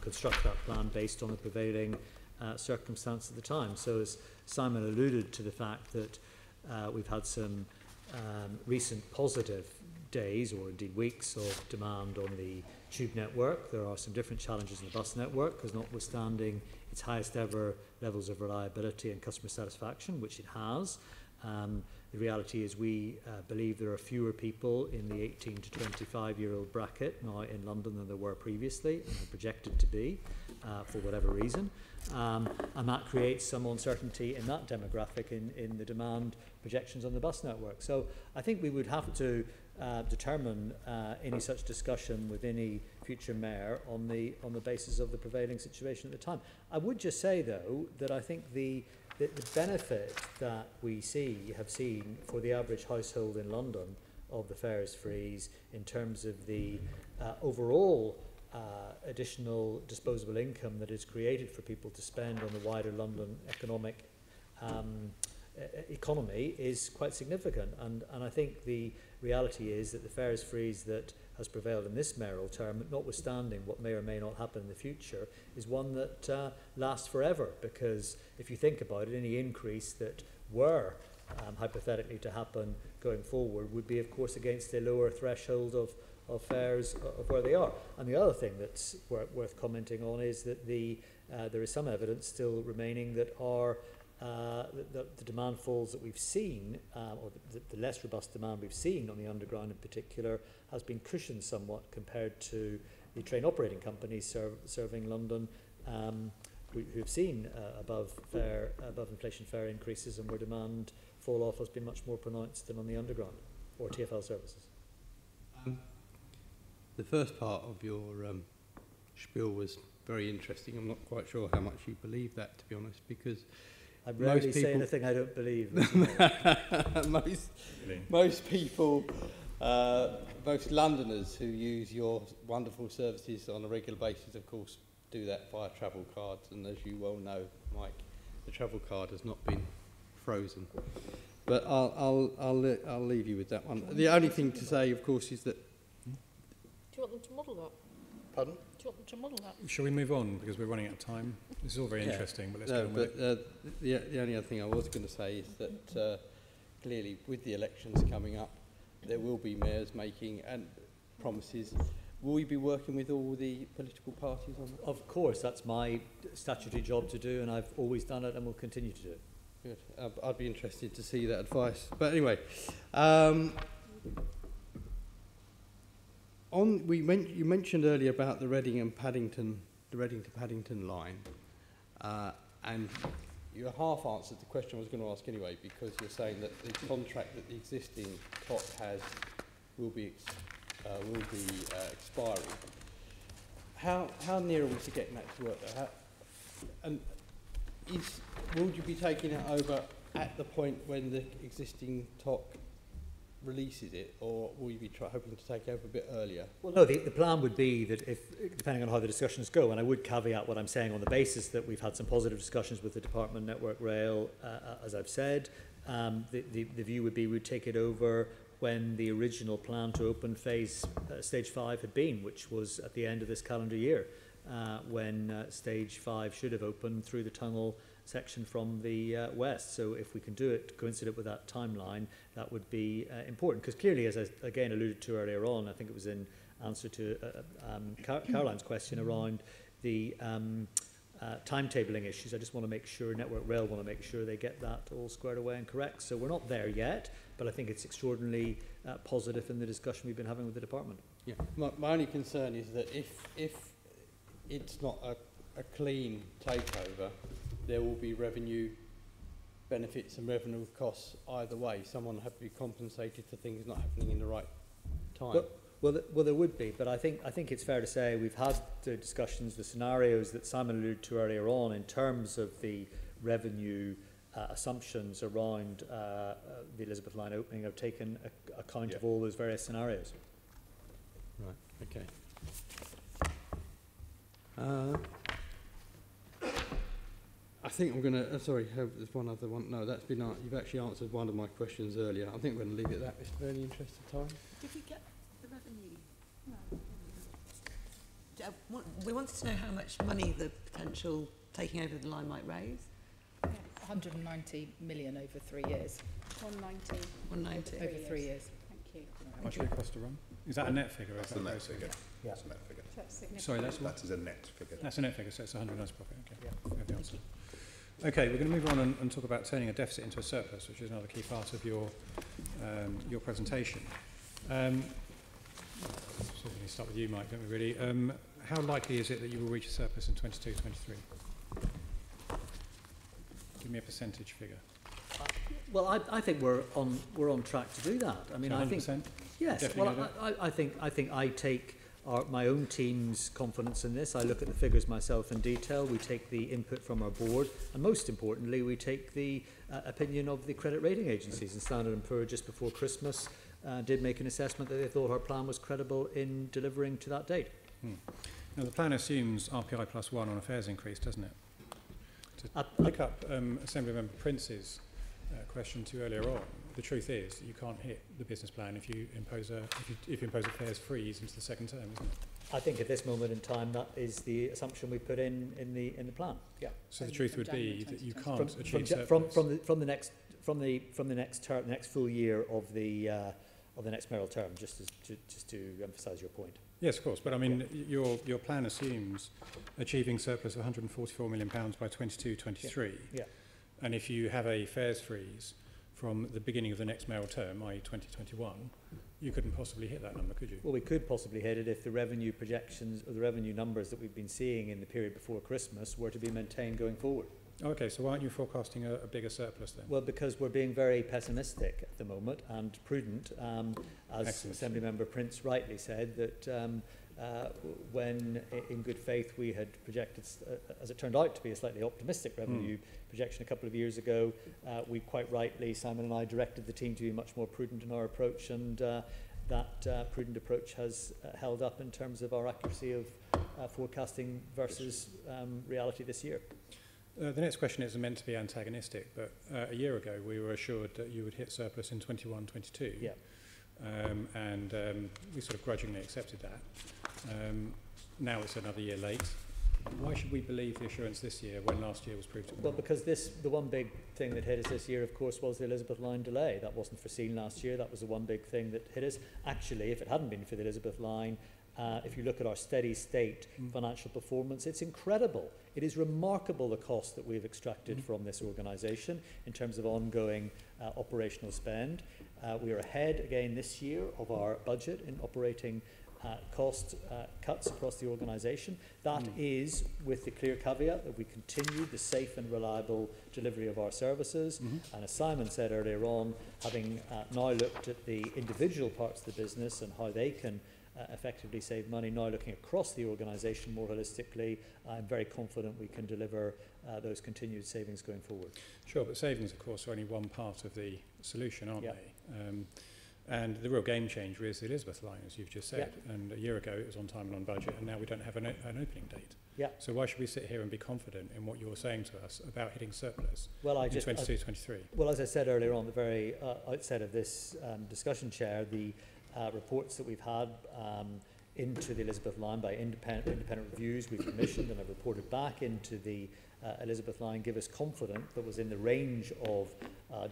construct that plan based on the prevailing circumstance at the time. So as Simon alluded to the fact that we've had some recent positive days, or indeed weeks, of demand on the tube network. There are some different challenges in the bus network, because notwithstanding its highest ever levels of reliability and customer satisfaction, which it has, the reality is we believe there are fewer people in the 18 to 25-year-old bracket now in London than there were previously, and are projected to be for whatever reason. And that creates some uncertainty in that demographic in the demand projections on the bus network. So I think we would have to determine any such discussion with any future mayor on the basis of the prevailing situation at the time. I would just say, though, that I think the benefit that we have seen for the average household in London of the fares freeze in terms of the overall additional disposable income that is created for people to spend on the wider London economic economy is quite significant, and I think the reality is that the fares freeze that has prevailed in this mayoral term, notwithstanding what may or may not happen in the future, is one that lasts forever, because if you think about it, any increase that were hypothetically to happen going forward would be, of course, against a lower threshold of fares of where they are. And the other thing that's worth commenting on is that there is some evidence still remaining that the demand falls that we've seen, or the less robust demand we've seen on the underground in particular, has been cushioned somewhat compared to the train operating companies serving London, who have seen above inflation fare increases, and where demand fall off has been much more pronounced than on the underground or TfL services. The first part of your spiel was very interesting. I'm not quite sure how much you believe that, to be honest, because I rarely say anything I don't believe. most people, most Londoners who use your wonderful services on a regular basis, of course, do that via travel cards. And as you well know, Mike, the travel card has not been frozen. But I'll leave you with that one. The only thing to say, of course, is that. Do you want them to model that? Pardon? Do you want them to model that? Shall we move on, because we're running out of time? This is all very interesting, but let's go on with it. The only other thing I was going to say is that clearly, with the elections coming up, there will be mayors making promises. Will we be working with all the political parties on that? Of course, that's my statutory job to do, and I've always done it and will continue to do it. Good. I'd be interested to see that advice. But anyway, you mentioned earlier about the Reading to Paddington line, and you half answered the question I was going to ask anyway, because you're saying that the contract that the existing TOC has will be expiring. How near are we to getting that to work? Will you be taking it over at the point when the existing TOC releases it, or will you be hoping to take it over a bit earlier? Well, no, the plan would be that depending on how the discussions go, and I would caveat what I'm saying on the basis that we've had some positive discussions with the Department, Network Rail, as I've said, the view would be we'd take it over when the original plan to open stage 5 had been, which was at the end of this calendar year, when stage 5 should have opened through the tunnel section from the west. So if we can do it coincident with that timeline, that would be important, because clearly, as I again alluded to earlier on, I think it was in answer to Caroline's question around the timetabling issues, I just want to make sure, Network Rail want to make sure they get that all squared away and correct. So we're not there yet, but I think it's extraordinarily positive in the discussion we've been having with the department. Yeah. My only concern is that if it's not a clean takeover, there will be revenue benefits and revenue costs either way. Someone will have to be compensated for things not happening in the right time. Well, there would be, but I think it's fair to say we've had the discussions, the scenarios that Simon alluded to earlier on in terms of the revenue assumptions around the Elizabeth Line opening have taken account of all those various scenarios. Right, okay. I think I'm going to, sorry, there's one other one. No, that's been, you've actually answered one of my questions earlier. I think we're going to leave it at that, Mr. Bernie, in the interest of time. Did we get the revenue? No. We wanted to know how much money the potential taking over the line might raise. 190 million over 3 years. 190. 190 over 3 years. Thank you. How much would it cost to run? Is that a net figure? That's a net figure. Yeah. That's a net figure. So that's significant. Sorry, that's what? That is a net figure. That's a net figure, so it's 100 nice profit. Okay, yeah. We have the answer. Okay, we're going to move on and talk about turning a deficit into a surplus, which is another key part of your presentation. So we're going to start with you, Mike, don't we, really? How likely is it that you will reach a surplus in 22-23? Give me a percentage figure. Well, I think we're on track to do that. I mean, So 100%? I think yes. Definitely Well, I think I take my own team's confidence in this. I look at the figures myself in detail. We take the input from our board, and most importantly, we take the opinion of the credit rating agencies. And Standard & Poor's just before Christmas did make an assessment that they thought our plan was credible in delivering to that date. Now, the plan assumes RPI +1 on a fares increase, doesn't it? To pick up Assemblymember Prince's question to you earlier on, the truth is that you can't hit the business plan if you impose a fares freeze into the second term, isn't it? I think at this moment in time that is the assumption we put in the plan. Yeah. So the truth would be that you can't achieve from the next full year of the next mayoral term. Just to emphasise your point. Yes, of course. But I mean, your plan assumes achieving surplus of £144 million by 22-23. Yeah. And if you have a fares freeze from the beginning of the next mayoral term, i.e. 2021, you couldn't possibly hit that number, could you? Well, we could possibly hit it if the revenue projections or the revenue numbers that we've been seeing in the period before Christmas were to be maintained going forward. Okay, so why aren't you forecasting a bigger surplus then? Well, because we're being very pessimistic at the moment and prudent, as Excellent. Assemblymember Prince rightly said, that when in good faith we had projected, as it turned out to be a slightly optimistic revenue projection a couple of years ago, we quite rightly, Simon and I, directed the team to be much more prudent in our approach, and that prudent approach has held up in terms of our accuracy of forecasting versus reality this year. The next question is meant to be antagonistic, but a year ago we were assured that you would hit surplus in 21-22. Yeah. And we sort of grudgingly accepted that. Now it's another year late. Why should we believe the assurance this year when last year was proved to be? Well, because the one big thing that hit us this year, of course, was the Elizabeth Line delay. That wasn't foreseen last year. That was the one big thing that hit us. Actually, if it hadn't been for the Elizabeth Line, if you look at our steady state financial performance, it's incredible. It is remarkable the cost that we've extracted from this organisation in terms of ongoing operational spend. We are ahead again this year of our budget in operating cost cuts across the organisation. That is with the clear caveat that we continue the safe and reliable delivery of our services. And as Simon said earlier on, having now looked at the individual parts of the business and how they can effectively save money, now looking across the organisation more holistically, I'm very confident we can deliver those continued savings going forward. Sure, but savings, of course, are only one part of the solution, aren't Yeah. they? And the real game changer is the Elizabeth Line, as you've just said. Yeah. And a year ago it was on time and on budget, and now we don't have an opening date. Yeah. So why should we sit here and be confident in what you're saying to us about hitting surplus in 22-23? Well, as I said earlier on, the very outset of this discussion, Chair, the reports that we've had into the Elizabeth Line by independent reviews we've commissioned and have reported back into the Elizabeth Line give us confidence that was in the range of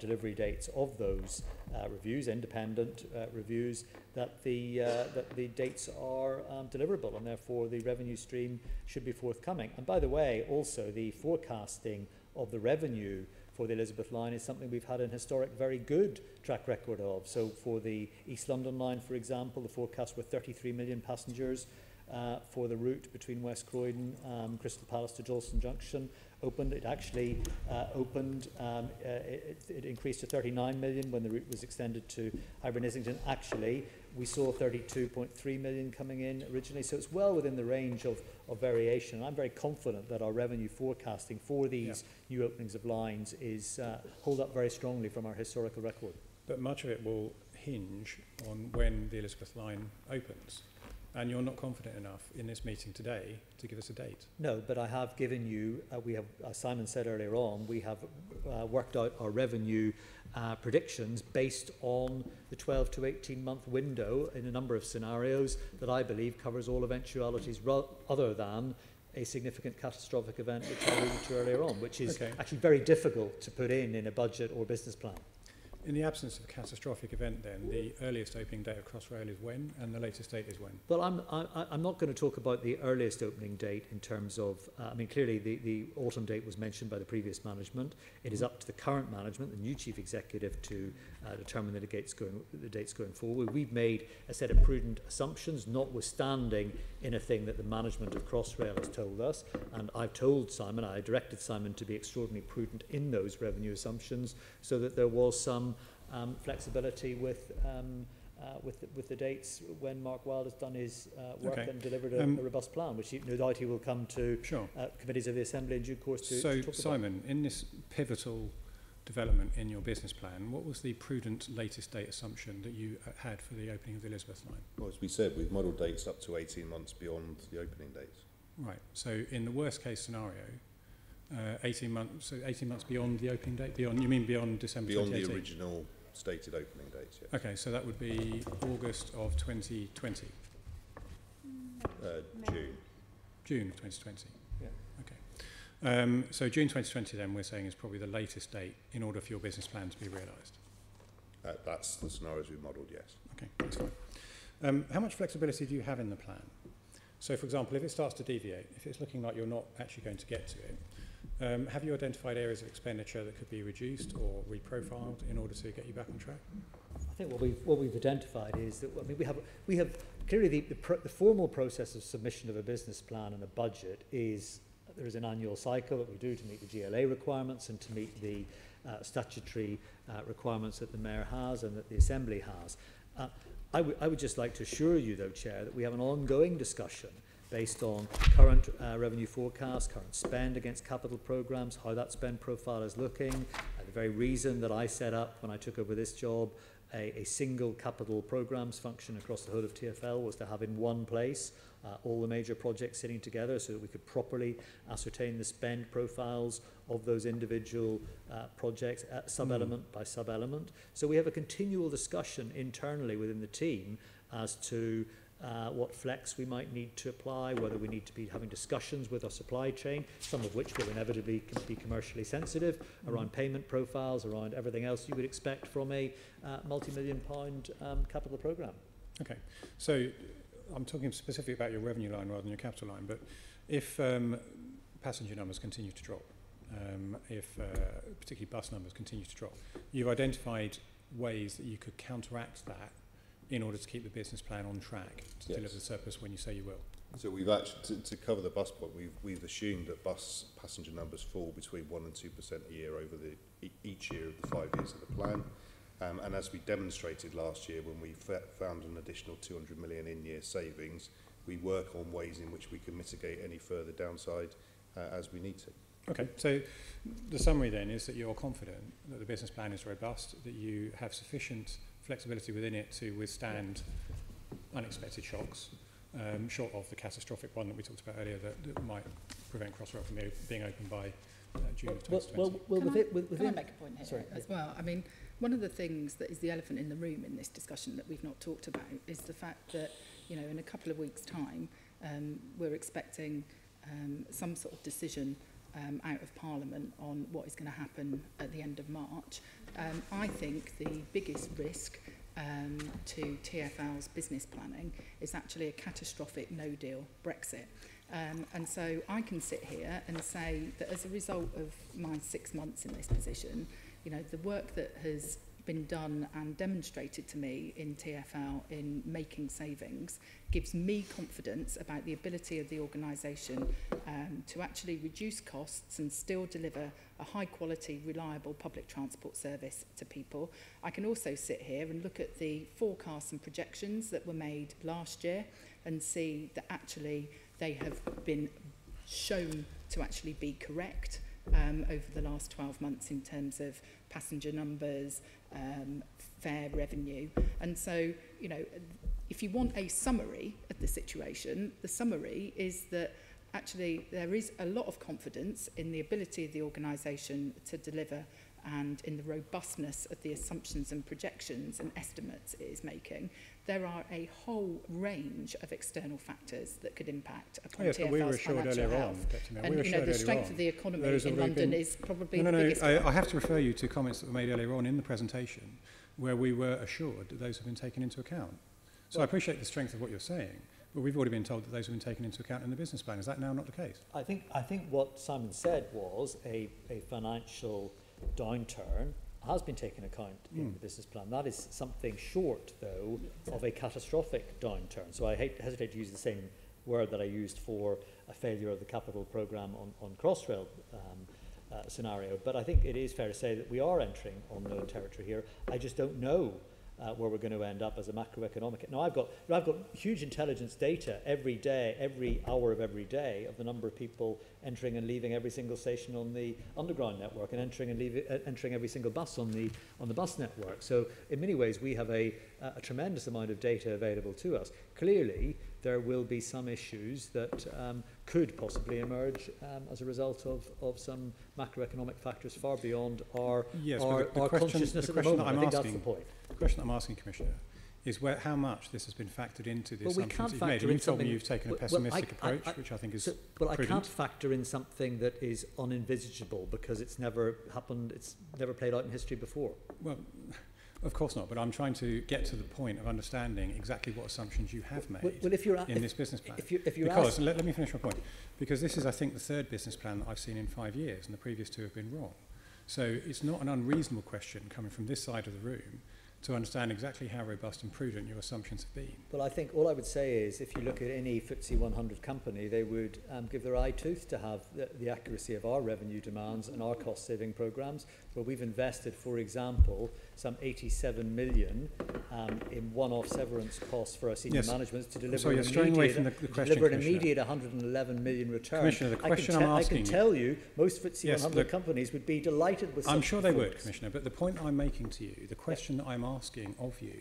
delivery dates of those reviews, independent reviews, that the dates are deliverable, and therefore the revenue stream should be forthcoming. And by the way, also the forecasting of the revenue for the Elizabeth Line is something we've had an historic very good track record of. So for the East London Line, for example, the forecast were 33 million passengers for the route between West Croydon, Crystal Palace to Dalston Junction opened. It actually opened, it increased to 39 million when the route was extended to Highbury and Islington. Actually, we saw 32.3 million coming in originally, so it's well within the range of variation. I'm very confident that our revenue forecasting for these new openings of lines is hold up very strongly from our historical record. But much of it will hinge on when the Elizabeth Line opens. And you're not confident enough in this meeting today to give us a date. No, but I have given you, we have, as Simon said earlier on, we have worked out our revenue predictions based on the 12 to 18 month window in a number of scenarios that I believe covers all eventualities other than a significant catastrophic event, which I alluded to earlier on, which is actually very difficult to put in a budget or business plan. In the absence of a catastrophic event, then, the earliest opening date of Crossrail is when, and the latest date is when? Well, I'm not going to talk about the earliest opening date in terms of, I mean, clearly the autumn date was mentioned by the previous management. It is up to the current management, the new chief executive, to determine the dates going forward. We've made a set of prudent assumptions, notwithstanding anything that the management of Crossrail has told us. And I've told Simon, I directed Simon to be extraordinarily prudent in those revenue assumptions, so that there was some flexibility with the dates when Mark Wilde has done his work and delivered a robust plan, which no doubt he will come to committees of the Assembly in due course to talk about. So, Simon, in this pivotal development in your business plan, what was the prudent latest date assumption that you had for the opening of the Elizabeth Line? Well, as we said, we've modelled dates up to 18 months beyond the opening dates. Right. So in the worst case scenario, 18 months, so 18 months beyond the opening date? Beyond, you mean beyond December Beyond 2018? the original stated opening dates, yes. Okay, so that would be August of 2020? June. June 2020? Yeah. Okay. So June 2020 then we're saying is probably the latest date in order for your business plan to be realised? That's the scenarios we've modelled, yes. Okay, that's fine. How much flexibility do you have in the plan? So, for example, if it starts to deviate, if it's looking like you're not actually going to get to it, have you identified areas of expenditure that could be reduced or reprofiled in order to get you back on track? I think what we've identified is that, I mean, we have clearly the formal process of submission of a business plan and a budget is there is an annual cycle that we do to meet the GLA requirements and to meet the statutory requirements that the Mayor has and that the Assembly has. I would just like to assure you, though, Chair, that we have an ongoing discussion based on current revenue forecasts, current spend against capital programmes, how that spend profile is looking. The very reason that I set up when I took over this job a single capital programmes function across the whole of TfL was to have in one place all the major projects sitting together so that we could properly ascertain the spend profiles of those individual projects sub-element by sub-element. So we have a continual discussion internally within the team as to what flex we might need to apply, whether we need to be having discussions with our supply chain, some of which will inevitably be commercially sensitive, around payment profiles, around everything else you would expect from a multi-million pound capital programme. Okay, so I'm talking specifically about your revenue line rather than your capital line, but if passenger numbers continue to drop, if particularly bus numbers continue to drop, you've identified ways that you could counteract that in order to keep the business plan on track to deliver the surplus when you say you will. So we've actually, to cover the bus point, we've assumed that bus passenger numbers fall between 1% and 2% a year over each year of the 5 years of the plan. And as we demonstrated last year when we found an additional 200 million in-year savings, we work on ways in which we can mitigate any further downside as we need to. Okay, so the summary then is that you're confident that the business plan is robust, that you have sufficient flexibility within it to withstand unexpected shocks, short of the catastrophic one that we talked about earlier that might prevent Crossrail from being open by June of 2020. Can I make a point here as well? I mean, one of the things that is the elephant in the room in this discussion that we've not talked about is the fact that, you know, in a couple of weeks' time, we're expecting some sort of decision out of Parliament on what is going to happen at the end of March. I think the biggest risk to TfL's business planning is actually a catastrophic no-deal Brexit. And so I can sit here and say that as a result of my 6 months in this position, you know, the work that has been done and demonstrated to me in TfL in making savings gives me confidence about the ability of the organisation to actually reduce costs and still deliver a high quality, reliable public transport service to people. I can also sit here and look at the forecasts and projections that were made last year and see that actually they have been shown to actually be correct over the last 12 months in terms of passenger numbers, fare revenue. And so, you know, if you want a summary of the situation, the summary is that actually there is a lot of confidence in the ability of the organisation to deliver and in the robustness of the assumptions and projections and estimates it is making. There are a whole range of external factors that could impact upon TfL's financial health. And you know, the strength of the economy in London is probably the biggest one. I have to refer you to comments that were made earlier on in the presentation where we were assured that those have been taken into account. So I appreciate the strength of what you're saying, but we've already been told that those have been taken into account in the business plan. Is that now not the case? I think what Simon said was a financial downturn has been taken account in the business plan. That is something short, though, of a catastrophic downturn. So I hesitate to use the same word that I used for a failure of the capital programme on Crossrail scenario. But I think it is fair to say that we are entering unknown territory here. I just don't know where we're going to end up as a macroeconomic. Now, I've got huge intelligence data every day, every hour of every day, of the number of people entering and leaving every single station on the underground network and entering every single bus on the bus network. So in many ways, we have a tremendous amount of data available to us. Clearly, there will be some issues that could possibly emerge as a result of some macroeconomic factors far beyond our consciousness at the moment. I think that's the point. The question I'm asking, Commissioner, is how much this has been factored into the assumptions you've made. And you told me you've taken a pessimistic approach, which I think is I can't factor in something that is unenvisageable because it's never happened, it's never played out in history before. Well, of course not, but I'm trying to get to the point of understanding exactly what assumptions you have made in this business plan. Because, let me finish my point, because this is, I think, the third business plan that I've seen in 5 years, and the previous two have been wrong. So it's not an unreasonable question coming from this side of the room to understand exactly how robust and prudent your assumptions have been. Well, I think all I would say is if you look at any FTSE 100 company, they would give their eye tooth to have the accuracy of our revenue demands and our cost-saving programs, where we've invested, for example, some 87 million in one-off severance costs for our senior management to deliver an immediate 111 million return. Commissioner, the question I'm asking I can tell you, most FTSE 100 companies would be delighted with such I'm sure they would, Commissioner, but the point I'm making to you, the question that I'm asking of you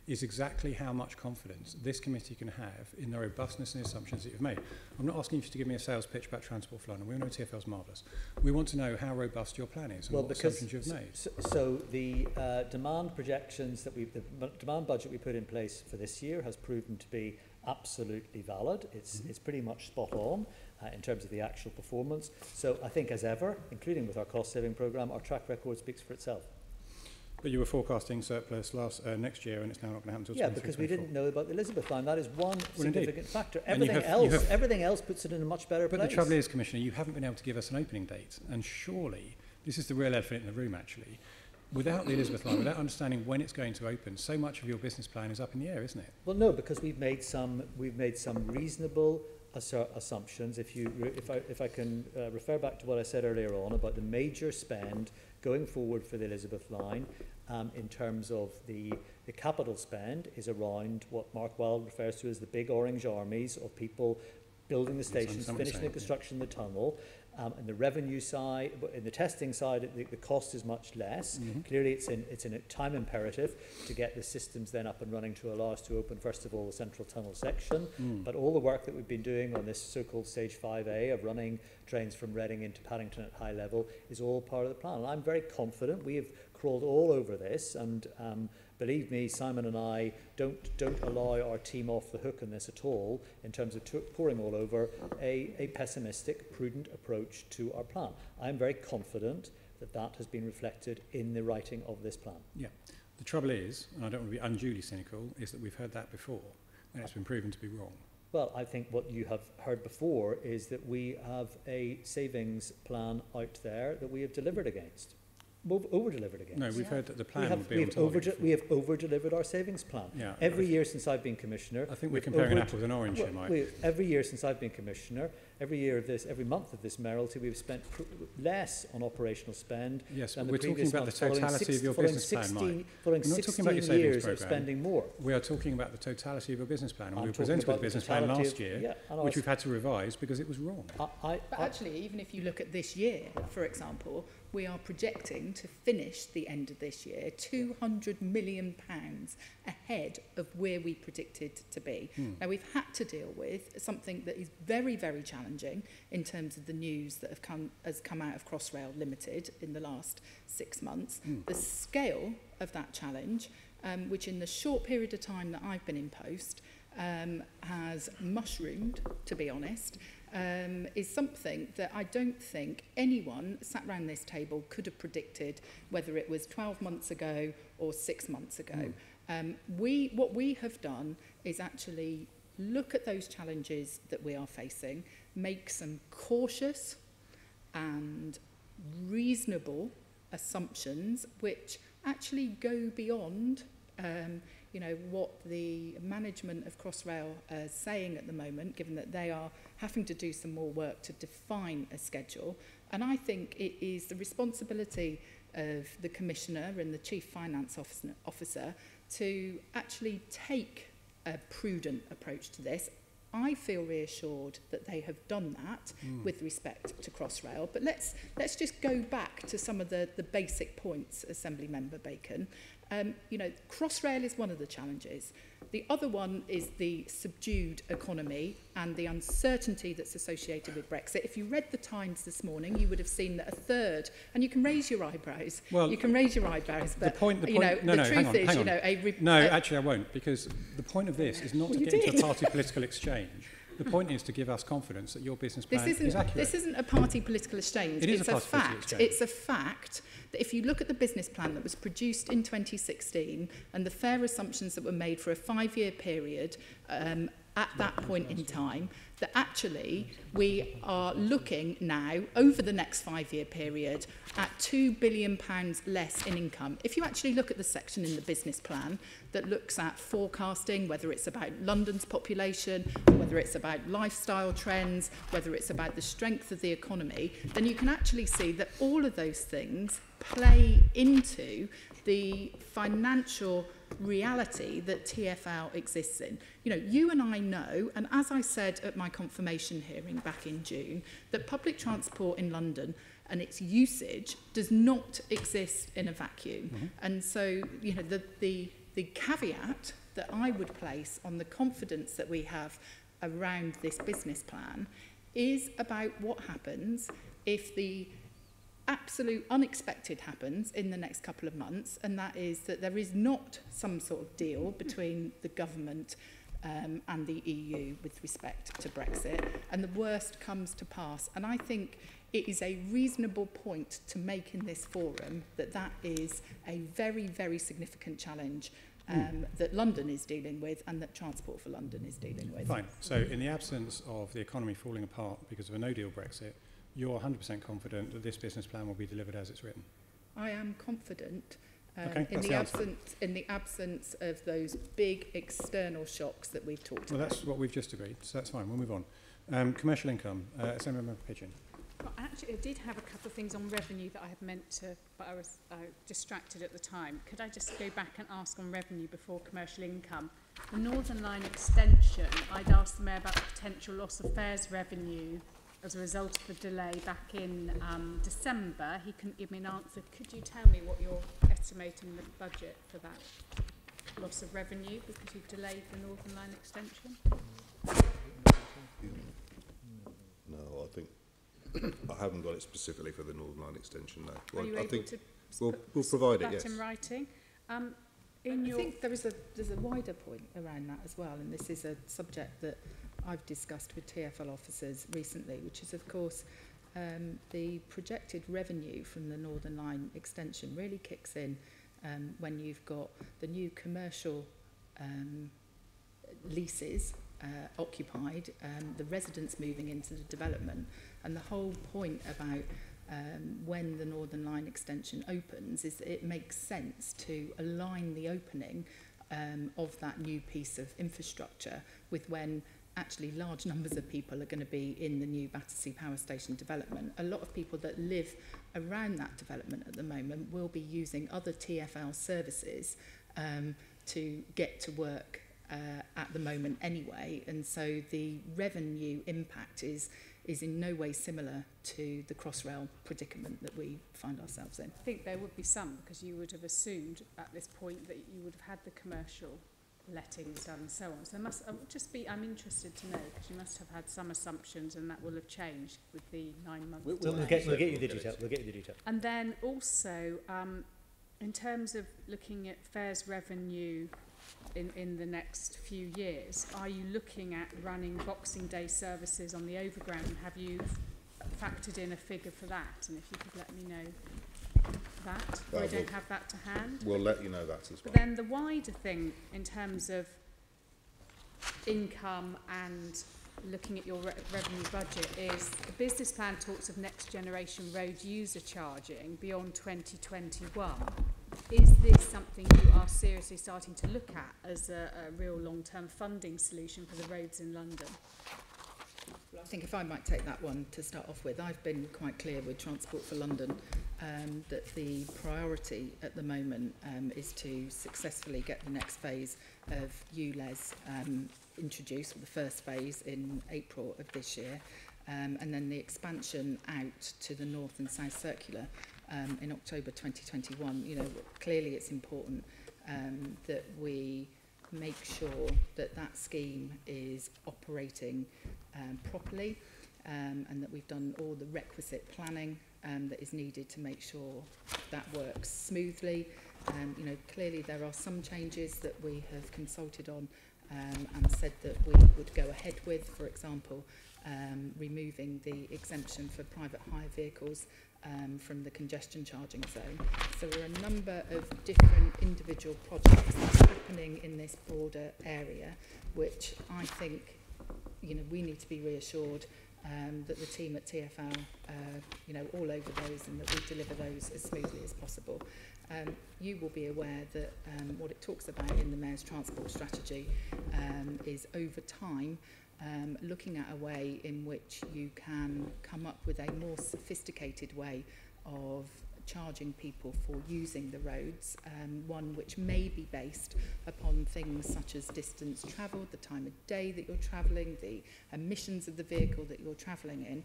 is exactly how much confidence this committee can have in the robustness and assumptions that you've made. I'm not asking you to give me a sales pitch about Transport for London. We all know TfL's marvellous. We want to know how robust your plan is and what assumptions you've made. So the demand projections that the demand budget we put in place for this year has proven to be absolutely valid. It's pretty much spot on in terms of the actual performance. So I think as ever, including with our cost-saving programme, our track record speaks for itself. But you were forecasting surplus next year, and it's now not going to happen until 2023. Yeah, because we didn't know about the Elizabeth line. That is one significant factor. Everything else puts it in a much better place. But the trouble is, Commissioner, you haven't been able to give us an opening date. And surely, this is the real elephant in the room, actually. Without the Elizabeth line, without understanding when it's going to open, so much of your business plan is up in the air, isn't it? Well, no, because we've made some reasonable assumptions. If I can refer back to what I said earlier on about the major spend going forward for the Elizabeth line, in terms of the capital spend is around what Mark Wilde refers to as the big orange armies of people building the stations, finishing the construction of the tunnel. And the revenue side, in the testing side, the cost is much less. Clearly, it's in a time imperative to get the systems then up and running to allow us to open, first of all, the central tunnel section. But all the work that we've been doing on this so-called Stage 5A of running trains from Reading into Paddington at high level is all part of the plan. And I'm very confident. We have crawled all over this, and believe me, Simon and I don't allow our team off the hook on this at all in terms of pouring all over a pessimistic, prudent approach to our plan. I'm very confident that has been reflected in the writing of this plan. Yeah. The trouble is, and I don't want to be unduly cynical, is that we've heard that before, and it's been proven to be wrong. Well, I think what you have heard before is that we have a savings plan out there that we have delivered against. Over-delivered against. No, we've heard that the plan would be on target. We have over-delivered our savings plan. Yeah, every year since I've been Commissioner. I think we're comparing an apple with an orange here, Mike. Every year since I've been Commissioner, every month of this mayoralty, we've spent less on operational spend. Yes, but we're talking about the totality of your business plan, Mike. Following 16 years of spending more. We are talking about the totality of your business plan. And we were presented with a business plan last year, which we've had to revise because it was wrong. But actually, even if you look at this year, for example, we are projecting to finish the end of this year £200 million ahead of where we predicted to be. Now, we've had to deal with something that is very, very challenging in terms of the news that has come out of Crossrail Limited in the last 6 months. The scale of that challenge, which in the short period of time that I've been in post, has mushroomed, to be honest, is something that I don't think anyone sat around this table could have predicted, whether it was 12 months ago or 6 months ago. What we have done is actually look at those challenges that we are facing, make some cautious and reasonable assumptions which actually go beyond what the management of Crossrail are saying at the moment, given that they are having to do some more work to define a schedule. And I think it is the responsibility of the Commissioner and the Chief Finance Officer to actually take a prudent approach to this. I feel reassured that they have done that with respect to Crossrail. But let's just go back to some of the basic points, Assembly Member Bacon. Crossrail is one of the challenges. The other one is the subdued economy and the uncertainty that's associated with Brexit. If you read the Times this morning, you would have seen that a third, and you can raise your eyebrows. Well, you can raise your eyebrows, but the point, you know, no, the no, truth is, hang you on. know, Actually, I won't, because the point of this is not to get into a party political exchange. The point is to give us confidence that your business plan is accurate. This isn't a party political exchange. It is it's a party political exchange. It's a fact that if you look at the business plan that was produced in 2016 and the fair assumptions that were made for a 5-year period at that point in time, that actually we are looking now over the next 5-year period at £2 billion less in income. If you actually look at the section in the business plan that looks at forecasting, whether it's about London's population, whether it's about lifestyle trends, whether it's about the strength of the economy, then you can actually see that all of those things play into the financial reality that TfL exists in. You know, you and I know, and as I said at my confirmation hearing back in June, that public transport in London and its usage does not exist in a vacuum. Mm-hmm. And so, you know, the caveat that I would place on the confidence that we have around this business plan is about what happens if the absolute unexpected happens in the next couple of months, and that is that there is not some sort of deal between the government and the EU with respect to Brexit, and the worst comes to pass. And I think it is a reasonable point to make in this forum that that is a very, very significant challenge that London is dealing with and that Transport for London is dealing with. Fine. So in the absence of the economy falling apart because of a no-deal Brexit, you're 100% confident that this business plan will be delivered as it's written? I am confident in the absence of those big external shocks that we've talked about. Well, that's what we've just agreed, so that's fine. We'll move on. Commercial income, Assembly Member Pigeon. Well, actually, I did have a couple of things on revenue that I had meant to, but I was distracted at the time. Could I just go back and ask on revenue before commercial income? The Northern Line extension, I'd asked the Mayor about the potential loss of fares revenue as a result of the delay back in December. He couldn't give me an answer. Could you tell me what you're estimating the budget for that loss of revenue because you've delayed the Northern Line extension? No, I think I haven't got it specifically for the Northern Line extension, no. Well, are you able to we'll provide it, yes. in writing? I think there's a wider point around that as well, and this is a subject that I've discussed with TfL officers recently, which is, of course, the projected revenue from the Northern Line extension really kicks in when you've got the new commercial leases occupied, the residents moving into the development, and the whole point about when the Northern Line extension opens is that it makes sense to align the opening of that new piece of infrastructure with when actually large numbers of people are going to be in the new Battersea Power Station development. A lot of people that live around that development at the moment will be using other TfL services to get to work at the moment anyway, and so the revenue impact is in no way similar to the Crossrail predicament that we find ourselves in. I think there would be some, because you would have assumed at this point that you would have had the commercial lettings done and so on. So I'm interested to know, because you must have had some assumptions and that will have changed with the 9 months. We'll get you the detail. We'll get you the detail. And then also, in terms of looking at fares revenue in the next few years, are you looking at running Boxing Day services on the overground? Have you factored in a figure for that? And if you could let me know that, or I don't have that to hand. We'll let you know that as well. But then the wider thing in terms of income and looking at your revenue budget is the business plan talks of next generation road user charging beyond 2021. Is this something you are seriously starting to look at as a real long-term funding solution for the roads in London? Well, I think if I might take that one to start off with, I've been quite clear with Transport for London that the priority at the moment is to successfully get the next phase of ULEZ introduced, the first phase in April of this year, and then the expansion out to the North and South Circular in October 2021. You know, clearly it's important that we make sure that that scheme is operating properly, and that we've done all the requisite planning that is needed to make sure that works smoothly. You know, clearly there are some changes that we have consulted on and said that we would go ahead with, for example, removing the exemption for private hire vehicles from the congestion charging zone. So there are a number of different individual projects happening in this broader area, which I think, you know, we need to be reassured that the team at TfL, you know, all over those, and that we deliver those as smoothly as possible. You will be aware that what it talks about in the Mayor's transport strategy is over time looking at a way in which you can come up with a more sophisticated way of charging people for using the roads, one which may be based upon things such as distance travelled, the time of day that you're travelling, the emissions of the vehicle that you're travelling in.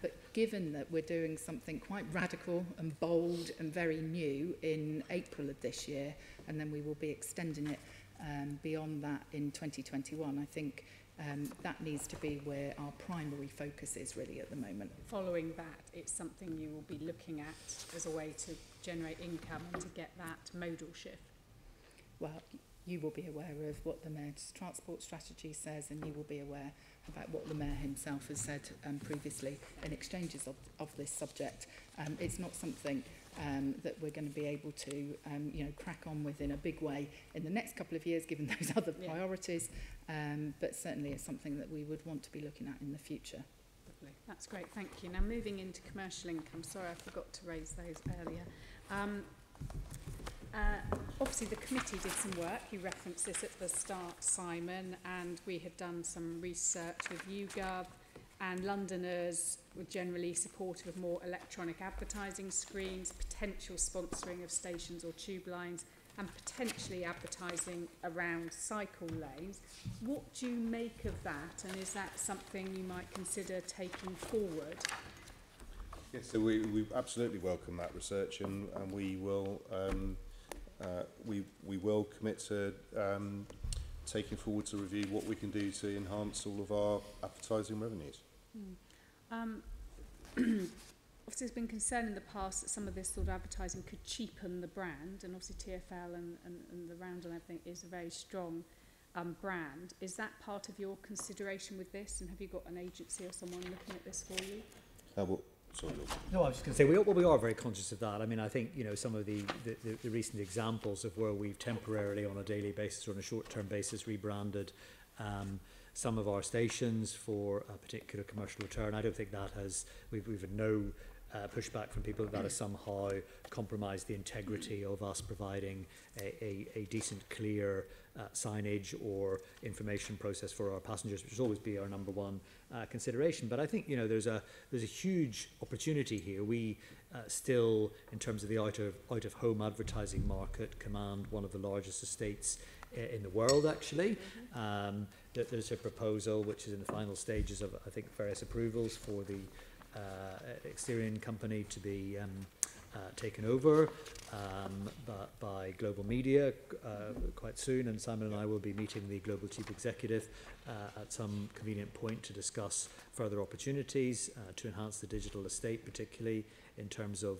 But given that we're doing something quite radical and bold and very new in April of this year, and then we will be extending it beyond that in 2021, I think that needs to be where our primary focus is really at the moment. Following that, it's something you will be looking at as a way to generate income and to get that modal shift. Well, you will be aware of what the Mayor's transport strategy says, and you will be aware about what the Mayor himself has said previously in exchanges of this subject. It's not something that we're going to be able to you know, crack on with in a big way in the next couple of years, given those other priorities, but certainly it's something that we would want to be looking at in the future. Lovely. That's great, thank you. Now moving into commercial income, sorry I forgot to raise those earlier. Obviously the committee did some work, you referenced this at the start, Simon, and we had done some research with YouGov, and Londoners were generally supportive of more electronic advertising screens, potential sponsoring of stations or tube lines, and potentially advertising around cycle lanes. What do you make of that, and is that something you might consider taking forward? Yes, so we absolutely welcome that research, and we will commit to taking forward to review what we can do to enhance all of our advertising revenues. Obviously there's been concern in the past that some of this sort of advertising could cheapen the brand, and obviously TfL and the Round and everything is a very strong brand. Is that part of your consideration with this, and have you got an agency or someone looking at this for you? No, I was just going to say, we are very conscious of that. I mean, I think, you know, some of the recent examples of where we've temporarily on a daily basis or on a short-term basis rebranded some of our stations for a particular commercial return. I don't think that we've had no pushback from people that has somehow compromised the integrity of us providing a decent, clear signage or information process for our passengers, which will always be our number one consideration. But I think, you know, there's a huge opportunity here. We still, in terms of the out of home advertising market, command one of the largest estates in the world, actually. There's a proposal which is in the final stages of, I think, various approvals for the Exterior company to be taken over by Global Media quite soon, and Simon and I will be meeting the Global Chief Executive at some convenient point to discuss further opportunities to enhance the digital estate, particularly in terms of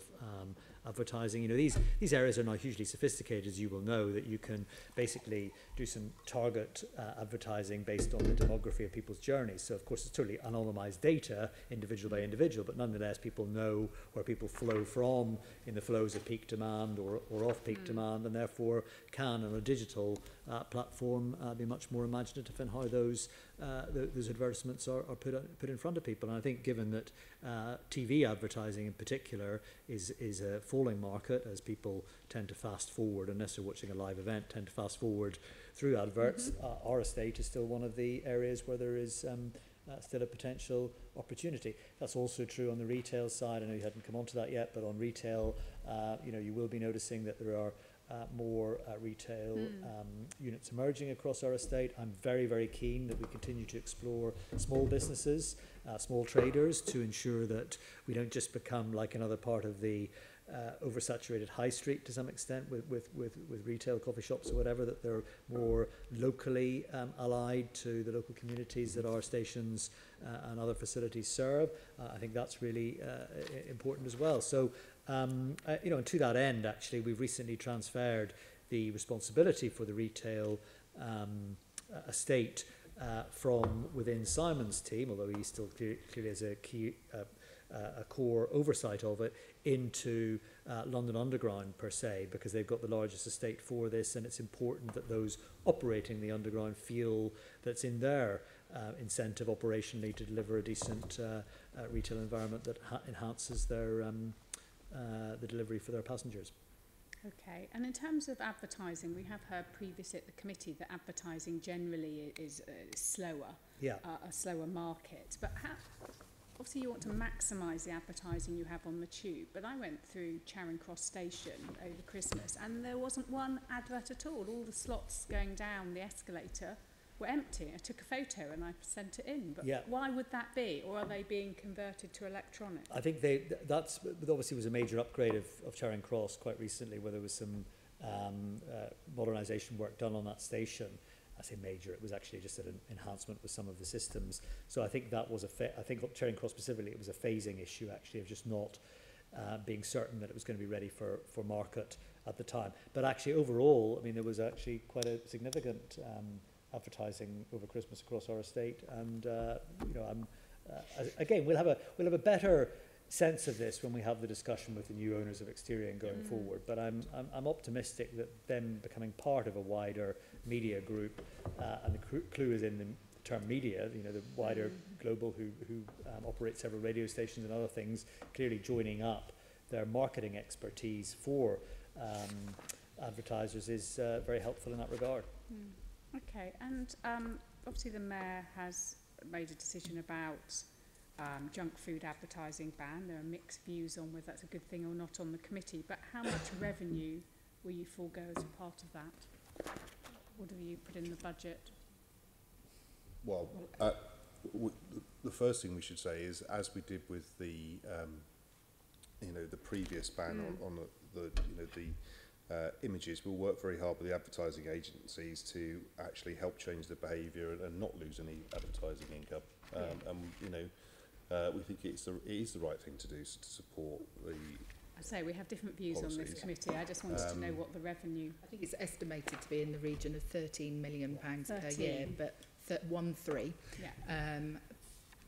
advertising. You know, these areas are now hugely sophisticated, as you will know, that you can basically do some target advertising based on the demography of people's journeys. So of course it's totally anonymized data, individual by individual, but nonetheless people know where people flow from in the flows of peak demand or off-peak demand, and therefore can, on a digital platform, be much more imaginative in how those advertisements are put in front of people. And I think, given that TV advertising in particular is a falling market, as people tend to fast forward, unless they're watching a live event, tend to fast forward through adverts, our estate is still one of the areas where there is still a potential opportunity. That's also true on the retail side. I know you hadn't come onto that yet, but on retail, you know, you will be noticing that there are more retail units emerging across our estate. I'm very, very keen that we continue to explore small businesses, small traders, to ensure that we don't just become like another part of the oversaturated high street to some extent with retail coffee shops or whatever, that they're more locally allied to the local communities that our stations and other facilities serve. I think that's really important as well. So, you know, and to that end, actually, we've recently transferred the responsibility for the retail estate from within Simon's team, although he still clearly has a key a core oversight of it, into London Underground per se, because they've got the largest estate for this, and it's important that those operating the Underground feel that's in their incentive operationally to deliver a decent retail environment that enhances their the delivery for their passengers. Okay, and in terms of advertising, we have heard previously at the committee that advertising generally is slower, a slower market. But obviously you want to maximise the advertising you have on the tube, but I went through Charing Cross Station over Christmas and there wasn't one advert at all. All the slots going down the escalator were empty. I took a photo and I sent it in, but why would that be? Or are they being converted to electronic? I think that's obviously was a major upgrade of Charing Cross quite recently, where there was some modernisation work done on that station. I say major, it was actually just an enhancement with some of the systems. So I think that was I think Charing Cross specifically, it was a phasing issue actually, of just not being certain that it was going to be ready for market at the time. But actually overall, I mean, there was actually quite a significant advertising over Christmas across our estate, and you know, again, we'll have a better sense of this when we have the discussion with the new owners of Exterior going forward. But I'm optimistic that them becoming part of a wider media group, and the clue is in the term media, you know, the wider global who operate several radio stations and other things, clearly joining up their marketing expertise for advertisers is very helpful in that regard. Okay, and obviously the Mayor has made a decision about junk food advertising ban. There are mixed views on whether that's a good thing or not on the committee, but how much revenue will you forego as a part of that? What have you put in the budget? Well, the first thing we should say is, as we did with the, you know, the previous ban on the you know, the images, we'll work very hard with the advertising agencies to actually help change the behaviour and not lose any advertising income. And you know, we think it is the right thing to do to support the. I say we have different views policies. on this committee. I just wanted to know what the revenue. I think it's estimated to be in the region of £13 million per year, but 13. Yeah.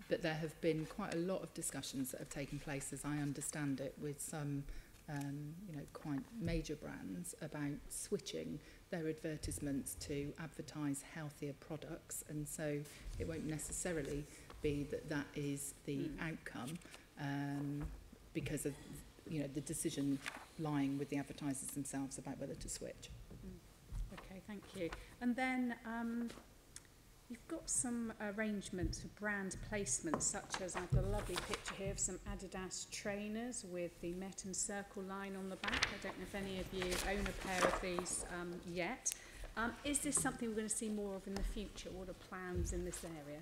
But there have been quite a lot of discussions that have taken place, as I understand it, with some you know, quite major brands about switching their advertisements to advertise healthier products, and so it won't necessarily be that is the outcome, because of, you know, the decision lying with the advertisers themselves about whether to switch. Okay, thank you. And then you've got some arrangements for brand placements, such as I've got a lovely picture here of some Adidas trainers with the Met and Circle line on the back. I don't know if any of you own a pair of these yet. Is this something we're going to see more of in the future? What are plans in this area?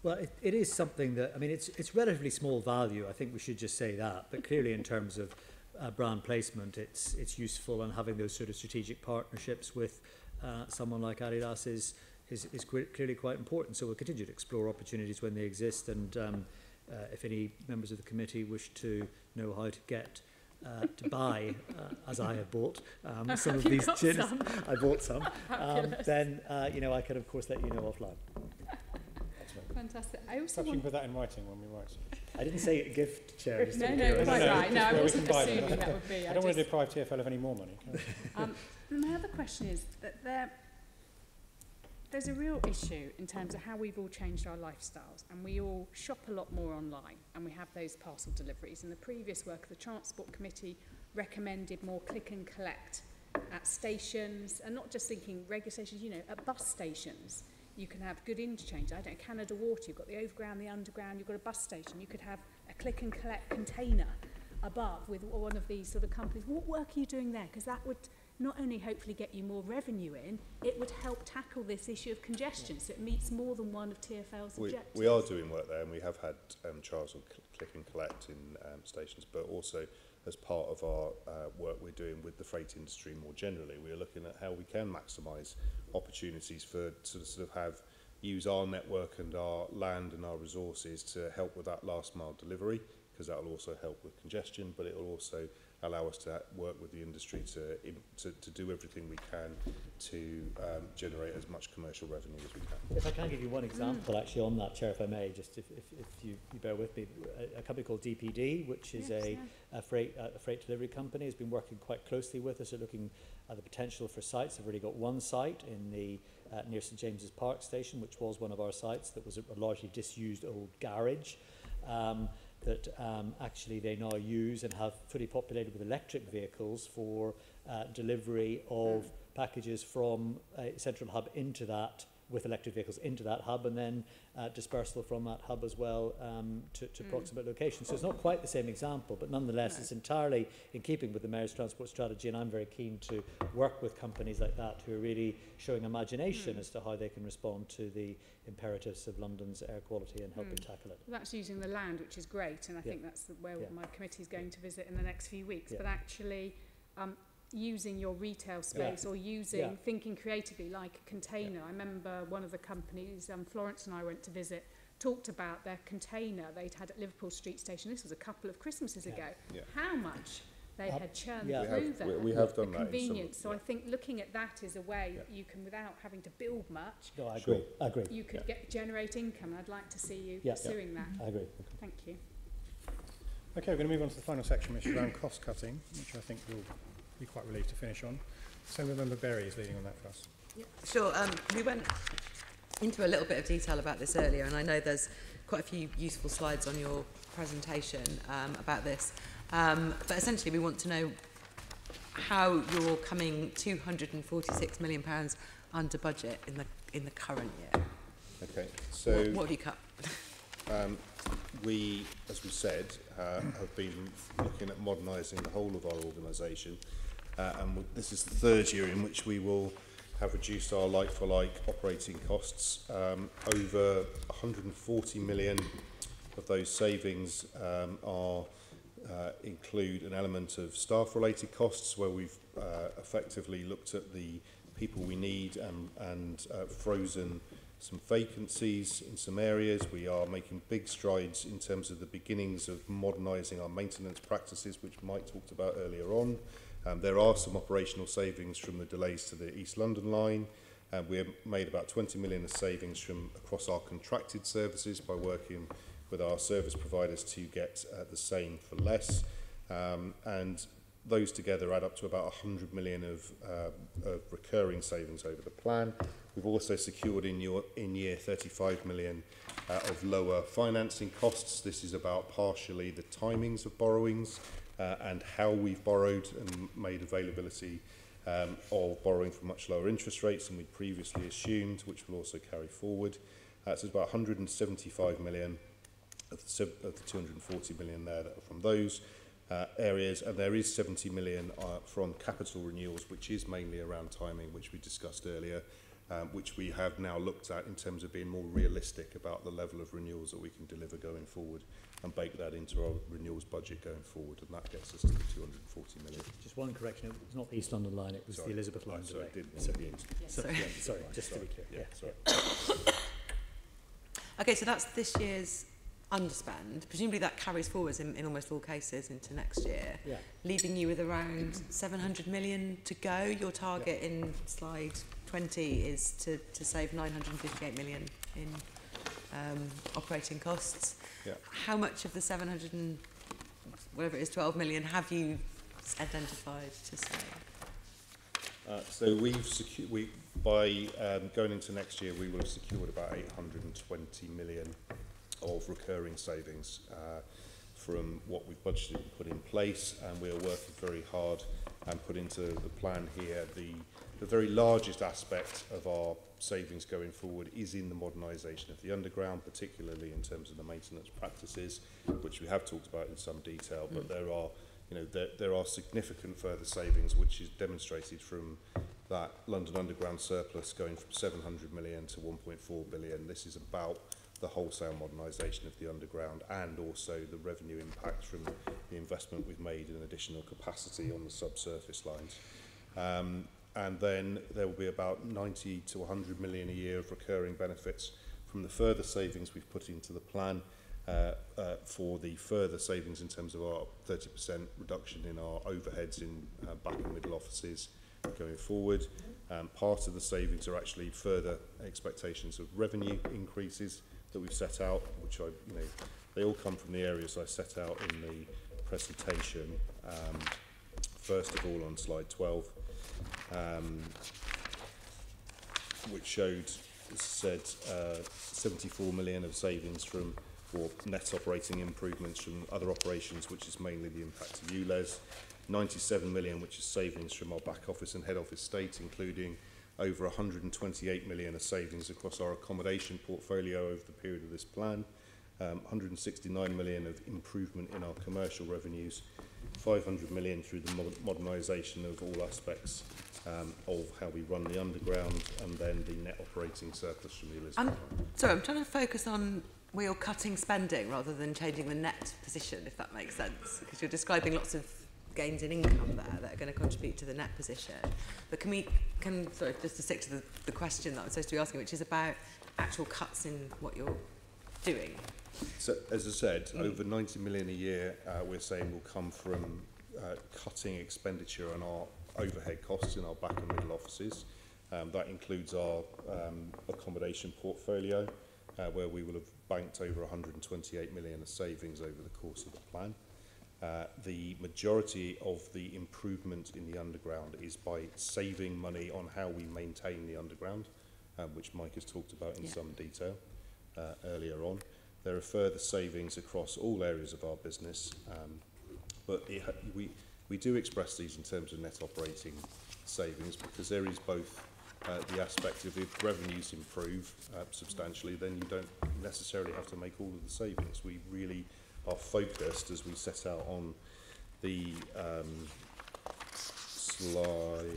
Well, it is something that, I mean, it's relatively small value. I think we should just say that. But clearly, in terms of brand placement, it's useful, and having those sort of strategic partnerships with someone like Adidas is clearly quite important. So we'll continue to explore opportunities when they exist, and if any members of the committee wish to know how to get to buy, as I have bought some of these gins, I bought some, then you know, I can of course let you know offline. Fantastic. I also perhaps you can put that in writing when we write. I didn't say a gift, Chair. No, quite right. No, I wasn't assuming that would be. I don't want to deprive TfL of any more money. My other question is that there's a real issue in terms of how we've all changed our lifestyles, and we all shop a lot more online, and we have those parcel deliveries. And the previous work of the Transport Committee recommended more click and collect at stations, and not just thinking regular stations, you know, at bus stations. You can have good interchange. I don't know, Canada Water, you've got the overground, the underground, you've got a bus station. You could have a click and collect container above with one of these sort of companies. What work are you doing there? Because that would not only hopefully get you more revenue in, it would help tackle this issue of congestion, so it meets more than one of TfL's objectives. We are doing work there, and we have had trials of click and collect in stations, but also as part of our work we're doing with the freight industry more generally. We're looking at how we can maximise opportunities for to use our network and our land and our resources to help with that last mile delivery, because that will also help with congestion, but it will also allow us to work with the industry to do everything we can to generate as much commercial revenue as we can. If I can give you one example actually on that, Chair, if I may, just if you bear with me, a company called DPD, which is a freight delivery company, has been working quite closely with us at looking at the potential for sites. They've already got one site in the near St James's Park station, which was one of our sites that was a largely disused old garage. That actually they now use and have fully populated with electric vehicles for delivery of packages from a central hub into that, with electric vehicles into that hub, and then dispersal from that hub as well to proximate locations. So it's not quite the same example, but nonetheless it's entirely in keeping with the Mayor's transport strategy, and I'm very keen to work with companies like that who are really showing imagination as to how they can respond to the imperatives of London's air quality and helping tackle it. That's using the land, which is great, and I think that's where my committee is going to visit in the next few weeks, but actually using your retail space or using thinking creatively like a container. I remember one of the companies Florence and I went to visit talked about their container they'd had at Liverpool Street Station. This was a couple of Christmases ago. How much they had churned through there. We have done that. Convenience. So I think looking at that is a way that you can, without having to build much, No, I agree. I agree. you could generate income. I'd like to see you pursuing that. I agree. Thank you. Okay, we're going to move on to the final section, which is around cost cutting, which I think we'll be quite relieved to finish on. So Member Berry is leading on that for us. Sure. We went into a little bit of detail about this earlier, and I know there's quite a few useful slides on your presentation about this. But essentially, we want to know how you're coming £246 million under budget in the current year. Okay. So what have you cut? We, as we said, have been looking at modernising the whole of our organisation, and this is the third year in which we will have reduced our like-for-like operating costs. Over 140 million of those savings include an element of staff-related costs, where we've effectively looked at the people we need and frozen some vacancies in some areas. We are making big strides in terms of the beginnings of modernising our maintenance practices, which Mike talked about earlier on. There are some operational savings from the delays to the East London line. We have made about 20 million of savings from across our contracted services by working with our service providers to get the same for less. And those together add up to about 100 million of recurring savings over the plan. We've also secured in year 35 million of lower financing costs. This is about partially the timings of borrowings and how we've borrowed and made availability of borrowing for much lower interest rates than we previously assumed, which will also carry forward. So it's about 175 million of the 240 million there that are from those areas, and there is 70 million from capital renewals, which is mainly around timing, which we discussed earlier, which we have now looked at in terms of being more realistic about the level of renewals that we can deliver going forward, and bake that into our renewals budget going forward, and that gets us to the 240 million. Just one correction, it was not the East London line, it was the Elizabeth line today. Sorry, just to be clear. Okay, so that's this year's underspend. Presumably that carries forwards in almost all cases into next year, leaving you with around 700 million to go. Your target in slide 20 is to save 958 million in operating costs. How much of the 700 and whatever it is, 12 million have you identified to save? So by going into next year, we will have secured about 820 million of recurring savings from what we've budgeted and put in place, and we are working very hard and put into the plan here. The very largest aspect of our savings going forward is in the modernisation of the underground, particularly in terms of the maintenance practices, which we have talked about in some detail, but there are significant further savings, which is demonstrated from that London Underground surplus going from 700 million to 1.4 billion. This is about the wholesale modernisation of the underground, and also the revenue impact from the investment we've made in additional capacity on the subsurface lines. And then there will be about 90 to 100 million a year of recurring benefits from the further savings we've put into the plan, for the further savings in terms of our 30% reduction in our overheads in back and middle offices going forward. Part of the savings are actually further expectations of revenue increases that we've set out, which they all come from the areas I set out in the presentation. First of all, on slide 12, which showed, as said, 74 million of savings from, or net operating improvements from other operations, which is mainly the impact of ULEZ. 97 million, which is savings from our back office and head office state, including over 128 million of savings across our accommodation portfolio over the period of this plan. 169 million of improvement in our commercial revenues, 500 million through the modernisation of all aspects of how we run the underground, and then the net operating surplus from the Elizabeth line. Sorry, I'm trying to focus on where you're cutting spending rather than changing the net position, if that makes sense, because you're describing lots of gains in income there that are going to contribute to the net position. But sorry, just to stick to the question that I'm supposed to be asking, which is about actual cuts in what you're doing. So, as I said, over 90 million a year we're saying will come from cutting expenditure on our overhead costs in our back and middle offices. That includes our accommodation portfolio, where we will have banked over 128 million of savings over the course of the plan. The majority of the improvement in the underground is by saving money on how we maintain the underground, which Mike has talked about in some detail earlier on. There are further savings across all areas of our business, but we do express these in terms of net operating savings, because there is both the aspect of if revenues improve substantially, then you don't necessarily have to make all of the savings. We really are focused, as we set out on the slide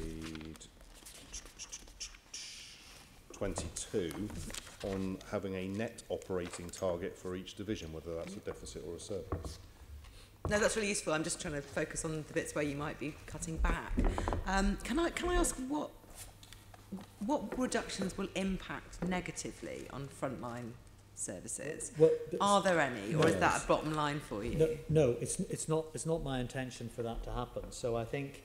22, on having a net operating target for each division, whether that's a deficit or a surplus. No, that's really useful. I'm just trying to focus on the bits where you might be cutting back. Can I ask what reductions will impact negatively on frontline services? Well, are there any, or is that a bottom line for you? No, it's not my intention for that to happen. So I think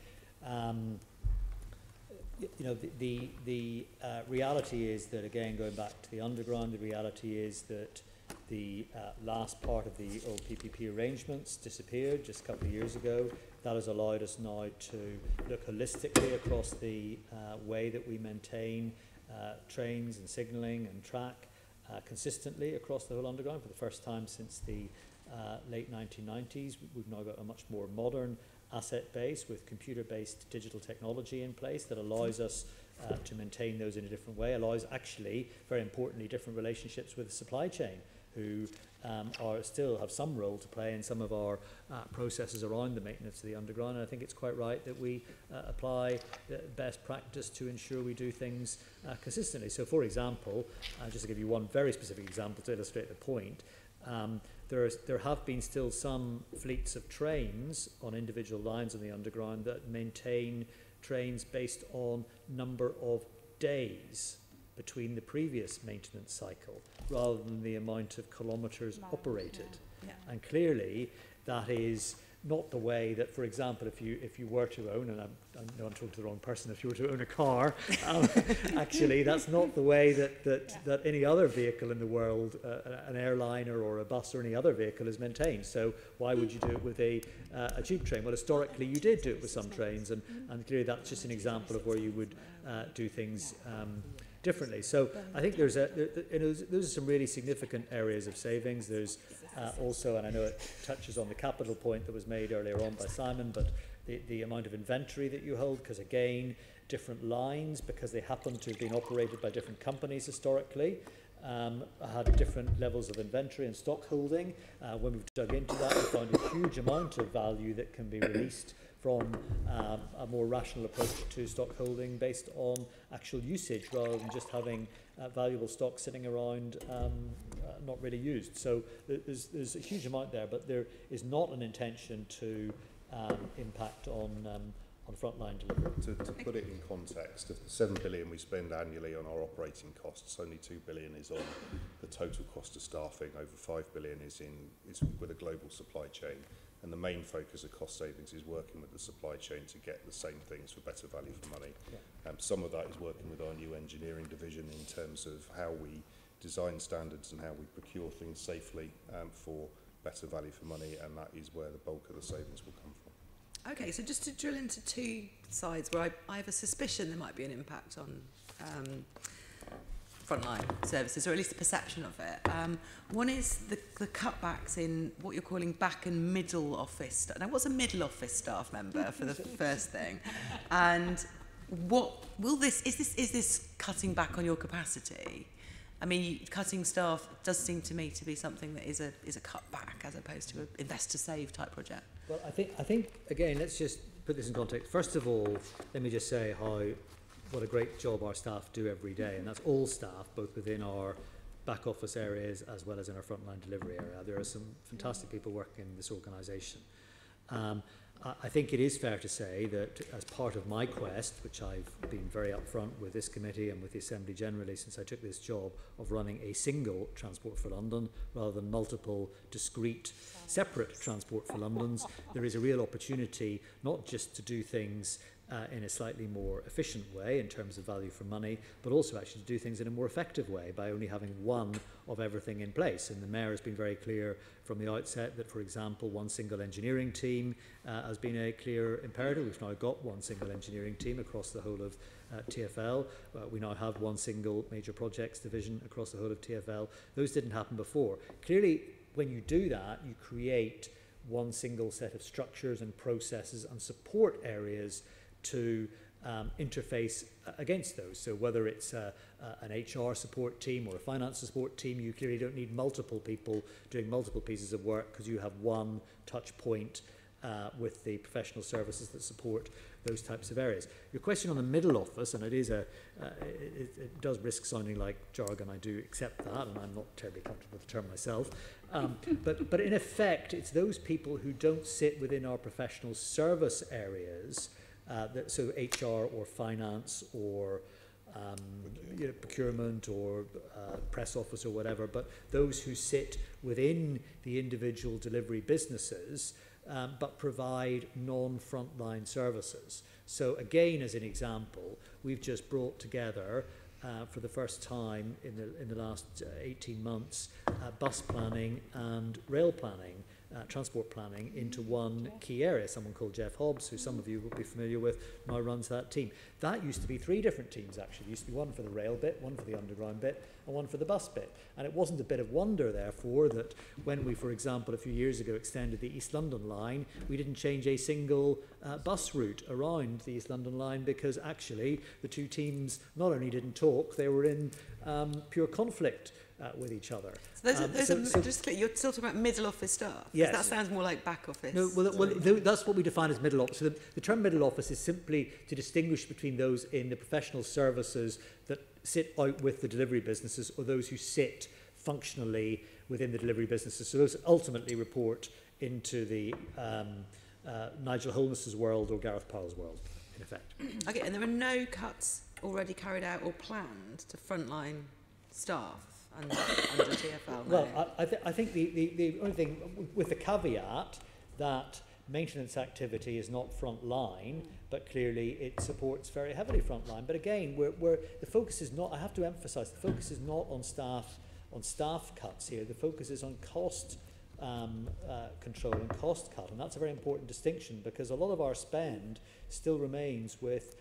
the reality is that, again, going back to the underground, the reality is that the last part of the old PPP arrangements disappeared just a couple of years ago. That has allowed us now to look holistically across the way that we maintain trains and signalling and track consistently across the whole underground for the first time since the late 1990s. We've now got a much more modern asset base with computer-based digital technology in place that allows us to maintain those in a different way, allows actually, very importantly, different relationships with the supply chain, who still have some role to play in some of our processes around the maintenance of the underground. And I think it's quite right that we apply best practice to ensure we do things consistently. So, for example, just to give you one very specific example to illustrate the point, there have been still some fleets of trains on individual lines on the underground that maintain trains based on number of days between the previous maintenance cycle rather than the amount of kilometres operated. And clearly that is not the way that, for example, if you were to own, and I know I'm talking to the wrong person, if you were to own a car, actually that's not the way that any other vehicle in the world, an airliner or a bus or any other vehicle, is maintained. So why would you do it with a tube train? Well, historically you did do it with some trains, and clearly that's just an example of where you would do things differently. So I think those are some really significant areas of savings. There's also, and I know it touches on the capital point that was made earlier on by Simon, but the amount of inventory that you hold, because again, different lines, because they happen to have been operated by different companies historically, had different levels of inventory and stock holding. When we've dug into that, we found a huge amount of value that can be released from a more rational approach to stock holding based on actual usage rather than just having valuable stock sitting around not really used. So there's a huge amount there, but there is not an intention to impact on frontline delivery. To put it in context, of the 7 billion we spend annually on our operating costs, only 2 billion is on the total cost of staffing. Over 5 billion is with a global supply chain, and the main focus of cost savings is working with the supply chain to get the same things for better value for money. Yeah. Some of that is working with our new engineering division in terms of how we design standards and how we procure things safely for better value for money, and that is where the bulk of the savings will come from. Okay, so just to drill into two sides where I have a suspicion there might be an impact on frontline services, or at least the perception of it. One is the cutbacks in what you're calling back and middle office staff. Now, what's a middle office staff member for the first thing? And what will this is this cutting back on your capacity? I mean, cutting staff does seem to me to be something that is a cutback as opposed to an invest to save type project. Well, I think again, let's just put this in context. First of all, let me just say what a great job our staff do every day, and that's all staff, both within our back office areas as well as in our frontline delivery area. There are some fantastic people working in this organisation. I think it is fair to say that as part of my quest, which I've been very upfront with this committee and with the Assembly generally since I took this job, of running a single Transport for London rather than multiple discrete separate Transport for Londons, there is a real opportunity not just to do things in a slightly more efficient way in terms of value for money, but also actually to do things in a more effective way by only having one of everything in place. And the Mayor has been very clear from the outset that, for example, one single engineering team has been a clear imperative. We've now got one single engineering team across the whole of TfL. We now have one single major projects division across the whole of TfL. Those didn't happen before. Clearly, when you do that, you create one single set of structures and processes and support areas to interface against those. So whether it's an HR support team or a finance support team, you clearly don't need multiple people doing multiple pieces of work because you have one touch point with the professional services that support those types of areas. Your question on the middle office, and it is it does risk sounding like jargon, I do accept that, and I'm not terribly comfortable with the term myself, but in effect, it's those people who don't sit within our professional service areas, so HR or finance or procurement or press office or whatever, but those who sit within the individual delivery businesses but provide non-frontline services. So again, as an example, we've just brought together for the first time in the last 18 months bus planning and rail planning, transport planning into one key area. Someone called Jeff Hobbs, who some of you will be familiar with, now runs that team. That used to be 3 different teams actually. It used to be one for the rail bit, one for the underground bit, and one for the bus bit. And it wasn't a bit of wonder, therefore, that when we, for example, a few years ago extended the East London line, we didn't change a single bus route around the East London line because actually the two teams not only didn't talk, they were in pure conflict with each other. So just clear, you're still talking about middle office staff? Yes. That sounds more like back office. No, that's what we define as middle office. So the term middle office is simply to distinguish between those in the professional services that sit out with the delivery businesses or those who sit functionally within the delivery businesses. So those ultimately report into the Nigel Holness's world or Gareth Powell's world, in effect. Okay, and there are no cuts already carried out or planned to frontline staff under TfL? Well, I think the only thing, with the caveat that maintenance activity is not frontline, but clearly it supports very heavily frontline. But again, where the focus is not, I have to emphasise, the focus is not on staff cuts here. The focus is on cost control and cost cut, and that's a very important distinction because a lot of our spend still remains with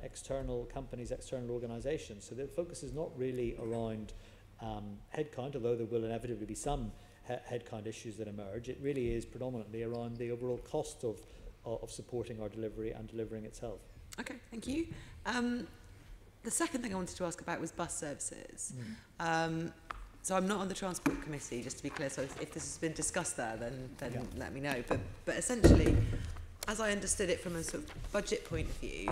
external companies, external organisations. So the focus is not really around headcount, although there will inevitably be some headcount issues that emerge. It really is predominantly around the overall cost of supporting our delivery and delivering itself. Okay, thank you. The second thing I wanted to ask about was bus services. So I'm not on the Transport Committee, just to be clear, so if this has been discussed there, then let me know. But essentially, as I understood it from a sort of budget point of view,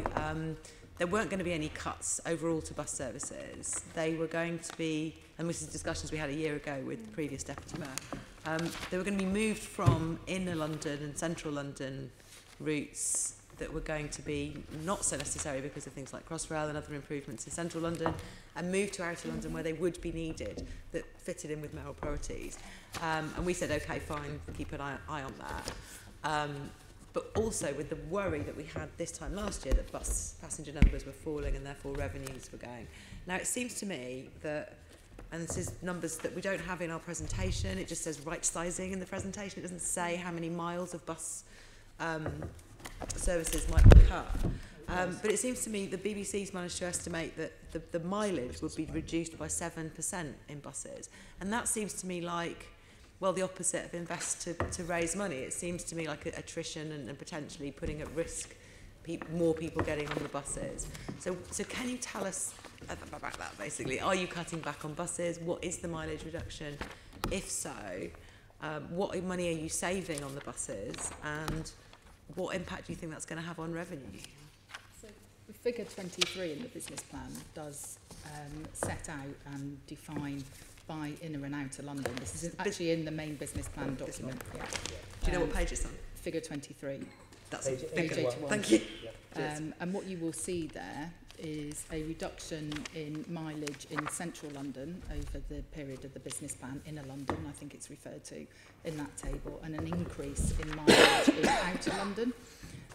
there weren't going to be any cuts overall to bus services. They were going to be, and this is discussions we had a year ago with the previous Deputy Mayor, they were going to be moved from inner London and central London routes that were going to be not so necessary because of things like Crossrail and other improvements in central London, and moved to outer London where they would be needed, that fitted in with mayoral priorities. And we said, okay, fine, keep an eye on that. But also with the worry that we had this time last year that bus passenger numbers were falling and therefore revenues were going. Now it seems to me that, and this is numbers that we don't have in our presentation, it just says right sizing in the presentation, it doesn't say how many miles of bus services might be cut. But it seems to me the BBC's managed to estimate that the mileage would be reduced by 7% in buses. And that seems to me like, well, the opposite of invest to raise money. It seems to me like attrition and potentially putting at risk more people getting on the buses. So can you tell us about that, basically? Are you cutting back on buses? What is the mileage reduction? If so, what money are you saving on the buses? And what impact do you think that's going to have on revenue? So figure 23 in the business plan does set out and define by inner and outer London. This is actually in the main business plan document. Yeah. Do you know what page it's on? Figure 23. That's page 81. Thank you. And what you will see there is a reduction in mileage in central London over the period of the business plan, inner London, I think it's referred to in that table, and an increase in mileage in outer London.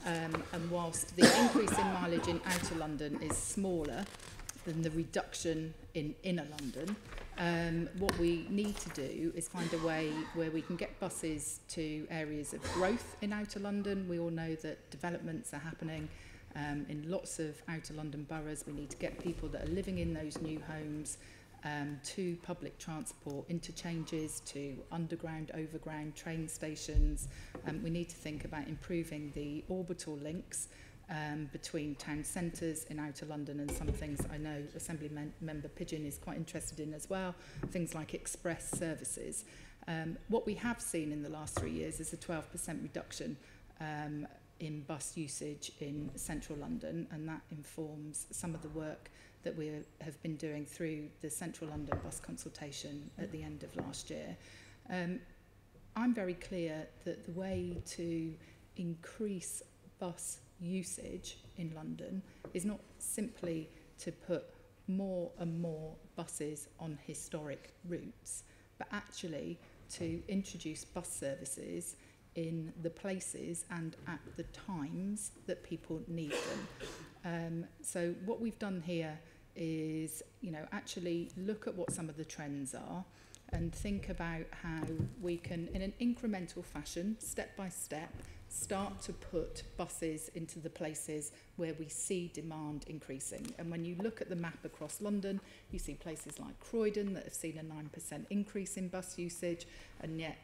And whilst the increase in mileage in outer London is smaller than the reduction in inner London, what we need to do is find a way where we can get buses to areas of growth in outer London. We all know that developments are happening in lots of outer London boroughs. We need to get people that are living in those new homes to public transport interchanges, to underground, overground train stations. We need to think about improving the orbital links between town centres in outer London, and some things I know Assembly Member Pigeon is quite interested in as well, things like express services. What we have seen in the last 3 years is a 12% reduction in bus usage in central London, and that informs some of the work that we have been doing through the Central London bus consultation at the end of last year. I'm very clear that the way to increase bus usage in London is not simply to put more and more buses on historic routes, but actually to introduce bus services in the places and at the times that people need them. So what we've done here is, actually look at what some of the trends are and think about how we can, in an incremental fashion, step by step, start to put buses into the places where we see demand increasing. And when you look at the map across London, you see places like Croydon that have seen a 9% increase in bus usage, and yet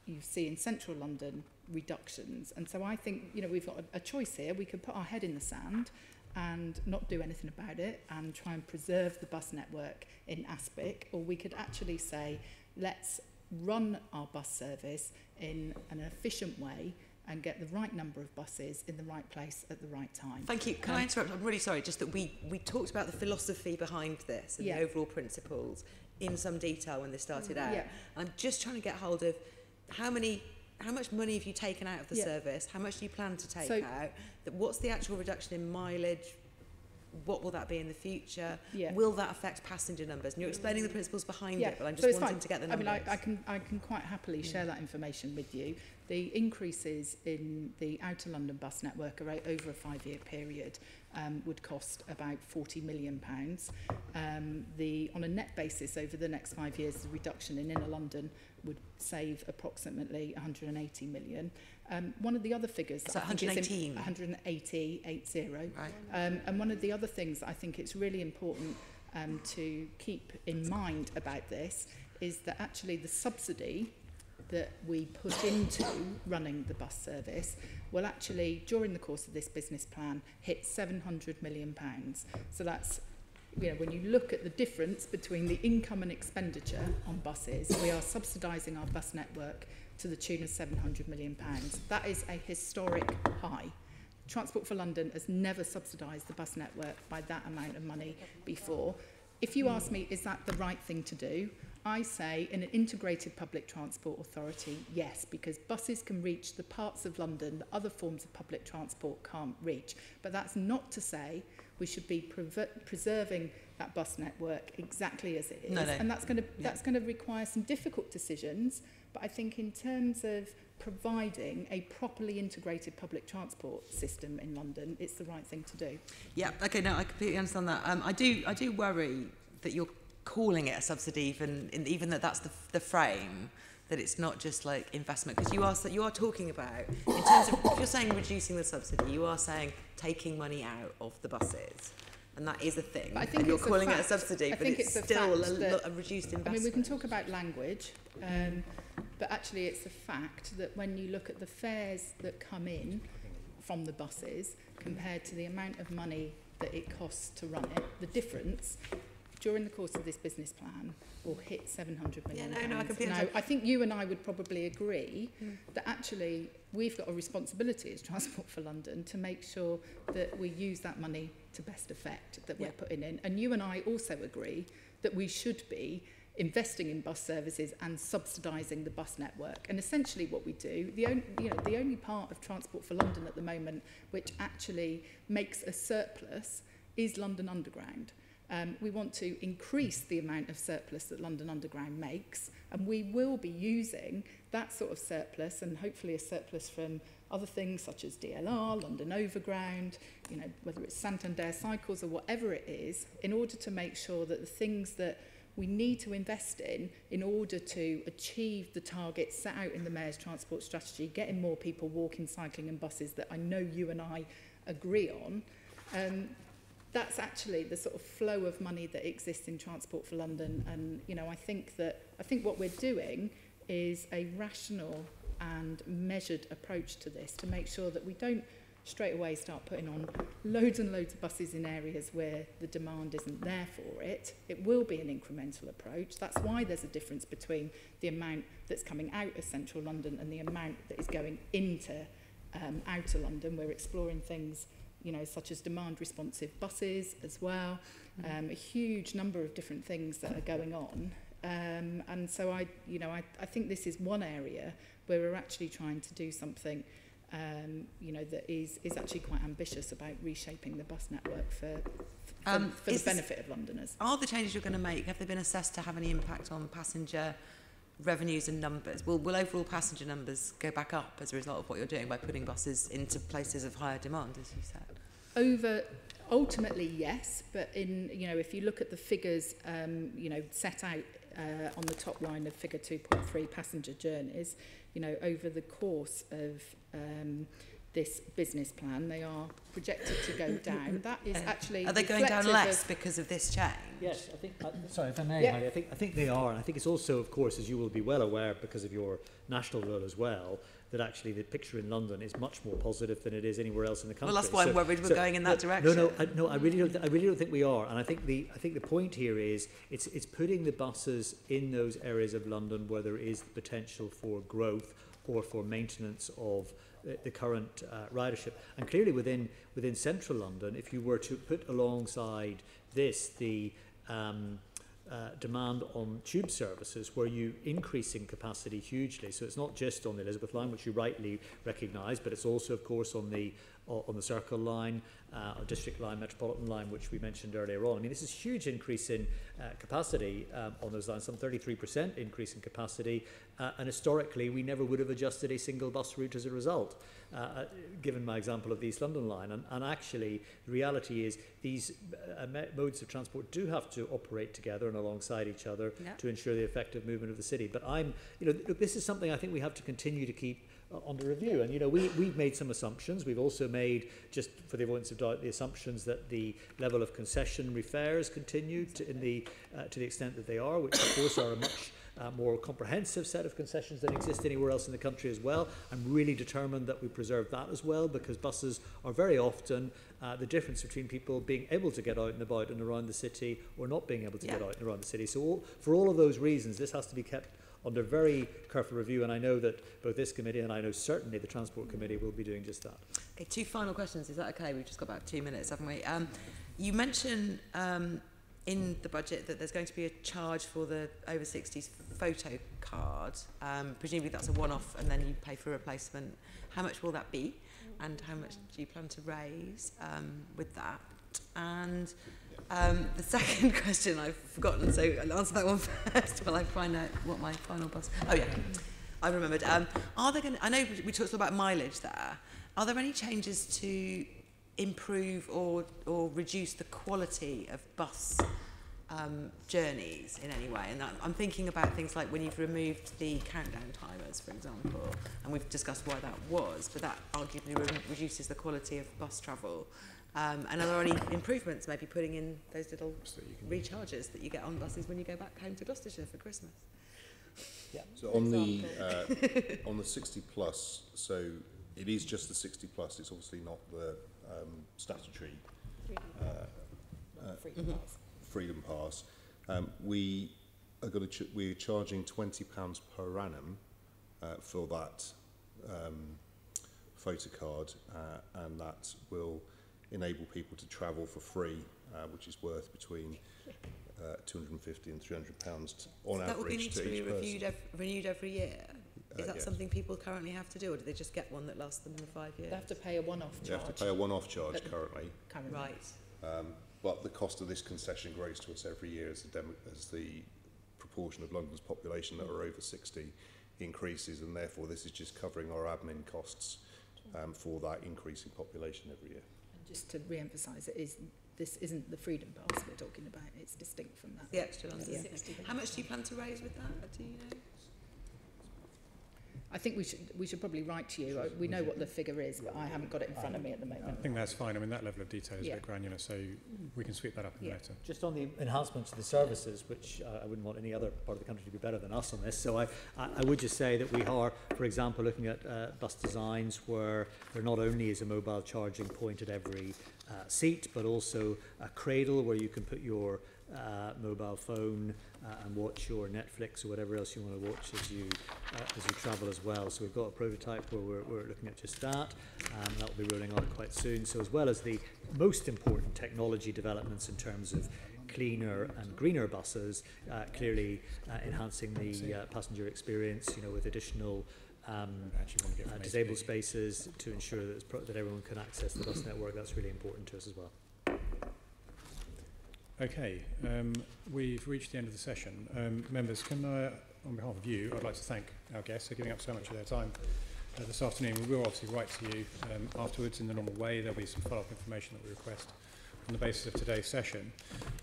you see in central London reductions. And so I think, we've got a choice here. We could put our head in the sand and not do anything about it and try and preserve the bus network in Aspic, or we could actually say, let's run our bus service in an efficient way and get the right number of buses in the right place at the right time. Thank you. Can I interrupt? I'm really sorry, just that we talked about the philosophy behind this and the overall principles in some detail when this started out. Yeah. I'm just trying to get hold of how much money have you taken out of the service? How much do you plan to take out? What's the actual reduction in mileage? What will that be in the future? Will that affect passenger numbers? And you're explaining the principles behind it, but I'm just wanting to get the numbers. I can quite happily share that information with you. The increases in the outer London bus network over a 5-year period would cost about £40 million. On a net basis over the next 5 years, the reduction in inner London would save approximately 180 million. One of the other figures... So 118? 180. Right. And one of the other things I think it's really important to keep in mind about this is that actually the subsidy that we put into running the bus service will actually, during the course of this business plan, hit £700 million. So that's, when you look at the difference between the income and expenditure on buses, we are subsidising our bus network to the tune of £700 million. That is a historic high. Transport for London has never subsidised the bus network by that amount of money before. If you ask me, is that the right thing to do? I say in an integrated public transport authority, yes, because buses can reach the parts of London that other forms of public transport can't reach. But that's not to say we should be preserving that bus network exactly as it is. No. And that's going to require some difficult decisions. But I think in terms of providing a properly integrated public transport system in London, it's the right thing to do. Yeah, okay, no, I completely understand that. I do worry that you're calling it a subsidy, even that that's the frame, that it's not just like investment, because you are talking about, in terms of, if you're saying reducing the subsidy, you are saying taking money out of the buses. And that is a thing. But I think and you're calling it a subsidy, but it's still a reduced investment. I mean, we can talk about language, but actually it's a fact that when you look at the fares that come in from the buses compared to the amount of money that it costs to run it, the difference during the course of this business plan will hit £700 million. Yeah, no, I completely now, I think you and I would probably agree that actually we've got a responsibility as Transport for London to make sure that we use that money to best effect that we're putting in. And you and I also agree that we should be investing in bus services and subsidising the bus network. And essentially what we do, the only part of Transport for London at the moment which actually makes a surplus is London Underground. We want to increase the amount of surplus that London Underground makes, and we will be using that sort of surplus, and hopefully a surplus from other things such as DLR, London Overground, whether it's Santander Cycles or whatever it is, in order to make sure that the things that we need to invest in order to achieve the targets set out in the Mayor's Transport Strategy, getting more people walking, cycling and buses that I know you and I agree on, that's actually the sort of flow of money that exists in Transport for London. And, I think what we're doing is a rational and measured approach to this to make sure that we don't straight away start putting on loads and loads of buses in areas where the demand isn't there for it. It will be an incremental approach. That's why there's a difference between the amount that's coming out of central London and the amount that is going into outer London. We're exploring things such as demand responsive buses as well, a huge number of different things that are going on. And so I think this is one area where we're actually trying to do something, that is actually quite ambitious about reshaping the bus network for the benefit of Londoners. Are the changes you're going to make, have they been assessed to have any impact on passenger revenues and numbers? Will overall passenger numbers go back up as a result of what you're doing by putting buses into places of higher demand, as you said? Ultimately, yes, but if you look at the figures, set out on the top line of figure 2.3, passenger journeys, over the course of this business plan, they are projected to go down. That is actually... Are they going down less because of this change? Yes, I think... sorry, if I may, Heidi, I think they are. And I think it's also, of course, as you will be well aware, because of your national role as well, that actually the picture in London is much more positive than it is anywhere else in the country. Well, that's why I'm worried we're going in that direction. No, I really don't think we are. And I think the point here is it's putting the buses in those areas of London where there is the potential for growth or for maintenance of the current ridership. And clearly within central London, if you were to put alongside this the demand on tube services, where you increasing capacity hugely. So it's not just on the Elizabeth line, which you rightly recognise, but it's also, of course, on the Circle line, District line, Metropolitan line, which we mentioned earlier on. I mean, this is a huge increase in capacity on those lines, some 33% increase in capacity, and historically we never would have adjusted a single bus route as a result, given my example of the East London line. And actually, the reality is these modes of transport do have to operate together and alongside each other to ensure the effective movement of the city. But look, this is something I think we have to continue to keep under review. And we've made some assumptions. We've also made, just for the avoidance of doubt, the assumptions that the level of concessionary fares continue to the extent that they are, which of course are a much more comprehensive set of concessions than exist anywhere else in the country as well. I'm really determined that we preserve that as well, because buses are very often the difference between people being able to get out and about and around the city or not being able to get out and around the city. So for all of those reasons, this has to be kept under very careful review, and I know that both this committee and I know certainly the Transport Committee will be doing just that. Okay, 2 final questions. Is that okay? We've just got about 2 minutes, haven't we? You mentioned in the budget that there's going to be a charge for the over 60s photo card. Presumably that's a one-off and then you pay for a replacement. How much will that be? And how much do you plan to raise with that? And the second question I've forgotten, so I'll answer that one first while I find out what my final bus... Oh yeah, I remembered. Are there going to... I know we talked about mileage there. Are there any changes to improve or reduce the quality of bus journeys in any way? And I'm thinking about things like when you've removed the countdown timers, for example, and we've discussed why that was, but that arguably reduces the quality of bus travel. And are there any improvements, maybe putting in those little recharges that you get on buses when you go back home to Gloucestershire for Christmas? Yeah. So on the 60 plus, so it is just the 60 plus. It's obviously not the statutory Freedom Pass. We are going to we're charging £20 per annum for that photo card, and that will enable people to travel for free, which is worth between £250 and £300 on average. That will need to be renewed every year. Is that yes. something people currently have to do, or do they just get one that lasts them for 5 years? They have to pay a one-off charge. You have to pay a one-off charge currently. Right. But the cost of this concession grows to us every year as the proportion of London's population that are over 60 increases, and therefore this is just covering our admin costs for that increasing population every year. And just to re-emphasise, this isn't the Freedom Pass we're talking about, it's distinct from that. The extra London. Yeah. How much do you plan to raise with that? Do you know? I think we should probably write to you. We know what the figure is, but I haven't got it in front of me at the moment. I think that's fine. I mean, that level of detail is a bit granular, so we can sweep that up in the letter. Just on the enhancements to the services, which I wouldn't want any other part of the country to be better than us on this, so I would just say that we are, for example, looking at bus designs where there not only is a mobile charging point at every seat, but also a cradle where you can put your mobile phone and watch your Netflix or whatever else you want to watch as you travel as well. So we've got a prototype where we're looking at just that. That will be rolling out quite soon. So as well as the most important technology developments in terms of cleaner and greener buses, clearly enhancing the passenger experience, with additional disabled spaces to ensure that everyone can access the bus network. That's really important to us as well. Okay, we've reached the end of the session. Members, can I, on behalf of you, I'd like to thank our guests for giving up so much of their time this afternoon. We will obviously write to you afterwards in the normal way. There'll be some follow-up information that we request on the basis of today's session.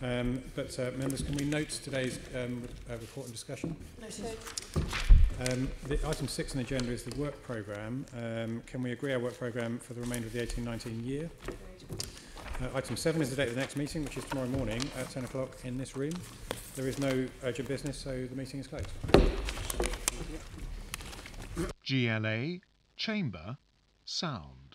But members, can we note today's report and discussion? Noted. The item 6 on the agenda is the work programme. Can we agree our work programme for the remainder of the 18-19 year? Item 7 is the date of the next meeting, which is tomorrow morning at 10 o'clock in this room. There is no urgent business, so the meeting is closed. GLA, Chamber, Sound.